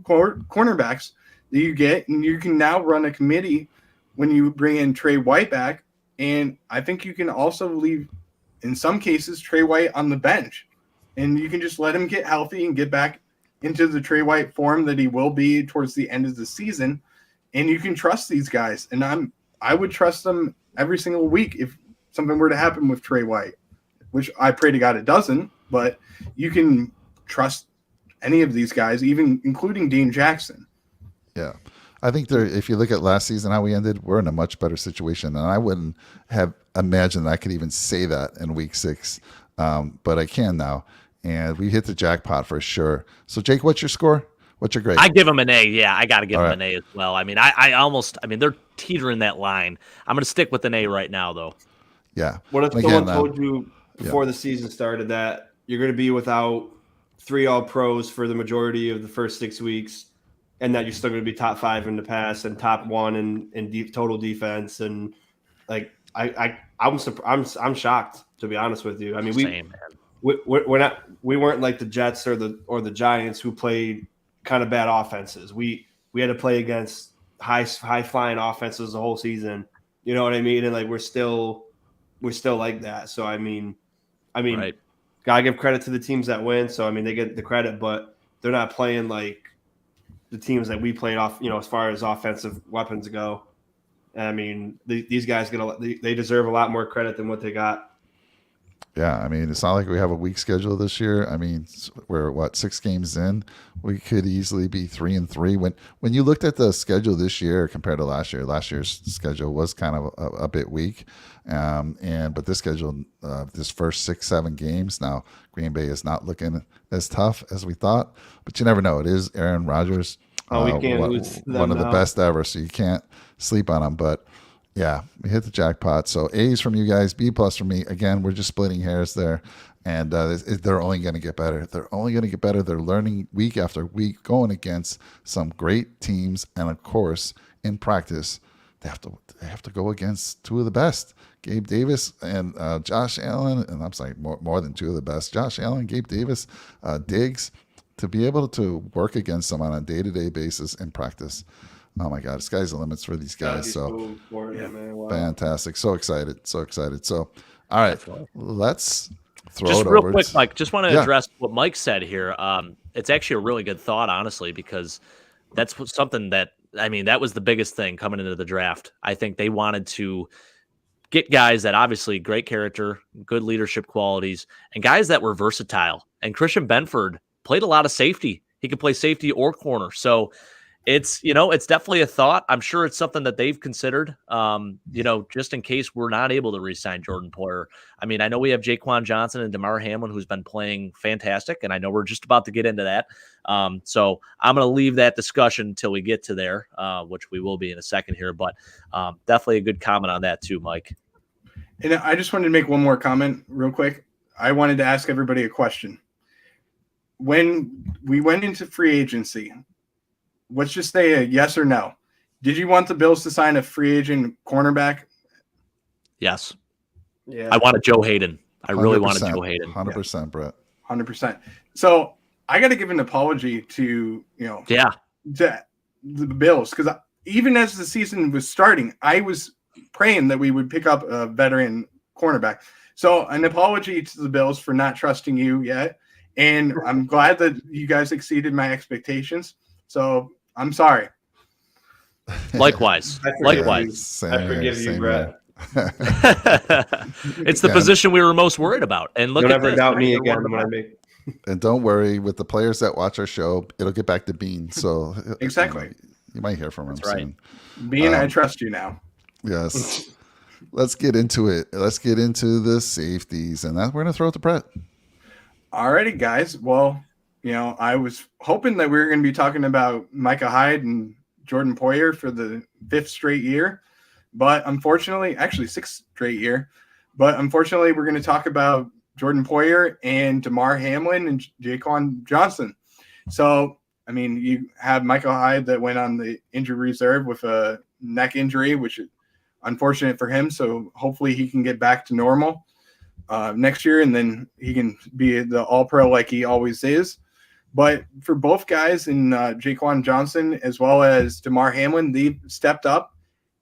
cornerbacks that you get, and you can now run a committee when you bring in Trey White back. And I think you can also leave, in some cases, Trey White on the bench, and you can just let him get healthy and get back into the Trey White form that he will be towards the end of the season. And you can trust these guys, and I would trust them every single week if something were to happen with Trey White, which I pray to God it doesn't, but you can trust any of these guys, even including Dean Jackson. Yeah. I think if you look at last season, how we ended, we're in a much better situation. And I wouldn't have imagined I could even say that in week 6. But I can now. And we hit the jackpot for sure. So Jake, what's your score? What's your grade? I give him an A. Yeah, I got to give him an A as well. I mean, I mean, they're teetering that line. I'm going to stick with an A right now, though. Yeah. What if someone told you before the season started that you're going to be without 3 All-Pros for the majority of the first 6 weeks, and that you're still going to be top 5 in the pass and top 1 in total defense, and I'm shocked, to be honest with you. I mean, we weren't like the Jets or the Giants who played kind of bad offenses. We had to play against high flying offenses the whole season. You know what I mean? And we're still like that. So I mean, right. Gotta give credit to the teams that win. So I mean, they get the credit, but they're not playing like the teams that we played off. As far as offensive weapons go. And I mean, these guys they deserve a lot more credit than what they got. Yeah, I mean, it's not like we have a weak schedule this year. I mean, we're 6 games in. We could easily be 3-3. When you looked at the schedule this year compared to last year's schedule was kind of a bit weak. But this schedule, this first 6-7 games now, Green Bay is not looking as tough as we thought. But you never know. It is Aaron Rodgers, Oh, we can't lose them one of the now. best ever. So you can't sleep on him. But yeah, we hit the jackpot. So A's from you guys, B+ from me. Again, we're just splitting hairs there, and they're only going to get better. They're only going to get better. They're learning week after week, going against some great teams, and of course, in practice, they have to go against two of the best, Gabe Davis and Josh Allen, and I'm saying more than two of the best, Josh Allen, Gabe Davis, Diggs, to be able to work against them on a day-to-day basis in practice. Oh my God, sky's the limits for these guys. So man. Wow. fantastic. So excited. So excited. So, all right, let's throw Just it real over. quick, Mike, just want to address what Mike said here. It's actually a really good thought, honestly, because that's something that, I mean, that was the biggest thing coming into the draft. I think they wanted to get guys that obviously great character, good leadership qualities, and guys that were versatile. And Christian Benford played a lot of safety. He could play safety or corner. So it's definitely a thought. I'm sure it's something that they've considered, just in case we're not able to re-sign Jordan Poyer. I mean, I know we have Jaquan Johnson and Damar Hamlin, who's been playing fantastic, and I know we're just about to get into that. So I'm going to leave that discussion until we get to there, which we will be in a second here. But definitely a good comment on that too, Mike. And I just wanted to make one more comment real quick. I wanted to ask everybody a question. When we went into free agency, let's just say a yes or no. Did you want the Bills to sign a free agent cornerback? Yes. Yeah. I wanted Joe Hayden. I really wanted Joe Hayden. 100%, Brett. 100%. So I got to give an apology to, to the Bills, because even as the season was starting, I was praying that we would pick up a veteran cornerback. So an apology to the Bills for not trusting you yet. And I'm glad that you guys exceeded my expectations. So I'm sorry. Likewise. Likewise. I forgive you, Brett. It's the position we were most worried about. And look, Don't at ever this. doubt me again when I make. And don't worry, with the players that watch our show, it'll get back to Bean. So exactly, you might hear from him soon. Bean, I trust you now. Yes. Let's get into it. Let's get into the safeties, and that we're gonna throw it to Brett. Alrighty, guys. Well, I was hoping that we were going to be talking about Micah Hyde and Jordan Poyer for the 5th straight year, but unfortunately, actually 6th straight year, but unfortunately, we're going to talk about Jordan Poyer and Damar Hamlin and Jaquan Johnson. So, I mean, you have Micah Hyde that went on the injury reserve with a neck injury, which is unfortunate for him. So hopefully he can get back to normal next year, and then he can be the all-pro like he always is. But for both guys in Jaquan Johnson as well as Damar Hamlin, they've stepped up,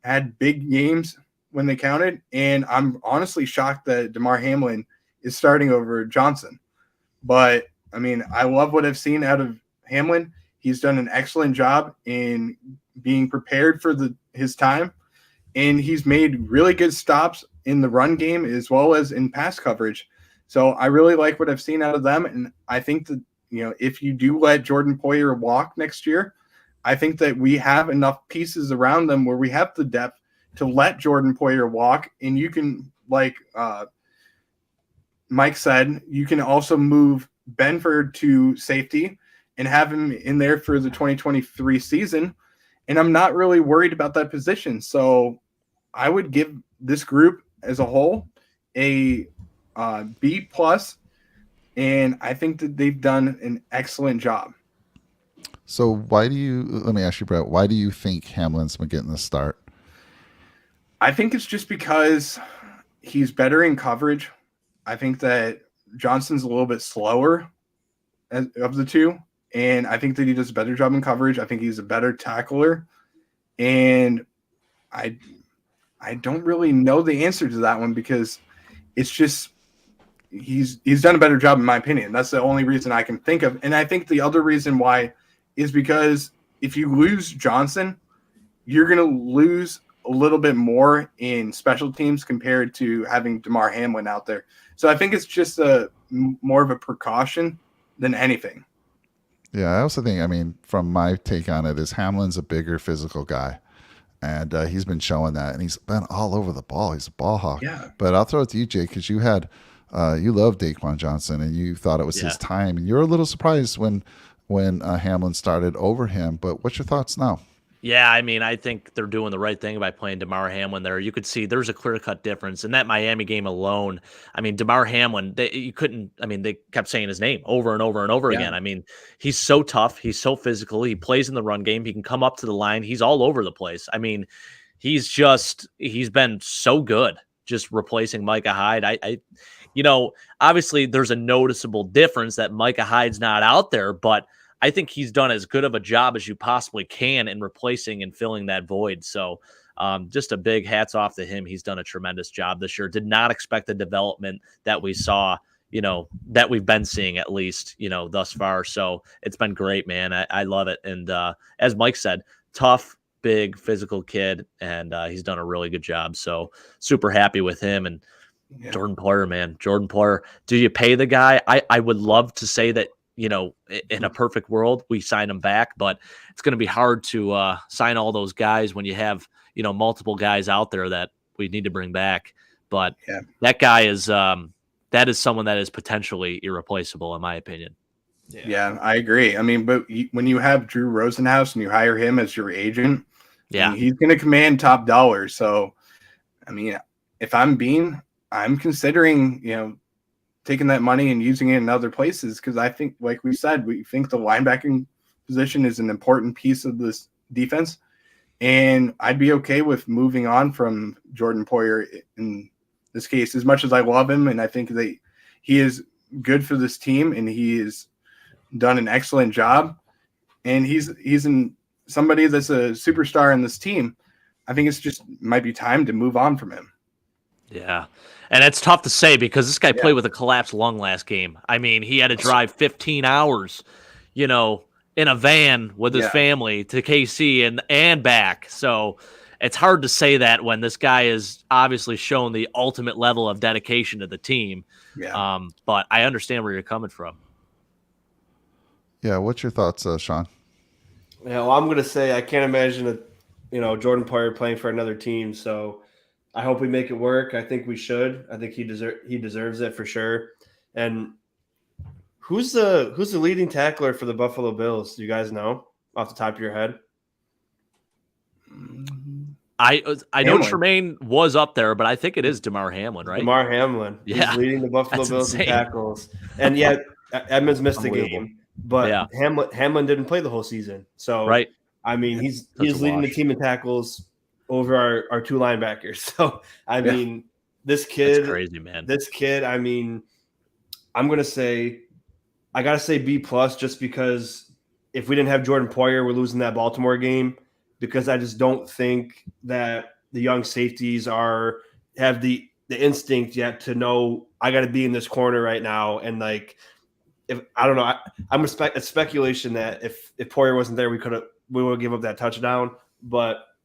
had big games when they counted, and I'm honestly shocked that Damar Hamlin is starting over Johnson. But, I mean, I love what I've seen out of Hamlin. He's done an excellent job in being prepared for his time, and he's made really good stops in the run game as well as in pass coverage. So I really like what I've seen out of them, and I think that, if you do let Jordan Poyer walk next year, I think that we have enough pieces around them where we have the depth to let Jordan Poyer walk, and you can, like Mike said, you can also move Benford to safety and have him in there for the 2023 season. And I'm not really worried about that position. So I would give this group as a whole a B+, and I think that they've done an excellent job. So let me ask you, Brett, why do you think Hamlin's been getting the start? I think it's just because he's better in coverage. I think that Johnson's a little bit slower of the two, and I think that he does a better job in coverage. I think he's a better tackler, and I don't really know the answer to that one, because it's just he's done a better job in my opinion. That's the only reason I can think of. And I think the other reason why is because if you lose Johnson, you're going to lose a little bit more in special teams compared to having Damar Hamlin out there. So I think it's just more of a precaution than anything. Yeah, I also think, I mean, from my take on it, is Hamlin's a bigger physical guy. And he's been showing that, and he's been all over the ball. He's a ball hawk. Yeah. But I'll throw it to you, Jake, because you loved Daquan Johnson, and you thought it was his time, and you're a little surprised when Hamlin started over him. But what's your thoughts now? Yeah, I mean, I think they're doing the right thing by playing Damar Hamlin there. You could see there's a clear-cut difference in that Miami game alone. I mean, Damar Hamlin, they kept saying his name over and over and over again. I mean, he's so tough. He's so physical. He plays in the run game. He can come up to the line. He's all over the place. I mean, he's been so good just replacing Micah Hyde. Obviously there's a noticeable difference that Micah Hyde's not out there, but I think he's done as good of a job as you possibly can in replacing and filling that void. So just a big hats off to him. He's done a tremendous job this year. Did not expect the development that we saw, that we've been seeing at least, thus far. So it's been great, man. I love it. And as Mike said, tough, big, physical kid, and he's done a really good job. So super happy with him. And Jordan Poyer, man. Jordan Poyer. Do you pay the guy? I would love to say that, in a perfect world, we sign him back, but it's going to be hard to sign all those guys when you have, multiple guys out there that we need to bring back. But that guy is that is someone that is potentially irreplaceable, in my opinion. Yeah, I agree. I mean, but when you have Drew Rosenhaus and you hire him as your agent, he's going to command top dollar. So, I mean, if I'm considering, taking that money and using it in other places, because I think, like we said, we think the linebacking position is an important piece of this defense, and I'd be okay with moving on from Jordan Poyer in this case. As much as I love him, and I think that he is good for this team, and he has done an excellent job, and he's somebody that's a superstar in this team. I think it's just might be time to move on from him. Yeah. And it's tough to say because this guy played with a collapsed lung last game. I mean, he had to drive 15 hours, in a van with his family to KC and back. So it's hard to say that when this guy is obviously shown the ultimate level of dedication to the team. Yeah. But I understand where you're coming from. Yeah. What's your thoughts, Sean? Yeah, well, I'm going to say I can't imagine Jordan Poyer playing for another team. So I hope we make it work. I think we should. I think he deserves it for sure. And who's the leading tackler for the Buffalo Bills? Do you guys know off the top of your head? I know Tremaine was up there, but I think it is Damar Hamlin, right? Damar Hamlin. Yeah. He's leading the Buffalo Bills in tackles. And Edmonds missed the game, but Hamlin didn't play the whole season. So I mean, he's leading the team in tackles over our two linebackers. So, I mean, this kid – that's crazy, man. This kid, I mean, I got to say B+ just because if we didn't have Jordan Poyer, we're losing that Baltimore game because I just don't think that the young safeties have the instinct yet to know I got to be in this corner right now. And, like, if I don't know, it's speculation that if Poyer wasn't there, we would give up that touchdown. But –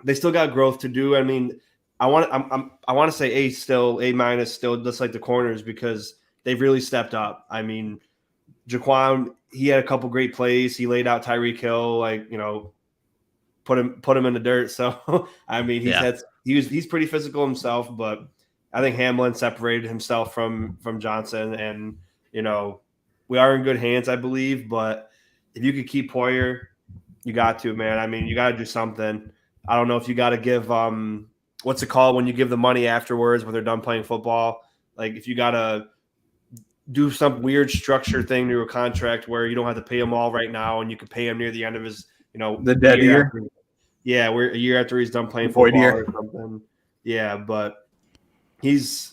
they still got growth to do. I mean, I want to say A still, A- still, just like the corners because they've really stepped up. I mean, Jaquan, he had a couple great plays. He laid out Tyreek Hill, put him in the dirt. So I mean, he's pretty physical himself, but I think Hamlin separated himself from Johnson, and we are in good hands, I believe. But if you could keep Poyer, you got to, man. I mean, you got to do something. I don't know if you got to give what's it called when you give the money afterwards when they're done playing football. Like if you got to do some weird structure thing to a contract where you don't have to pay him all right now and you can pay him near the end of his, the dead year. We're a year after he's done playing football or something. Yeah, but there's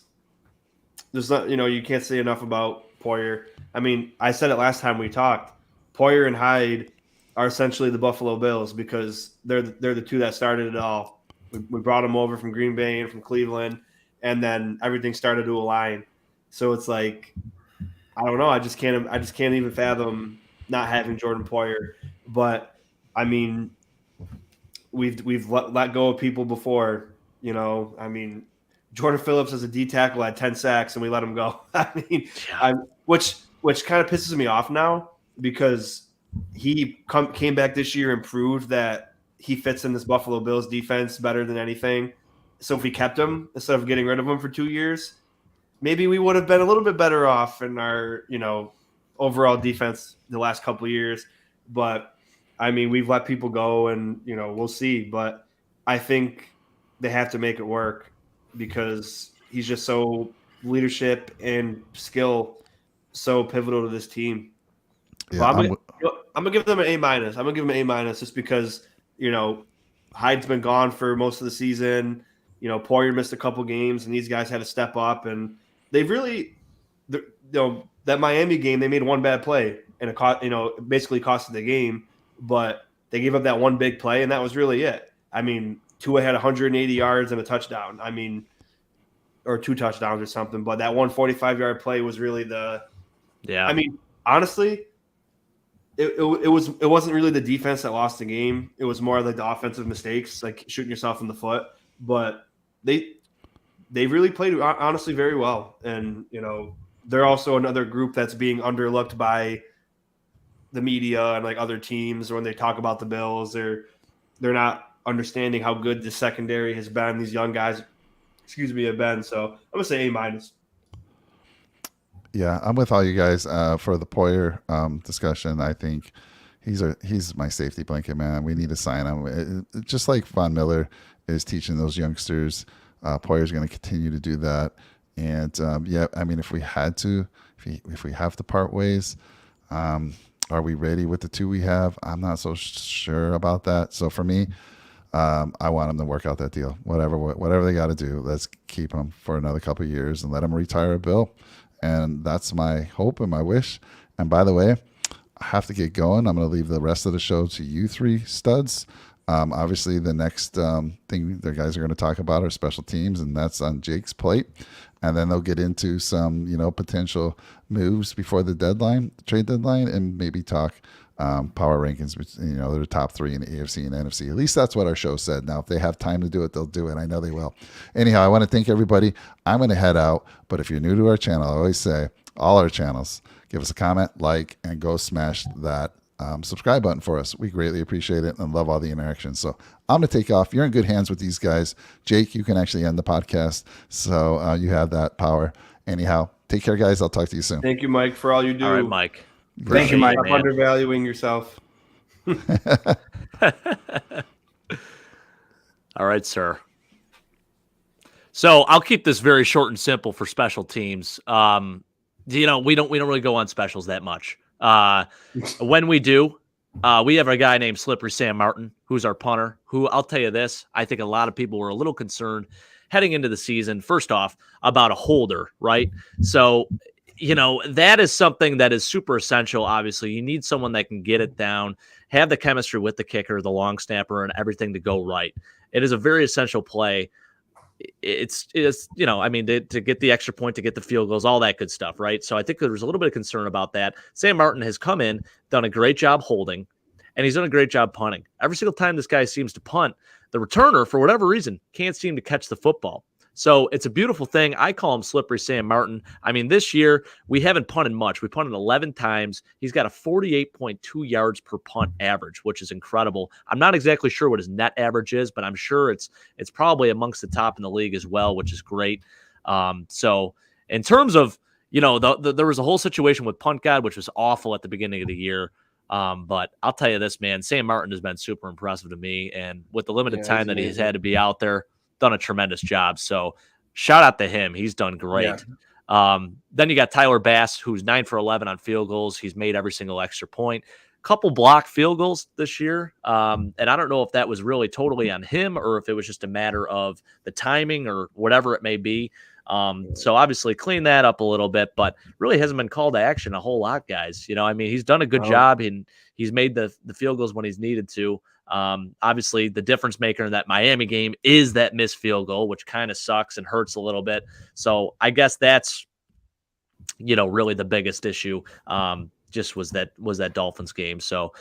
not, you can't say enough about Poyer. I mean, I said it last time we talked. Poyer and Hyde are essentially the Buffalo Bills because they're the two that started it all. We brought them over from Green Bay and from Cleveland, and then everything started to align. So it's like, I don't know. I just can't even fathom not having Jordan Poyer. But I mean, we've let go of people before. You know, I mean, Jordan Phillips as a D tackle had 10 sacks and we let him go. I mean, which kind of pisses me off now because he came back this year and proved that he fits in this Buffalo Bills defense better than anything. So if we kept him instead of getting rid of him for 2 years, maybe we would have been a little bit better off in our, overall defense the last couple of years. But I mean, we've let people go and, we'll see. But I think they have to make it work because he's just so leadership and skill, so pivotal to this team. Yeah, I'm gonna give them an A-. I'm gonna give them an A- just because, Hyde's been gone for most of the season. Poyer missed a couple games and these guys had to step up and they've really, that Miami game, they made one bad play and it basically costed the game, but they gave up that one big play and that was really it. I mean, Tua had 180 yards and a touchdown. I mean, or 2 touchdowns or something, but that 145-yard play was really I mean, honestly, it wasn't really the defense that lost the game. It was more like the offensive mistakes, like shooting yourself in the foot. But they really played honestly very well, and they're also another group that's being underlooked by the media and like other teams. When they talk about the Bills, they're not understanding how good the secondary has been. These young guys, have been. So I'm gonna say A-. Yeah, I'm with all you guys for the Poyer discussion. I think he's my safety blanket, man. We need to sign him. Just like Von Miller is teaching those youngsters, Poyer's going to continue to do that. And I mean, if we had to, if we have to part ways, are we ready with the 2 we have? I'm not so sure about that. So for me, I want him to work out that deal. Whatever they got to do, let's keep him for another couple of years and let him retire a Bill. And that's my hope and my wish. And by the way, I have to get going. I'm going to leave the rest of the show to you 3 studs. Obviously, the next thing the guys are going to talk about are special teams, and that's on Jake's plate. And then they'll get into some, potential moves before the trade deadline, and maybe talk power rankings. They're top 3 in the AFC and NFC. At least that's what our show said. Now, if they have time to do it, they'll do it. I know they will. Anyhow, I want to thank everybody. I'm going to head out, but if you're new to our channel, I always say all our channels, give us a comment, like, and go smash that subscribe button for us. We greatly appreciate it and love all the interaction. So I'm going to take off. You're in good hands with these guys. Jake, you can actually end the podcast. So you have that power. Anyhow, take care, guys. I'll talk to you soon. Thank you, Mike, for all you do. All right, Mike. Thank you, Mike. Stop undervaluing yourself. All right, sir. So I'll keep this very short and simple for special teams. We don't really go on specials that much. When we do, we have a guy named Slippery Sam Martin, who's our punter, who I'll tell you this, I think a lot of people were a little concerned heading into the season, first off, about a holder, right? So, that is something that is super essential. Obviously, you need someone that can get it down, have the chemistry with the kicker, the long snapper, and everything to go right. It is a very essential play. It's to get the extra point, to get the field goals, all that good stuff, right? So I think there was a little bit of concern about that. Sam Martin has come in, done a great job holding, and he's done a great job punting. Every single time this guy seems to punt, the returner, for whatever reason, can't seem to catch the football. So it's a beautiful thing. I call him Slippery Sam Martin. I mean, this year, we haven't punted much. We punted 11 times. He's got a 48.2 yards per punt average, which is incredible. I'm not exactly sure what his net average is, but I'm sure it's probably amongst the top in the league as well, which is great. So in terms of, there was a whole situation with Punt God, which was awful at the beginning of the year. But I'll tell you this, man, Sam Martin has been super impressive to me. And with the limited time that he's had to be out there, done a tremendous job. So shout out to him. He's done great. Yeah. Then you got Tyler Bass, who's 9 for 11 on field goals. He's made every single extra point. Couple blocked field goals this year. And I don't know if that was really totally on him or if it was just a matter of the timing or whatever it may be. So obviously clean that up a little bit, but really hasn't been called to action a whole lot, guys. He's done a good job and he's made the field goals when he's needed to. Obviously the difference maker in that Miami game is that missed field goal, which kind of sucks and hurts a little bit. So I guess that's, really the biggest issue. just was that Dolphins game. So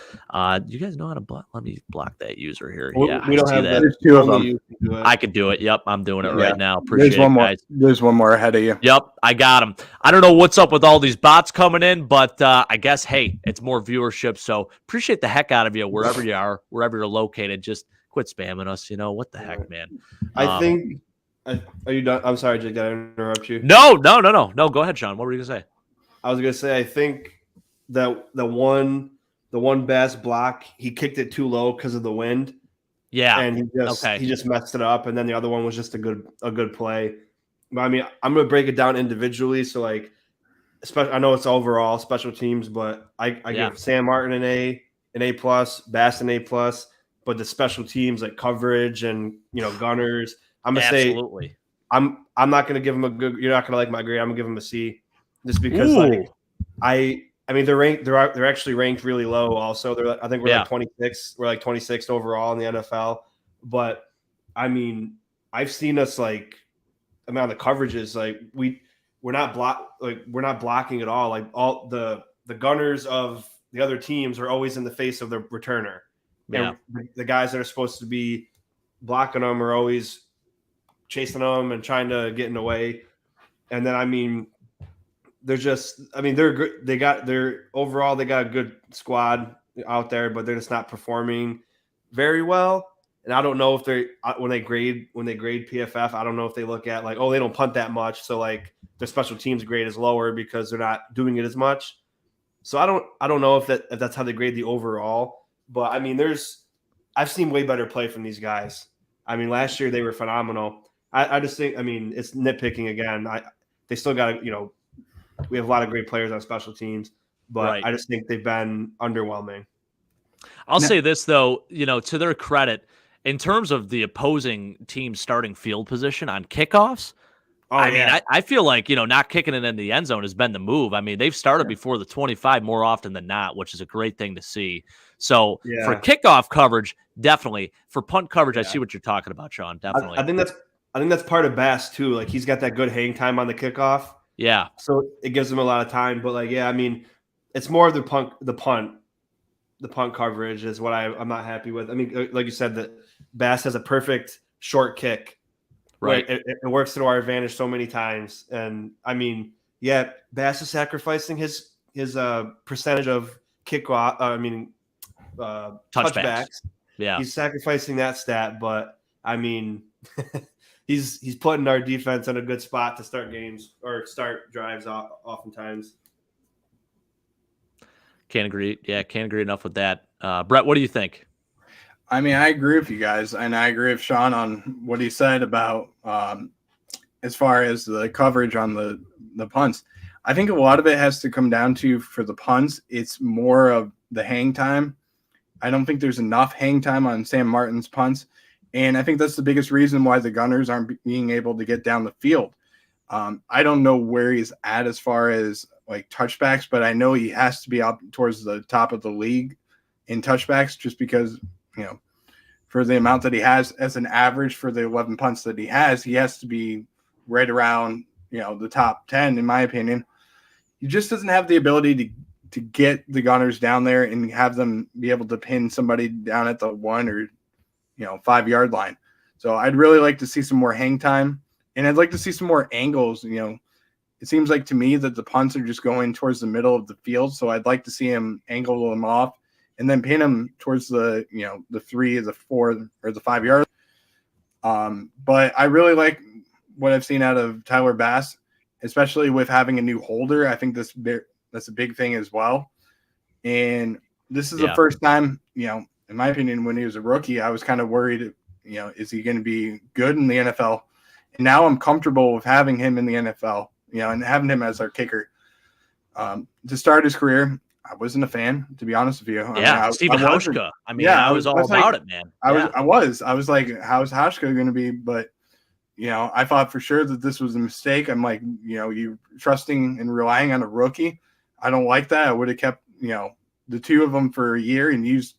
you guys know how to block. Let me block that user here. We Yeah, don't I see have that. There's two of Only them. you can do it. I could do it. Yep, I'm doing it Yeah. right now. Appreciate it, guys. There's one more ahead of you. Yep, I got him. I don't know what's up with all these bots coming in, but I guess, hey, it's more viewership. So appreciate the heck out of you wherever you are, wherever you're located. Just quit spamming us. You know, what the heck, man? I think. Are you done? I'm sorry, Jake. Did I interrupt you? No. Go ahead, Sean. What were you going to say? I was gonna say I think that the one Bass block, he kicked it too low because of the wind. Yeah. And he just messed it up. And then the other one was just a good play. But I mean, I'm gonna break it down individually. So like, I know it's overall special teams, but I give Sam Martin an A+, Bass an A+, but the special teams like coverage and gunners, I'm gonna say I'm not gonna give him a good. You're not gonna like my grade. I'm gonna give him a C, just because I mean they're ranked. They're actually ranked really low. Also, I think we're like 26. We're like 26th overall in the NFL. But I mean, I've seen us like on the coverages like we're not blocking at all. Like all the gunners of the other teams are always in the face of the returner. Yeah. And the guys that are supposed to be blocking them are always chasing them and trying to get in the way. And then, I mean, they're good. They got a good squad out there, but they're just not performing very well. And I don't know if when they grade PFF, I don't know if they look at like, oh, they don't punt that much. So like their special teams grade is lower because they're not doing it as much. So I don't know if that's how they grade the overall, but I mean, I've seen way better play from these guys. I mean, last year they were phenomenal. I just think, I mean, it's nitpicking again. They still got to, we have a lot of great players on special teams, but I just think they've been underwhelming. I'll say this though, to their credit, in terms of the opposing team's starting field position on kickoffs, I mean, I feel like, not kicking it in the end zone has been the move. I mean, they've started before the 25 more often than not, which is a great thing to see. So for kickoff coverage, definitely. For punt coverage, I see what you're talking about, Sean. Definitely. I think that's part of Bass too. Like he's got that good hang time on the kickoff. Yeah. So it gives him a lot of time. But like, I mean, it's more of the punt coverage is what I'm not happy with. I mean, like you said, that Bass has a perfect short kick. Right. It works to our advantage so many times. And I mean, Bass is sacrificing his percentage of touchbacks. Yeah. He's sacrificing that stat, but I mean, he's putting our defense in a good spot to start games or start drives oftentimes. Can't agree. Yeah, can't agree enough with that. Brett, what do you think? I mean, I agree with you guys, and I agree with Sean on what he said about as far as the coverage on the punts. I think a lot of it has to come down to, for the punts, it's more of the hang time. I don't think there's enough hang time on Sam Martin's punts, and I think that's the biggest reason why the Gunners aren't being able to get down the field. I don't know where he's at as far as like touchbacks, but I know he has to be up towards the top of the league in touchbacks just because, for the amount that he has as an average for the 11 punts that he has to be right around, the top 10, in my opinion. He just doesn't have the ability to get the Gunners down there and have them be able to pin somebody down at the 1 or 5 yard line. So I'd really like to see some more hang time, and I'd like to see some more angles. It seems like to me that the punts are just going towards the middle of the field. So I'd like to see him angle them off and then pin him towards the 3, the 4, or the 5 yard. But I really like what I've seen out of Tyler Bass, especially with having a new holder. I think that's a big thing as well. And this is the first time, in my opinion, when he was a rookie, I was kind of worried, is he going to be good in the NFL? And now I'm comfortable with having him in the NFL, and having him as our kicker. To start his career, I wasn't a fan, to be honest with you. Steven Hauschka. I was all about it, man. I was like, how's Hauschka going to be? But, I thought for sure that this was a mistake. I'm like, you trusting and relying on a rookie. I don't like that. I would have kept, the two of them for a year and used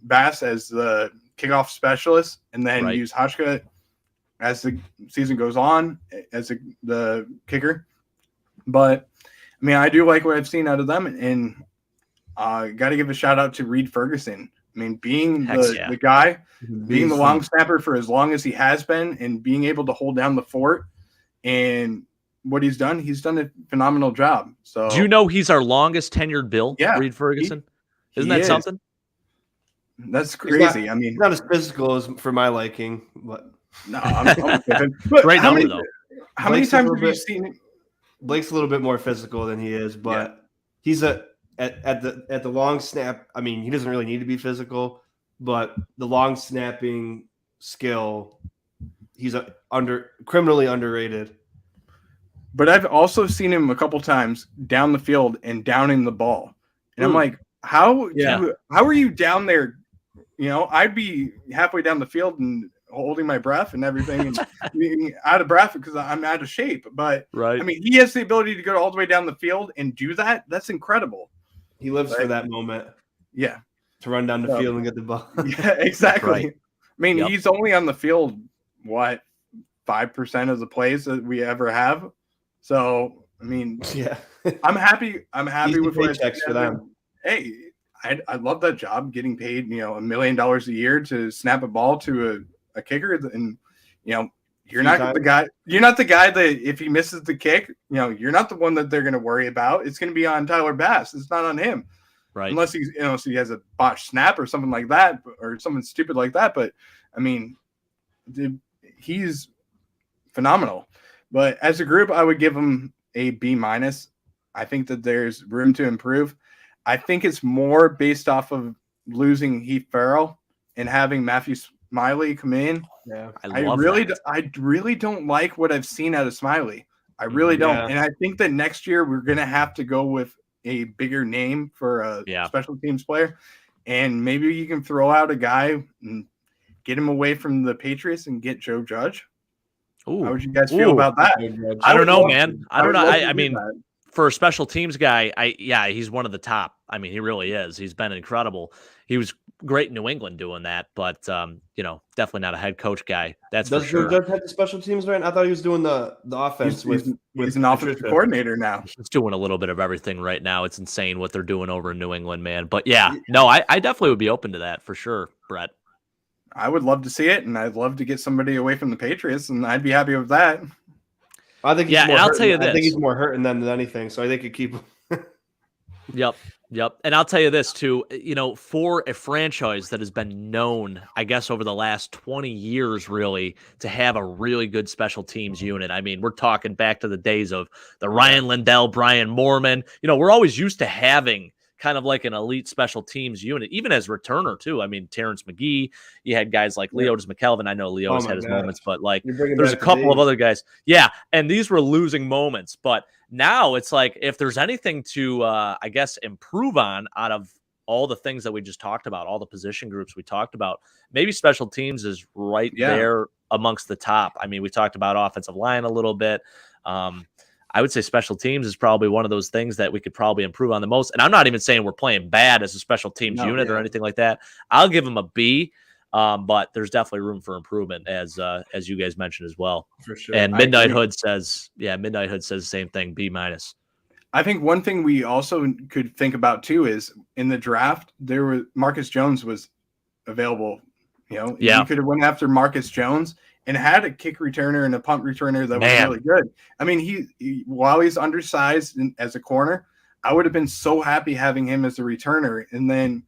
Bass as the kickoff specialist, and then use Hauschka as the season goes on as the kicker. But I mean, I do like what I've seen out of them, and got to give a shout out to Reed Ferguson. I mean, being the guy, being the long snapper for as long as he has been, and being able to hold down the fort, and what he's done a phenomenal job. So, do you know he's our longest tenured Bill? Yeah, Reed Ferguson. Isn't that something? That's crazy. I mean, he's not as physical as for my liking, but no, I'm but great number though. How many times have you seen it? Blake's a little bit more physical than he is, but he's at the long snap. I mean, he doesn't really need to be physical, but the long snapping skill, he's criminally underrated. But I've also seen him a couple times down the field and downing the ball, and I'm like, how are you down there? You know, I'd be halfway down the field and holding my breath and everything, and being out of breath because I'm out of shape. But right, I mean, he has the ability to go all the way down the field and do that. That's incredible. He lives for that moment. Yeah, to run down the field and get the ball. Yeah, exactly. Right. I mean, he's only on the field 5% of the plays that we ever have. So I mean, I'm happy. I'm happy with what paychecks for them. Hey, I love that job, getting paid, $1 million a year to snap a ball to a kicker, and you're not the guy. You're not the guy that if he misses the kick, you're not the one that they're going to worry about. It's going to be on Tyler Bass. It's not on him, right? Unless he's so he has a botched snap or something like that, or something stupid like that. But I mean, he's phenomenal. But as a group, I would give him a B-. I think that there's room to improve. I think it's more based off of losing Heath Farrell and having Matthew Smiley come in. Yeah, I really don't like what I've seen out of Smiley. I really don't. And I think that next year we're going to have to go with a bigger name for a special teams player. And maybe you can throw out a guy and get him away from the Patriots and get Joe Judge. Ooh. How would you guys feel about that? I don't know, man. I don't know. I mean, for a special teams guy, he's one of the top. I mean, he really is. He's been incredible. He was great in New England doing that, but definitely not a head coach guy. That's for sure. Does Judge have the special teams right? I thought he was doing the offense. He's an offensive coordinator now. He's doing a little bit of everything right now. It's insane what they're doing over in New England, man. But I definitely would be open to that for sure, Brett. I would love to see it, and I'd love to get somebody away from the Patriots, and I'd be happy with that. I think and I'll tell you this. I think he's more hurting them than anything, so I think you keep him. Yep. And I'll tell you this too, for a franchise that has been known, I guess, over the last 20 years, really, to have a really good special teams unit. I mean, we're talking back to the days of the Ryan Lindell, Brian Moorman. We're always used to having kind of like an elite special teams unit, even as returner too. I mean, Terrence McGee, you had guys like Leotis McKelvin. I know Leotis had his moments, but like there's a couple of other guys. Yeah. And these were losing moments, but now it's like, if there's anything to, I guess, improve on out of all the things that we just talked about, all the position groups we talked about, maybe special teams is right there amongst the top. I mean, we talked about offensive line a little bit. I would say special teams is probably one of those things that we could probably improve on the most. And I'm not even saying we're playing bad as a special teams unit or anything like that. I'll give them a B, but there's definitely room for improvement, as you guys mentioned as well. For sure. And Midnight Hood says the same thing, B-. I think one thing we also could think about too is in the draft, Marcus Jones was available. You could have went after Marcus Jones and had a kick returner and a punt returner that was really good. I mean, he while he's undersized as a corner, I would have been so happy having him as a returner. And then,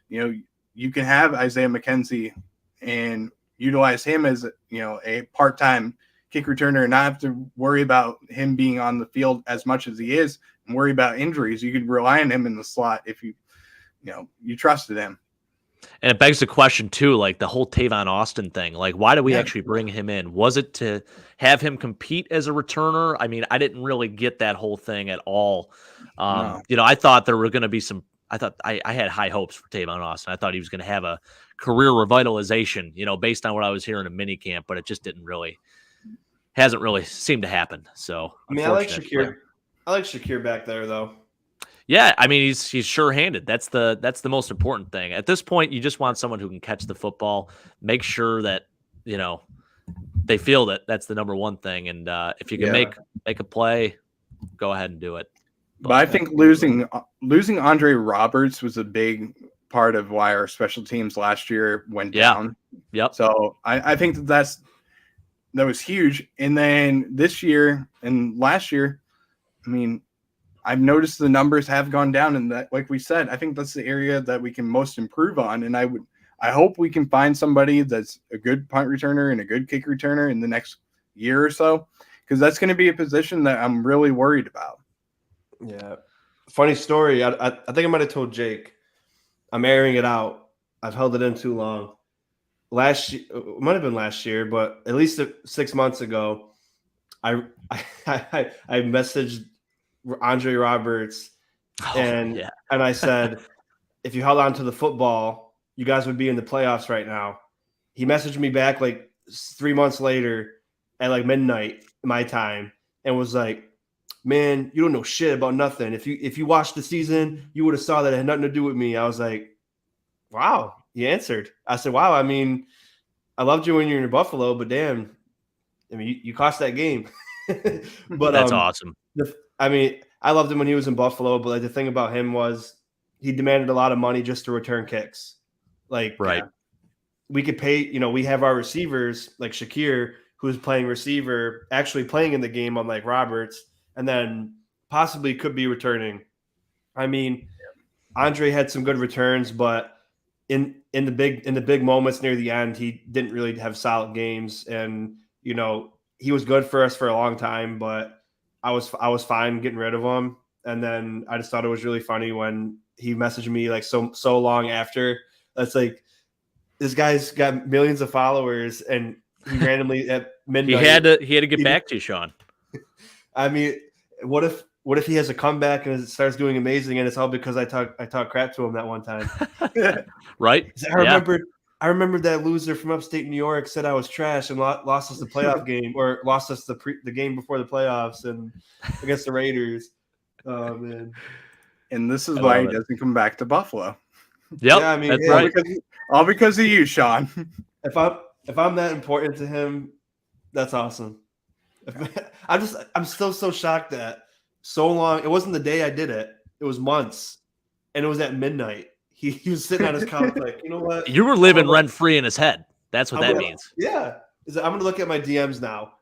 you can have Isaiah McKenzie and utilize him as a part-time kick returner and not have to worry about him being on the field as much as he is and worry about injuries. You could rely on him in the slot if you trusted him. And it begs the question too, like the whole Tavon Austin thing. Like, why did we actually bring him in? Was it to have him compete as a returner? I mean, I didn't really get that whole thing at all. No. I thought there were going to be some. I thought I had high hopes for Tavon Austin. I thought he was going to have a career revitalization, based on what I was hearing in minicamp, but it just hasn't really seemed to happen. So I mean, I like Shakir. I like Shakir back there though. Yeah, I mean, he's sure-handed. That's the most important thing. At this point, you just want someone who can catch the football, make sure that, they feel that that's the number one thing. And if you can make a play, go ahead and do it. But I think losing Andre Roberts was a big part of why our special teams last year went down. Yep. So I think that was huge. And then this year and last year, I mean, I've noticed the numbers have gone down, and that, like we said, I think that's the area that we can most improve on. And I hope we can find somebody that's a good punt returner and a good kick returner in the next year or so, because that's going to be a position that I'm really worried about. Yeah. Funny story. I think I might have told Jake. I'm airing it out. I've held it in too long. Last year, it might have been last year, but at least 6 months ago, I messaged Andre Roberts and I said, if you held on to the football, you guys would be in the playoffs right now. He messaged me back like 3 months later at like midnight my time and was like, man, you don't know shit about nothing. If you watched the season, you would have saw that it had nothing to do with me. I was like, wow, he answered. I said, wow, I mean, I loved you when you were in Buffalo, but damn, I mean, you cost that game. But that's awesome. I mean, I loved him when he was in Buffalo, but like the thing about him was he demanded a lot of money just to return kicks. Like, right. We could pay, we have our receivers like Shakir, who's playing receiver, actually playing in the game unlike Roberts, and then possibly could be returning. I mean, Andre had some good returns, but in the big moments near the end, he didn't really have solid games. And he was good for us for a long time, but I was fine getting rid of him. And then I just thought it was really funny when he messaged me like so long after. That's like, this guy's got millions of followers, and he randomly at midnight he had to get back to you, Sean. I mean, what if he has a comeback and it starts doing amazing, and it's all because I talk crap to him that one time? Right? I remember that loser from upstate New York said I was trash and lost us the playoff game, or lost us the game before the playoffs and against the Raiders. Oh man! And this is why he doesn't come back to Buffalo. Yep, yeah, I mean, that's right. All because of you, Sean. If I'm that important to him, that's awesome. I'm still so shocked that so long. It wasn't the day I did it. It was months, and it was at midnight. He was sitting on his couch like, you know what? You were living rent free in his head. That's what that means. Yeah, I'm gonna look at my DMs now.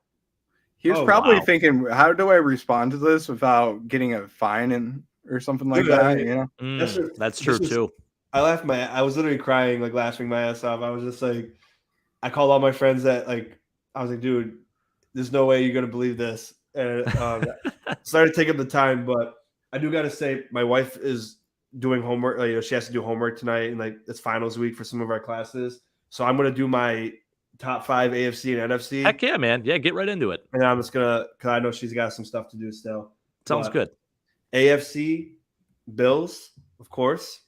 He was probably thinking, how do I respond to this without getting a fine or something like that? That's true too. I was literally crying, like laughing my ass off. I was just like, I called all my friends that I was like, dude, there's no way you're gonna believe this. And started taking the time, but I do gotta say, my wife is doing homework. She has to do homework tonight, and it's finals week for some of our classes. So I'm gonna do my top 5 AFC and NFC. Heck yeah, man! Yeah, get right into it. And I'm just gonna, because I know she's got some stuff to do still. Sounds good. AFC, Bills, of course.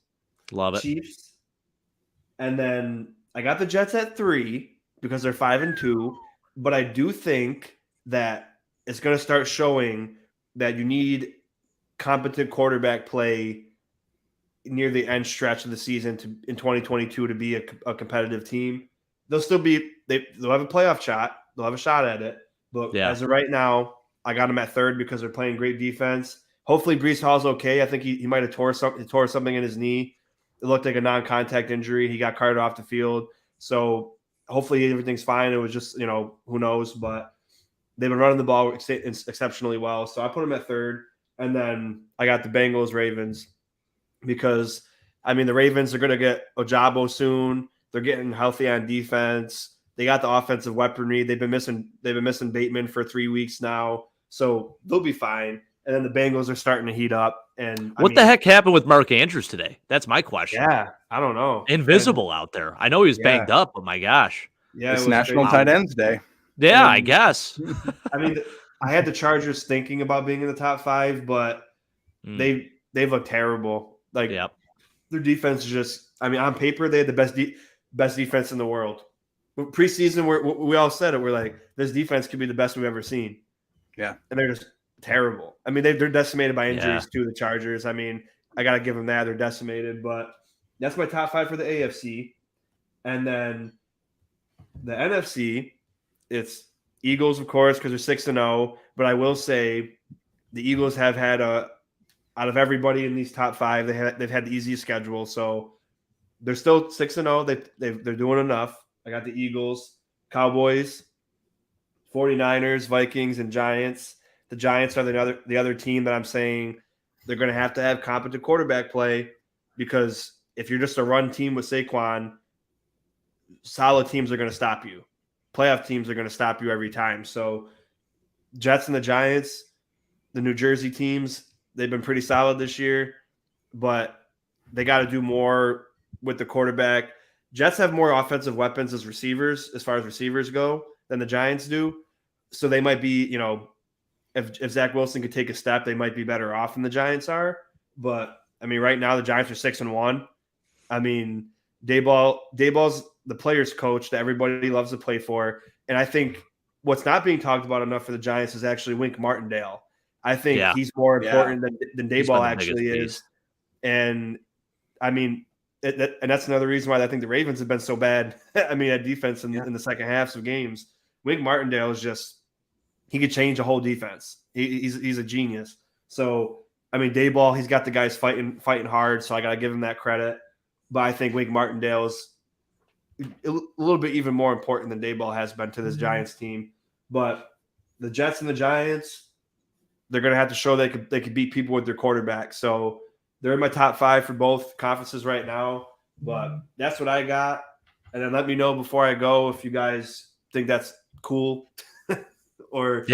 Love it. Chiefs, and then I got the Jets at 3 because they're 5-2. But I do think that it's going to start showing that you need competent quarterback play near the end stretch of the season in 2022 to be a competitive team. They'll still be they'll have a playoff shot. They'll have a shot at it. But as of right now, I got them at 3rd because they're playing great defense. Hopefully, Breece Hall's okay. I think he might have tore something in his knee. It looked like a non-contact injury. He got carted off the field. So hopefully everything's fine. It was just, who knows. But they've been running the ball exceptionally well. So I put them at 3rd. And then I got the Bengals, Ravens. Because, I mean, the Ravens are going to get Ojabo soon. They're getting healthy on defense. They got the offensive weaponry. They've been missing Bateman for 3 weeks now. So they'll be fine. And then the Bengals are starting to heat up. And what the heck happened with Mark Andrews today? That's my question. Yeah, I don't know. Invisible out there. I know he was banged up, but my gosh. Yeah, it's National Tight Ends Day. Yeah, I guess. I mean, I had the Chargers thinking about being in the top 5, but they look terrible. Like, their defense is just. I mean, on paper, they had the best defense in the world. Preseason, we all said it. We're like, this defense could be the best we've ever seen. Yeah, and they're just terrible. I mean, they're decimated by injuries too. The Chargers. I mean, I got to give them that. They're decimated, but that's my top 5 for the AFC. And then the NFC, it's Eagles, of course, because they're 6-0. But I will say the Eagles have had a out of everybody in these top 5, they've had the easiest schedule. So they're still 6-0. They're doing enough. I got the Eagles, Cowboys, 49ers, Vikings, and Giants. The Giants are the other team that I'm saying they're going to have competent quarterback play, because if you're just a run team with Saquon, solid teams are going to stop you. Playoff teams are going to stop you every time. So Jets and the Giants, the New Jersey teams, they've been pretty solid this year, but they got to do more with the quarterback. Jets have more offensive weapons as far as receivers go, than the Giants do. So they might be, if Zach Wilson could take a step, they might be better off than the Giants are. But I mean, right now the Giants are 6-1. I mean, Daboll's the players' coach that everybody loves to play for. And I think what's not being talked about enough for the Giants is actually Wink Martindale. I think he's more important than Daboll actually is. And I mean, and that's another reason why I think the Ravens have been so bad. I mean, at defense in the second halves of games. Wink Martindale is he could change a whole defense. He's a genius. So I mean, Daboll, he's got the guys fighting hard. So I got to give him that credit. But I think Wink Martindale is a little bit even more important than Daboll has been to this Giants team. But the Jets and the Giants, they're going to have to show they could beat people with their quarterback. So they're in my top 5 for both conferences right now. But that's what I got. And then let me know before I go if you guys think that's cool. Or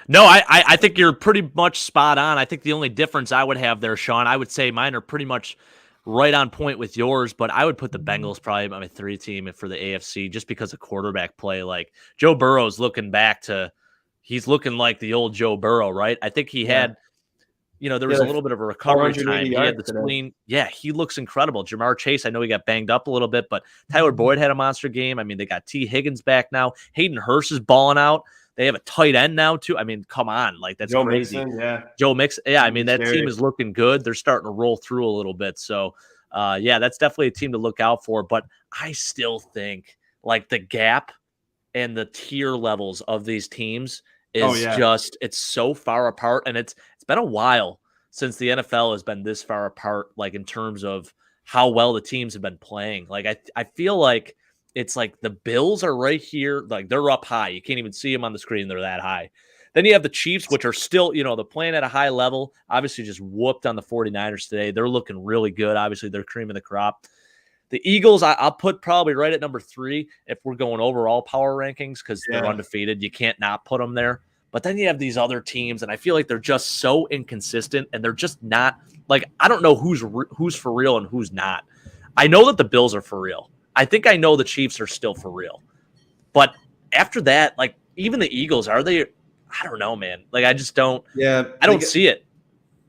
no, I think you're pretty much spot on. I think the only difference I would have there, Sean, I would say mine are pretty much right on point with yours, but I would put the Bengals probably my 3 team for the AFC just because of quarterback play. Like Joe Burrow's he's looking like the old Joe Burrow, right? I think he had, there was a little bit of a recovery time. He had the spleen. Yeah, he looks incredible. Jamar Chase, I know he got banged up a little bit, but Tyler Boyd had a monster game. I mean, they got T. Higgins back now. Hayden Hurst is balling out. They have a tight end now, too. I mean, come on. Like, that's crazy. Mixon, Joe Mixon. Yeah, I mean, that team is looking good. They're starting to roll through a little bit. So, that's definitely a team to look out for. But I still think, like, the gap and the tier levels of these teams is it's so far apart. And it's been a while since the NFL has been this far apart, like, in terms of how well the teams have been playing. Like, I feel like it's like the Bills are right here. Like, they're up high. You can't even see them on the screen. They're that high. Then you have the Chiefs, which are still, they're playing at a high level. Obviously, just whooped on the 49ers today. They're looking really good. Obviously, they're cream of the crop. The Eagles, I'll put probably right at number 3 if we're going overall power rankings, because they're undefeated. You can't not put them there. But then you have these other teams, and I feel like they're just so inconsistent, and they're just not like, I don't know who's for real and who's not. I know that the Bills are for real. I think I know the Chiefs are still for real. But after that, like, even the Eagles, are they? I don't know, man. Like, I just don't. Yeah, I don't see it.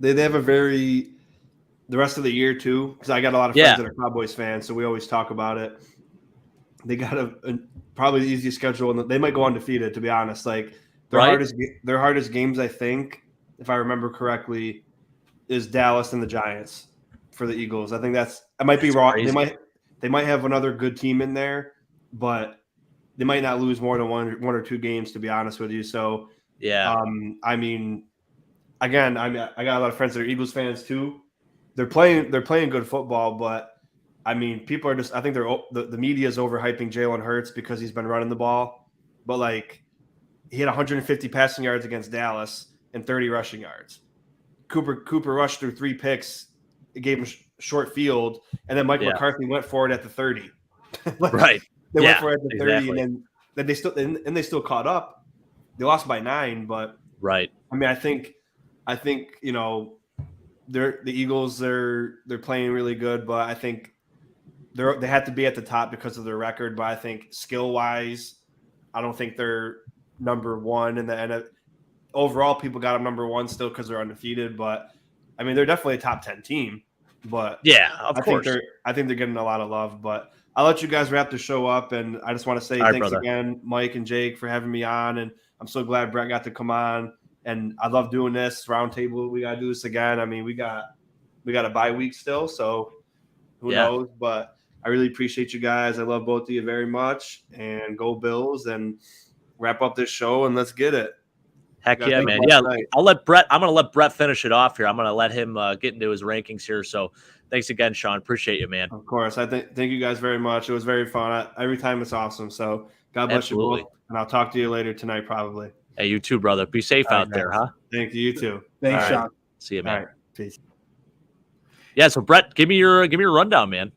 They have the rest of the year too, because I got a lot of friends that are Cowboys fans, so we always talk about it. They got probably the easiest schedule, and they might go undefeated. To be honest, like their hardest games, I think, if I remember correctly, is Dallas and the Giants for the Eagles. I think I might be wrong. Crazy. They might have another good team in there, but they might not lose more than one or 2 games, to be honest with you. So, I mean, again, I got a lot of friends that are Eagles fans too. They're playing good football, but I mean, people are just. I think the media is overhyping Jalen Hurts because he's been running the ball, but like he had 150 passing yards against Dallas and 30 rushing yards. Cooper rushed through 3 picks. It gave him short field, and then Mike McCarthy went for it at the 30. Right. They went for it at the 30, and then they still caught up. They lost by 9, but I mean, I think the Eagles they're playing really good, but I think they have to be at the top because of their record. But I think skill wise, I don't think they're number 1 in the NFL. Overall, people got them number 1 still because they're undefeated, but I mean, they're definitely a top 10 team, but of course. I think they're getting a lot of love, but I'll let you guys wrap the show up. And I just want to say thanks again, Mike and Jake, for having me on. And I'm so glad Brett got to come on, and I love doing this roundtable. We got to do this again. I mean, we got a bye week still, so who knows, but I really appreciate you guys. I love both of you very much, and go Bills, and wrap up this show and let's get it. Heck guys yeah, have a man. blessed Yeah, night. I'm going to let Brett finish it off here. I'm going to let him get into his rankings here. So thanks again, Sean. Appreciate you, man. Of course. Thank you guys very much. It was very fun. Every time it's awesome. So God bless Absolutely. you both. And I'll talk to you later tonight, probably. Hey, you too, brother. Be safe All right, out there, guys. huh? Thank you. You too. Thanks, All right. Sean. See you, All man. right. Peace. Yeah, so Brett, give me your rundown, man.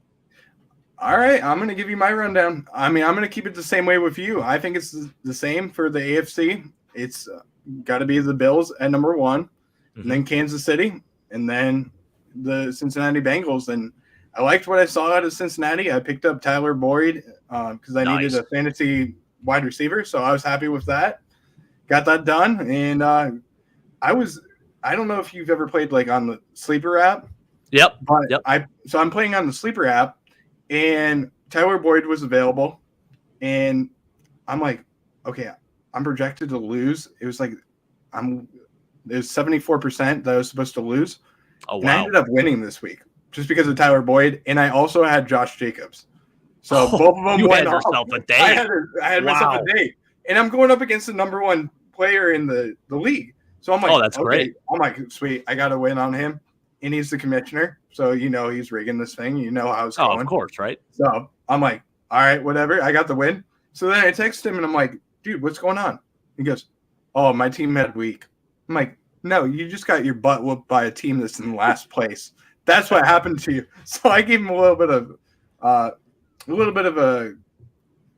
All right, I'm going to give you my rundown. I mean, I'm going to keep it the same way with you. I think it's the same for the AFC. It's got to be the Bills at number 1, and then Kansas City, and then the Cincinnati Bengals. And I liked what I saw out of Cincinnati. I picked up Tyler Boyd because I needed a fantasy wide receiver, so I was happy with that. Got that done, and I don't know if you've ever played like on the Sleeper app. Yep. But yep. I'm playing on the Sleeper app, and Tyler Boyd was available, and I'm like, okay, I'm projected to lose. It was like there's 74% that I was supposed to lose. Oh, wow. And I ended up winning this week just because of Tyler Boyd, and I also had Josh Jacobs. So both of them you went had off. yourself a day. I had myself a day, and I'm going up against the number 1 player in the league. So I'm like, that's great. I'm like, sweet, I got to win on him, and he's the commissioner, so he's rigging this thing. You know how it's going. Of course, right? So I'm like, all right, whatever. I got the win. So then I text him, and I'm like, dude, what's going on? He goes, oh, my team had week. I'm like, no, you just got your butt whooped by a team that's in last place. That's what happened to you. So I gave him a little bit of a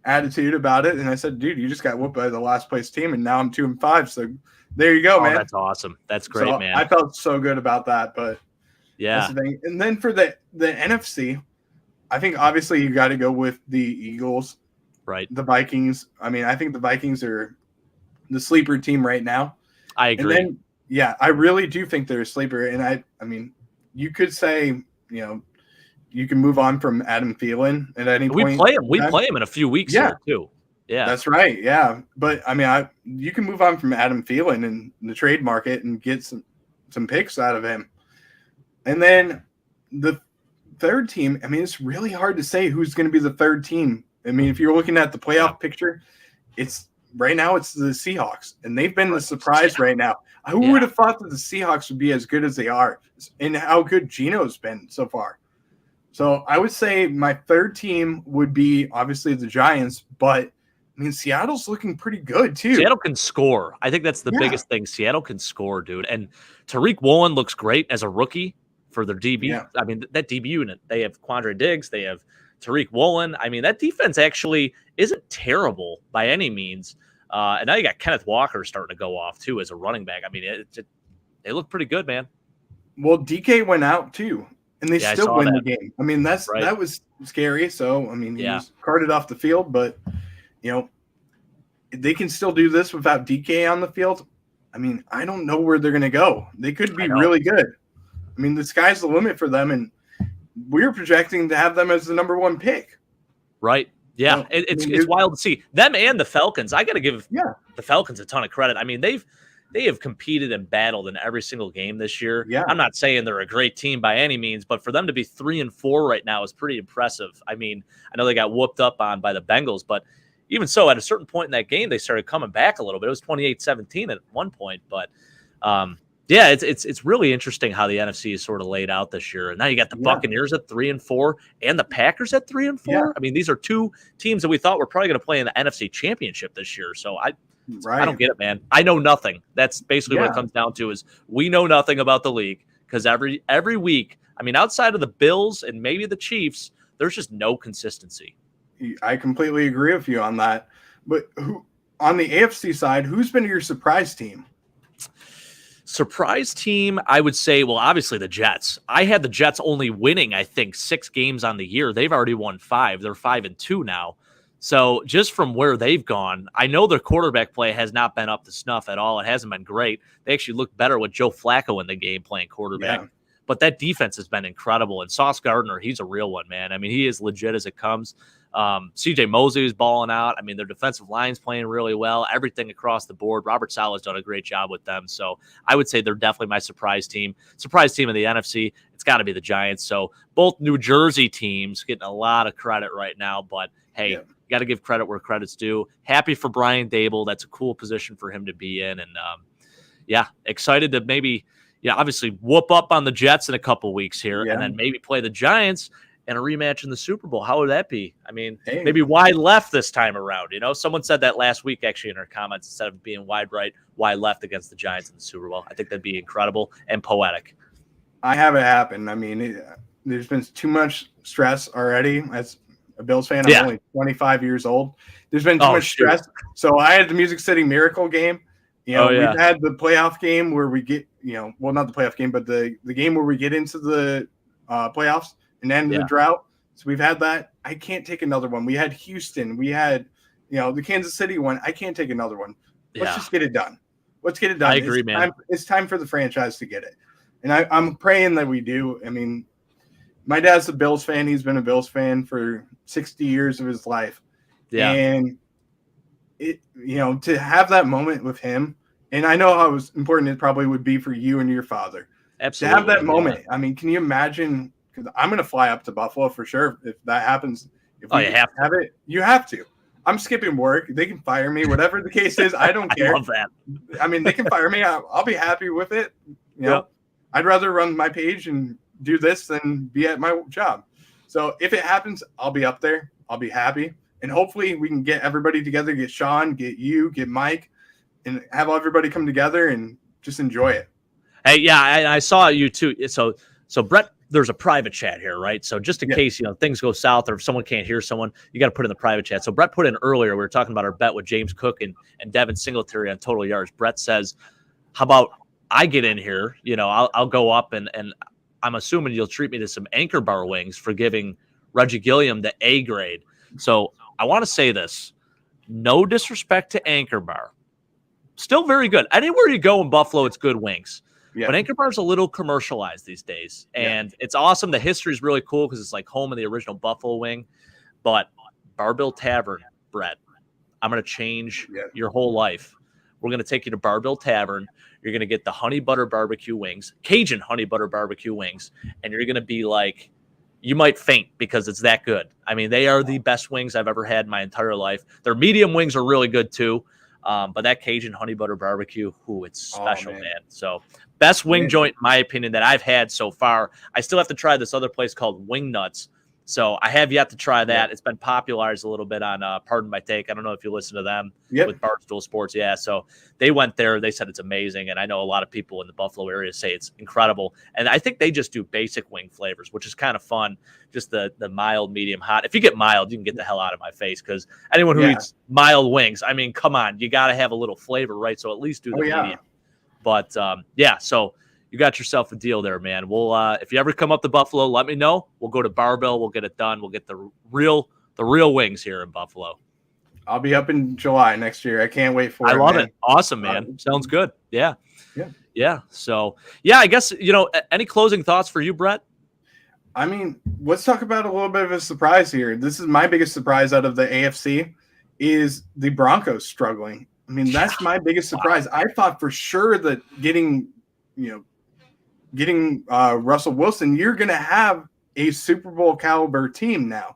attitude about it, and I said, dude, you just got whooped by the last place team, and now I'm 2-5. So there you go, man. That's awesome. That's great, so man. I felt so good about that, but yeah. that's the thing. And then for the NFC, I think obviously you got to go with the Eagles, right? The Vikings. I mean, I think the Vikings are the sleeper team right now. I agree. And then, I really do think they're a sleeper. And I mean, you could say, you can move on from Adam Thielen at any point. We play him in a few weeks here too. Yeah, that's right. Yeah, but I mean, you can move on from Adam Thielen in the trade market and get some picks out of him. And then the third team, I mean, it's really hard to say who's going to be the third team. I mean, if you're looking at the playoff picture, right now it's the Seahawks, and they've been the surprise right now. Who would have thought that the Seahawks would be as good as they are, and how good Geno's been so far? So I would say my third team would be obviously the Giants, but I mean, Seattle's looking pretty good too. Seattle can score. I think that's the biggest thing. Seattle can score, dude. And Tariq Woolen looks great as a rookie for their DB. Yeah. I mean, that DB unit, they have Quandre Diggs, they have Tariq Woolen. I mean, that defense actually isn't terrible by any means. And now you got Kenneth Walker starting to go off too as a running back. I mean, they look pretty good, man. Well, DK went out too, and they still win the game. I mean, that was scary. So, I mean, he was carted off the field, but they can still do this without DK on the field. I mean, I don't know where they're going to go. They could be really good. I mean, the sky's the limit for them, and we're projecting to have them as the number 1 pick. Right. Yeah, it's wild to see them and the Falcons. I got to give the Falcons a ton of credit. I mean, they have competed and battled in every single game this year. Yeah. I'm not saying they're a great team by any means, but for them to be 3-4 right now is pretty impressive. I mean, I know they got whooped up on by the Bengals, but even so, at a certain point in that game, they started coming back a little bit. It was 28-17 at one point, but it's really interesting how the NFC is sort of laid out this year. And now you got the Buccaneers at 3-4 and the Packers at 3-4. Yeah. I mean, these are two teams that we thought were probably going to play in the NFC Championship this year. So I don't get it, man. I know nothing. That's basically what it comes down to is we know nothing about the league because every week, I mean, outside of the Bills and maybe the Chiefs, there's just no consistency. I completely agree with you on that. But on the AFC side, who's been your surprise team? Surprise team, I would say, well, obviously the Jets. I had the Jets only winning, I think, 6 games on the year. They've already won 5. They're 5-2 now. So just from where they've gone, I know their quarterback play has not been up to snuff at all. It hasn't been great. They actually look better with Joe Flacco in the game playing quarterback. Yeah. But that defense has been incredible. And Sauce Gardner, he's a real one, man. I mean, he is legit as it comes. CJ Mosley is balling out. I mean, their defensive line's playing really well. Everything across the board. Robert Saleh's done a great job with them. So I would say they're definitely my surprise team. Surprise team in the NFC, it's got to be the Giants. So both New Jersey teams getting a lot of credit right now. But, hey, you got to give credit where credit's due. Happy for Brian Dable. That's a cool position for him to be in. And yeah, excited to maybe, obviously whoop up on the Jets in a couple weeks here, Yeah. and then maybe play the Giants in a rematch in the Super Bowl. How would that be? I mean, Hey. maybe wide left this time around. Someone said that last week actually in our comments, instead of being wide right, wide left against the Giants in the Super Bowl. I think that'd be incredible and poetic. I have it happen. I mean, there's been too much stress already. As a Bills fan, I'm only 25 years old. There's been too much stress. So I had the Music City Miracle game. We've had the playoff game where we get, well, not the playoff game, but the game where we get into the playoffs and end the drought. So we've had that. I can't take another one. We had Houston. We had, the Kansas City one. I can't take another one. Let's just get it done. Let's get it done. I agree, man. It's time for the franchise to get it. And I'm praying that we do. I mean, my dad's a Bills fan. He's been a Bills fan for 60 years of his life. Yeah. And to have that moment with him, and I know how important it probably would be for you and your father. Absolutely. To have that moment. I mean, can you imagine? Because I'm going to fly up to Buffalo for sure if that happens. If you have it, you have to. I'm skipping work. They can fire me, whatever the case is. I don't care. I love that. I mean, they can fire me. I'll be happy with it. I'd rather run my page and do this than be at my job. So if it happens, I'll be up there. I'll be happy. And hopefully we can get everybody together, get Sean, get you, get Mike, and have everybody come together and just enjoy it. Hey, yeah, I saw you too. So Brett, there's a private chat here, right? So just in case, things go south or if someone can't hear someone, you got to put in the private chat. So Brett put in earlier, we were talking about our bet with James Cook and Devin Singletary on total yards. Brett says, how about I get in here? I'll go up and I'm assuming you'll treat me to some Anchor Bar wings for giving Reggie Gilliam the A grade. So I want to say this. No disrespect to Anchor Bar. Still very good. Anywhere you go in Buffalo, it's good wings. Yeah. But Anchor Bar's a little commercialized these days. And it's awesome. The history is really cool because it's like home of the original Buffalo wing. But Barbell Tavern, Brett, I'm going to change your whole life. We're going to take you to Barbell Tavern. You're going to get the honey butter barbecue wings, Cajun honey butter barbecue wings. And you're going to be like, you might faint because it's that good. I mean, they are the best wings I've ever had in my entire life. Their medium wings are really good too. But that Cajun honey butter barbecue, it's special, man. So best wing joint, in my opinion, that I've had so far. I still have to try this other place called Wing Nuts. So I have yet to try that. It's been popularized a little bit on Pardon My Take. I don't know if you listen to them with Barstool Sports. Yeah, so they went there. They said it's amazing. And I know a lot of people in the Buffalo area say it's incredible. And I think they just do basic wing flavors, which is kind of fun. Just the mild, medium, hot. If you get mild, you can get the hell out of my face because anyone who eats mild wings, I mean, come on. You got to have a little flavor, right? So at least do the medium. But, so you got yourself a deal there, man. We'll if you ever come up to Buffalo, let me know. We'll go to Barbell. We'll get it done. We'll get the real wings here in Buffalo. I'll be up in July next year. I can't wait for it. I love it. Awesome, man. Sounds good. Yeah. So, I guess, any closing thoughts for you, Brett? I mean, let's talk about a little bit of a surprise here. This is my biggest surprise out of the AFC is the Broncos struggling. I mean, that's my biggest surprise. I thought for sure that getting Russell Wilson, you're going to have a Super Bowl caliber team now.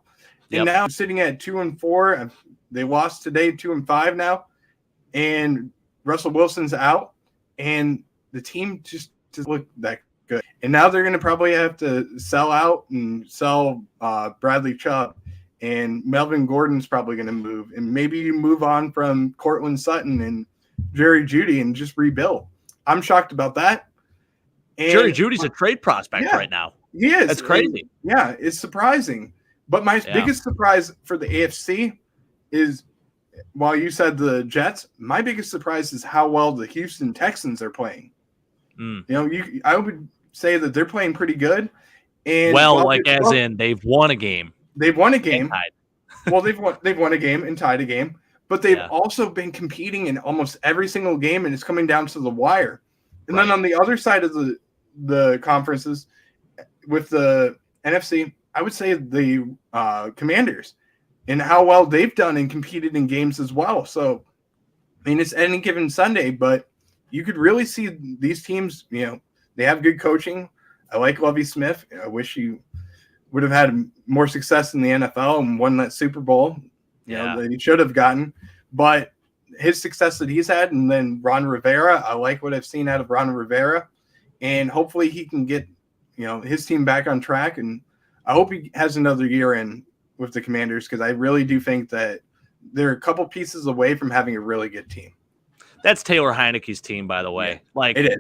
And now sitting at 2-4, they lost today 2-5 now, and Russell Wilson's out, and the team just doesn't look that good. And now they're going to probably have to sell out and sell Bradley Chubb, and Melvin Gordon's probably going to move, and maybe you move on from Cortland Sutton and Jerry Jeudy and just rebuild. I'm shocked about that. And Jerry Judy's a trade prospect right now. He is. That's crazy. And, it's surprising. But my biggest surprise for the AFC is, while you said the Jets, my biggest surprise is how well the Houston Texans are playing. I would say that they're playing pretty good. And they've won a game. They've won a game. Well, they've won a game and tied a game. But they've also been competing in almost every single game, and it's coming down to the wire. And then on the other side of the conferences, with the NFC, I would say the Commanders and how well they've done and competed in games as well. So, I mean, it's any given Sunday, but you could really see these teams, they have good coaching. I like Lovie Smith. I wish he would have had more success in the NFL and won that Super Bowl. That he should have gotten. But his success that he's had, and then Ron Rivera. I like what I've seen out of Ron Rivera, and hopefully he can get his team back on track. And I hope he has another year in with the Commanders, because I really do think that they're a couple pieces away from having a really good team. That's Taylor Heineke's team, by the way. Like, it is.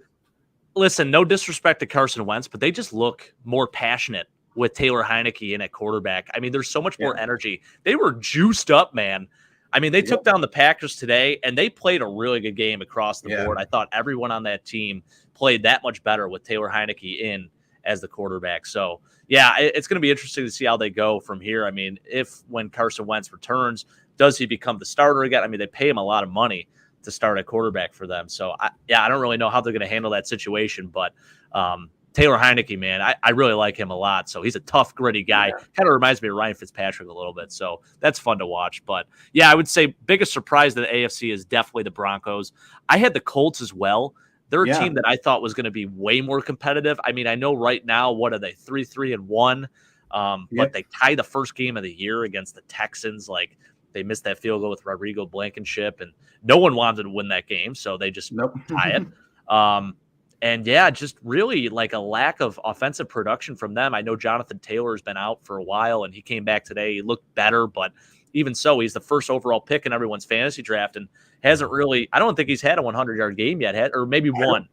Listen, no disrespect to Carson Wentz, but they just look more passionate with Taylor Heineke in at quarterback. I mean, there's so much more energy. They were juiced up, man. I mean, they took down the Packers today, and they played a really good game across the board. I thought everyone on that team played that much better with Taylor Heineke in as the quarterback. So, yeah, it's going to be interesting to see how they go from here. I mean, when Carson Wentz returns, does he become the starter again? I mean, they pay him a lot of money to start a quarterback for them. So, I don't really know how they're going to handle that situation. But Taylor Heineke, man, I really like him a lot. So he's a tough, gritty guy. Kind of reminds me of Ryan Fitzpatrick a little bit. So that's fun to watch. But, yeah, I would say biggest surprise to the AFC is definitely the Broncos. I had the Colts as well. They're a team that I thought was going to be way more competitive. I mean, I know right now, what are they, 3-3-1? But they tied the first game of the year against the Texans. Like, they missed that field goal with Rodrigo Blankenship, and no one wanted to win that game, so they just tie it. And, yeah, just really like a lack of offensive production from them. I know Jonathan Taylor has been out for a while, and he came back today. He looked better, but even so, he's the first overall pick in everyone's fantasy draft and hasn't really – I don't think he's had a 100-yard game yet, or maybe one.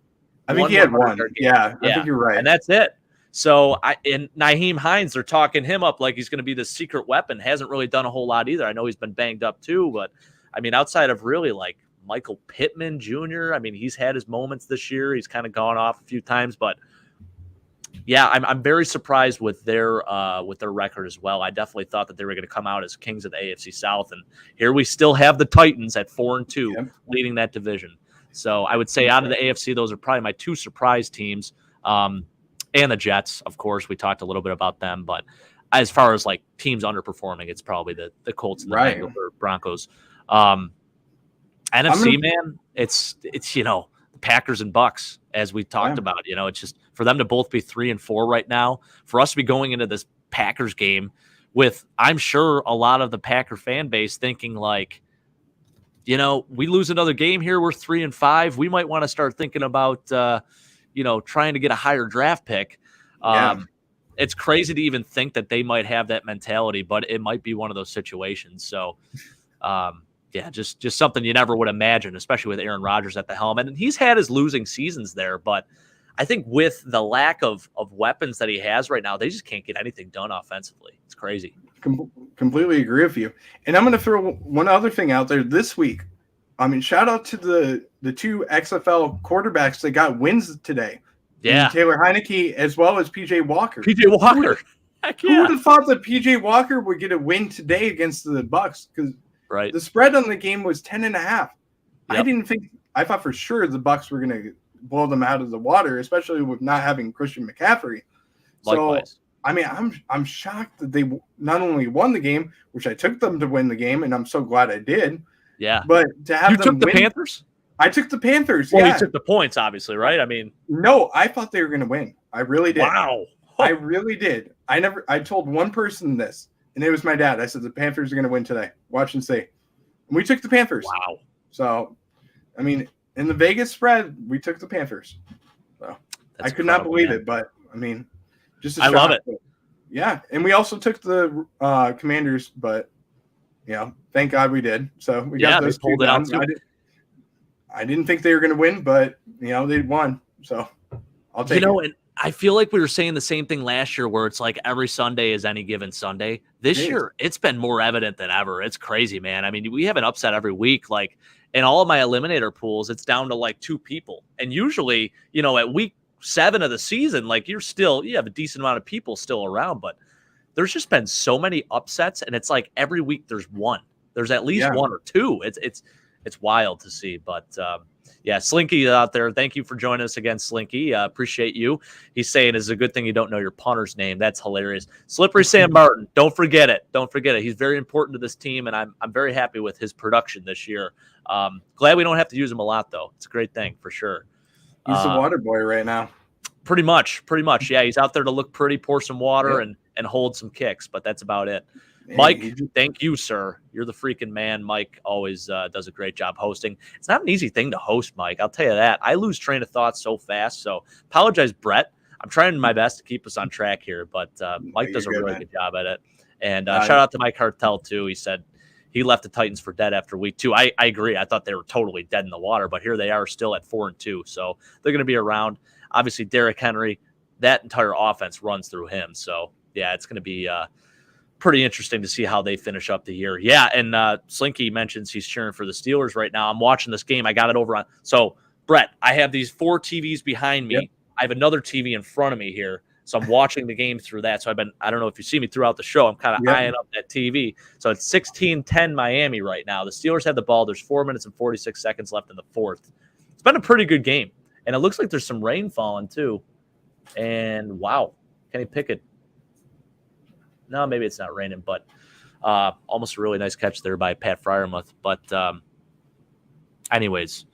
I think he had one. Yeah, I think you're right. And that's it. So, and Nyheim Hines, they're talking him up like he's going to be the secret weapon. Hasn't really done a whole lot either. I know he's been banged up too, but I mean, outside of really like Michael Pittman Jr., I mean, he's had his moments this year. He's kind of gone off a few times, but yeah, I'm very surprised with their record as well. I definitely thought that they were going to come out as kings of the AFC South, and here we still have the Titans at 4-2 leading that division. So I would say out of the AFC, those are probably my two surprise teams. And the Jets, of course, we talked a little bit about them. But as far as like teams underperforming, it's probably the Colts and the Bengals or Broncos. NFC, man, it's the Packers and Bucks, as we talked about. It's just for them to both be 3-4 right now, for us to be going into this Packers game with, I'm sure, a lot of the Packer fan base thinking like, we lose another game here, we're 3-5. We might want to start thinking about trying to get a higher draft pick. It's crazy to even think that they might have that mentality, but it might be one of those situations. So, just something you never would imagine, especially with Aaron Rodgers at the helm. And he's had his losing seasons there, but I think with the lack of weapons that he has right now, they just can't get anything done offensively. It's crazy. Completely agree with you. And I'm going to throw one other thing out there this week. I mean, shout out to the two XFL quarterbacks that got wins today. Yeah. Taylor Heineke as well as PJ Walker. PJ Walker. Who would have thought that PJ Walker would get a win today against the Bucks? Because the spread on the game was 10.5. Yep. I thought for sure the Bucks were going to blow them out of the water, especially with not having Christian McCaffrey. Likewise. So, I mean, I'm shocked that they not only won the game, which I took them to win the game, and I'm so glad I did. Yeah. But to have them took the Panthers? I took the Panthers. Well, you took the points, obviously, right? I mean, no, I thought they were going to win. I really did. Wow. I really did. I told one person this, and it was my dad. I said, the Panthers are going to win today. Watch and see. And we took the Panthers. Wow. So, I mean, in the Vegas spread, we took the Panthers. So I could not believe it, but I mean, just a shock. I love it. Yeah. And we also took the Commanders, but thank God we did. So we got those pulled it out. I didn't think they were going to win, but they won. So I'll take it. And I feel like we were saying the same thing last year, where it's like every Sunday is any given Sunday. This year, it's been more evident than ever. It's crazy, man. I mean, we have an upset every week. Like in all of my eliminator pools, it's down to like 2 people. And usually, at week 7 of the season, like you have a decent amount of people still around, but there's just been so many upsets, and it's like every week there's one. There's at least 1 or 2. It's wild to see, but Slinky out there. Thank you for joining us again, Slinky. Appreciate you. He's saying it's a good thing you don't know your punter's name. That's hilarious. Slippery Sam Martin. Don't forget it. He's very important to this team, and I'm very happy with his production this year. Glad we don't have to use him a lot, though. It's a great thing for sure. He's the water boy right now. Pretty much. Yeah, he's out there to look pretty, pour some water, and hold some kicks, but that's about it. Mike, Hey, thank you, sir. You're the freaking man. Mike always does a great job hosting. It's not an easy thing to host, Mike. I'll tell you that. I lose train of thought so fast. So apologize, Brett. I'm trying my best to keep us on track here, but Mike does a you're good, really man. good job at it. And shout out to Mike Hartel, too. He said he left the Titans for dead after week 2. I agree. I thought they were totally dead in the water, but here they are still at 4-2. So they're going to be around. Obviously, Derrick Henry, that entire offense runs through him. So, yeah, it's going to be pretty interesting to see how they finish up the year. Yeah, and Slinky mentions he's cheering for the Steelers right now. I'm watching this game. I got it over on. So, Brett, I have these 4 TVs behind me. Yep. I have another TV in front of me here. So I'm watching the game through that. So I don't know if you see me throughout the show. I'm kind of eyeing up that TV. So it's 16-10 Miami right now. The Steelers have the ball. There's 4 minutes and 46 seconds left in the fourth. It's been a pretty good game. And it looks like there's some rain falling too. And wow, Kenny Pickett. No, maybe it's not raining, but almost a really nice catch there by Pat Freiermuth. But anyways,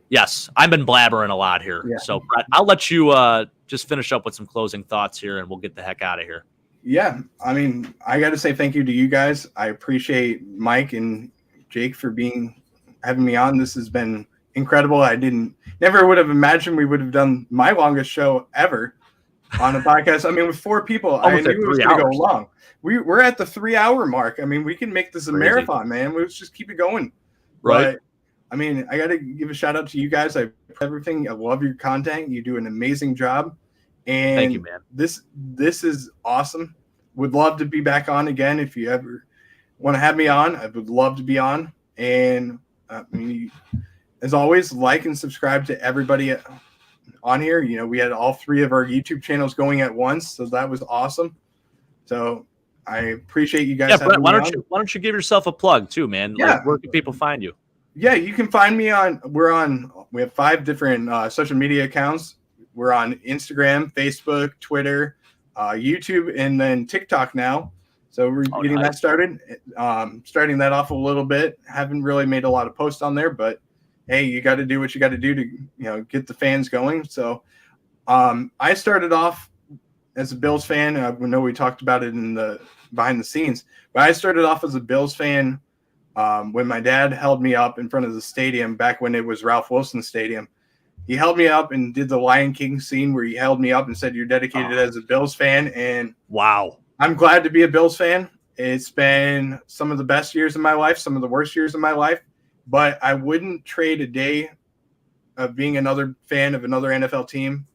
yes, I've been blabbering a lot here. Yeah. So, Brett, I'll let you just finish up with some closing thoughts here, and we'll get the heck out of here. Yeah, I mean, I got to say thank you to you guys. I appreciate Mike and Jake for having me on. This has been incredible. I never would have imagined we would have done my longest show ever on a podcast. I mean, with 4 people, I knew it was going to go long. We're at the 3-hour mark. I mean, we can make this a marathon, man. Let's just keep it going. Right. But, I mean, I got to give a shout out to you guys. I everything. I love your content. You do an amazing job. And thank you, man. This is awesome. Would love to be back on again. If you ever want to have me on, I would love to be on. And I mean, as always, like and subscribe to everybody on here. You know, we had all 3 of our YouTube channels going at once, so that was awesome. So I appreciate you guys. Yeah, Brett, why don't you give yourself a plug too, man? Yeah. Like, where can people find you? Yeah, you can find me we have 5 different social media accounts. We're on Instagram, Facebook, Twitter, YouTube, and then TikTok now. So we're getting that started. Starting that off a little bit. Haven't really made a lot of posts on there, but hey, you got to do what you got to do to get the fans going. So I started off as a Bills fan. I know we talked about it in the behind the scenes, but I started off as a Bills fan when my dad held me up in front of the stadium back when it was Ralph Wilson Stadium. He held me up and did the Lion King scene where he held me up and said, "You're dedicated as a Bills fan." And wow, I'm glad to be a Bills fan. It's been some of the best years of my life, some of the worst years of my life, but I wouldn't trade a day of being another fan of another NFL team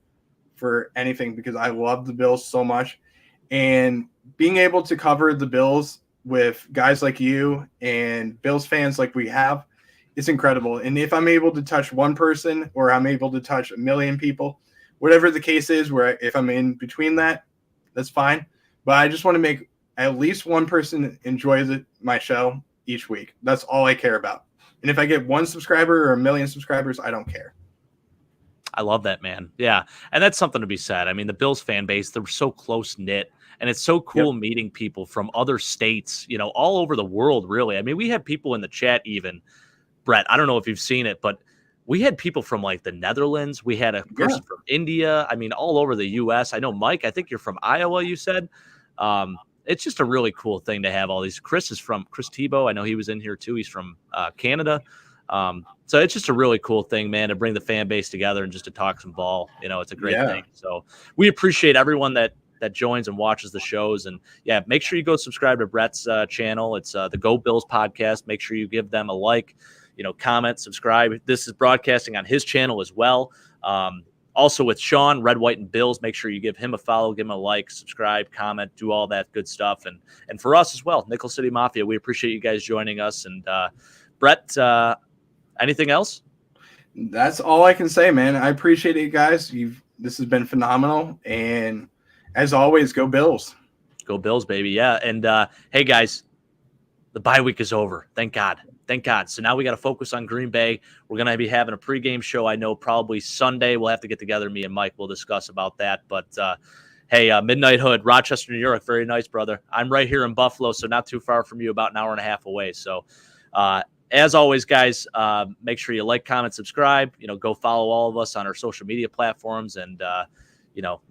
for anything because I love the Bills so much. And being able to cover the Bills with guys like you and Bills fans like we have, it's incredible. And if I'm able to touch one person or I'm able to touch 1 million people, whatever the case is, where if I'm in between that, that's fine. But I just want to make at least one person enjoy my show each week. That's all I care about. And if I get 1 subscriber or 1 million subscribers, I don't care. I love that, man. Yeah. And that's something to be said. I mean, the Bills fan base, they're so close knit. And it's so cool meeting people from other states, all over the world, really. I mean, we had people in the chat even, Brett, I don't know if you've seen it, but we had people from like the Netherlands. We had a person from India. I mean, all over the U.S. I know, Mike, I think you're from Iowa, you said. It's just a really cool thing to have all these. Chris Tebow. I know he was in here too. He's from Canada. So it's just a really cool thing, man, to bring the fan base together and just to talk some ball. It's a great thing. So we appreciate everyone that joins and watches the shows. And yeah, make sure you go subscribe to Brett's channel. It's the Go Bills podcast. Make sure you give them a like, comment, subscribe. This is broadcasting on his channel as well. Also with Sean, Red, White, and Bills, make sure you give him a follow, give him a like, subscribe, comment, do all that good stuff. And for us as well, Nickel City Mafia, we appreciate you guys joining us. And Brett, anything else? That's all I can say, man. I appreciate it, guys. This has been phenomenal. And as always, go Bills. Go Bills, baby. Yeah. And hey, guys, the bye week is over. Thank God. Thank God. So now we got to focus on Green Bay. We're going to be having a pregame show. I know probably Sunday. We'll have to get together. Me and Mike will discuss about that. But hey, Midnight Hood, Rochester, New York. Very nice, brother. I'm right here in Buffalo, so not too far from you, about an hour and a half away. So as always, guys, make sure you like, comment, subscribe. Go follow all of us on our social media platforms, and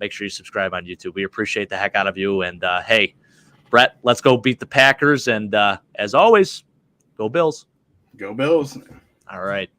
make sure you subscribe on YouTube. We appreciate the heck out of you. And hey, Brett, let's go beat the Packers. And as always, go Bills. Go Bills. All right.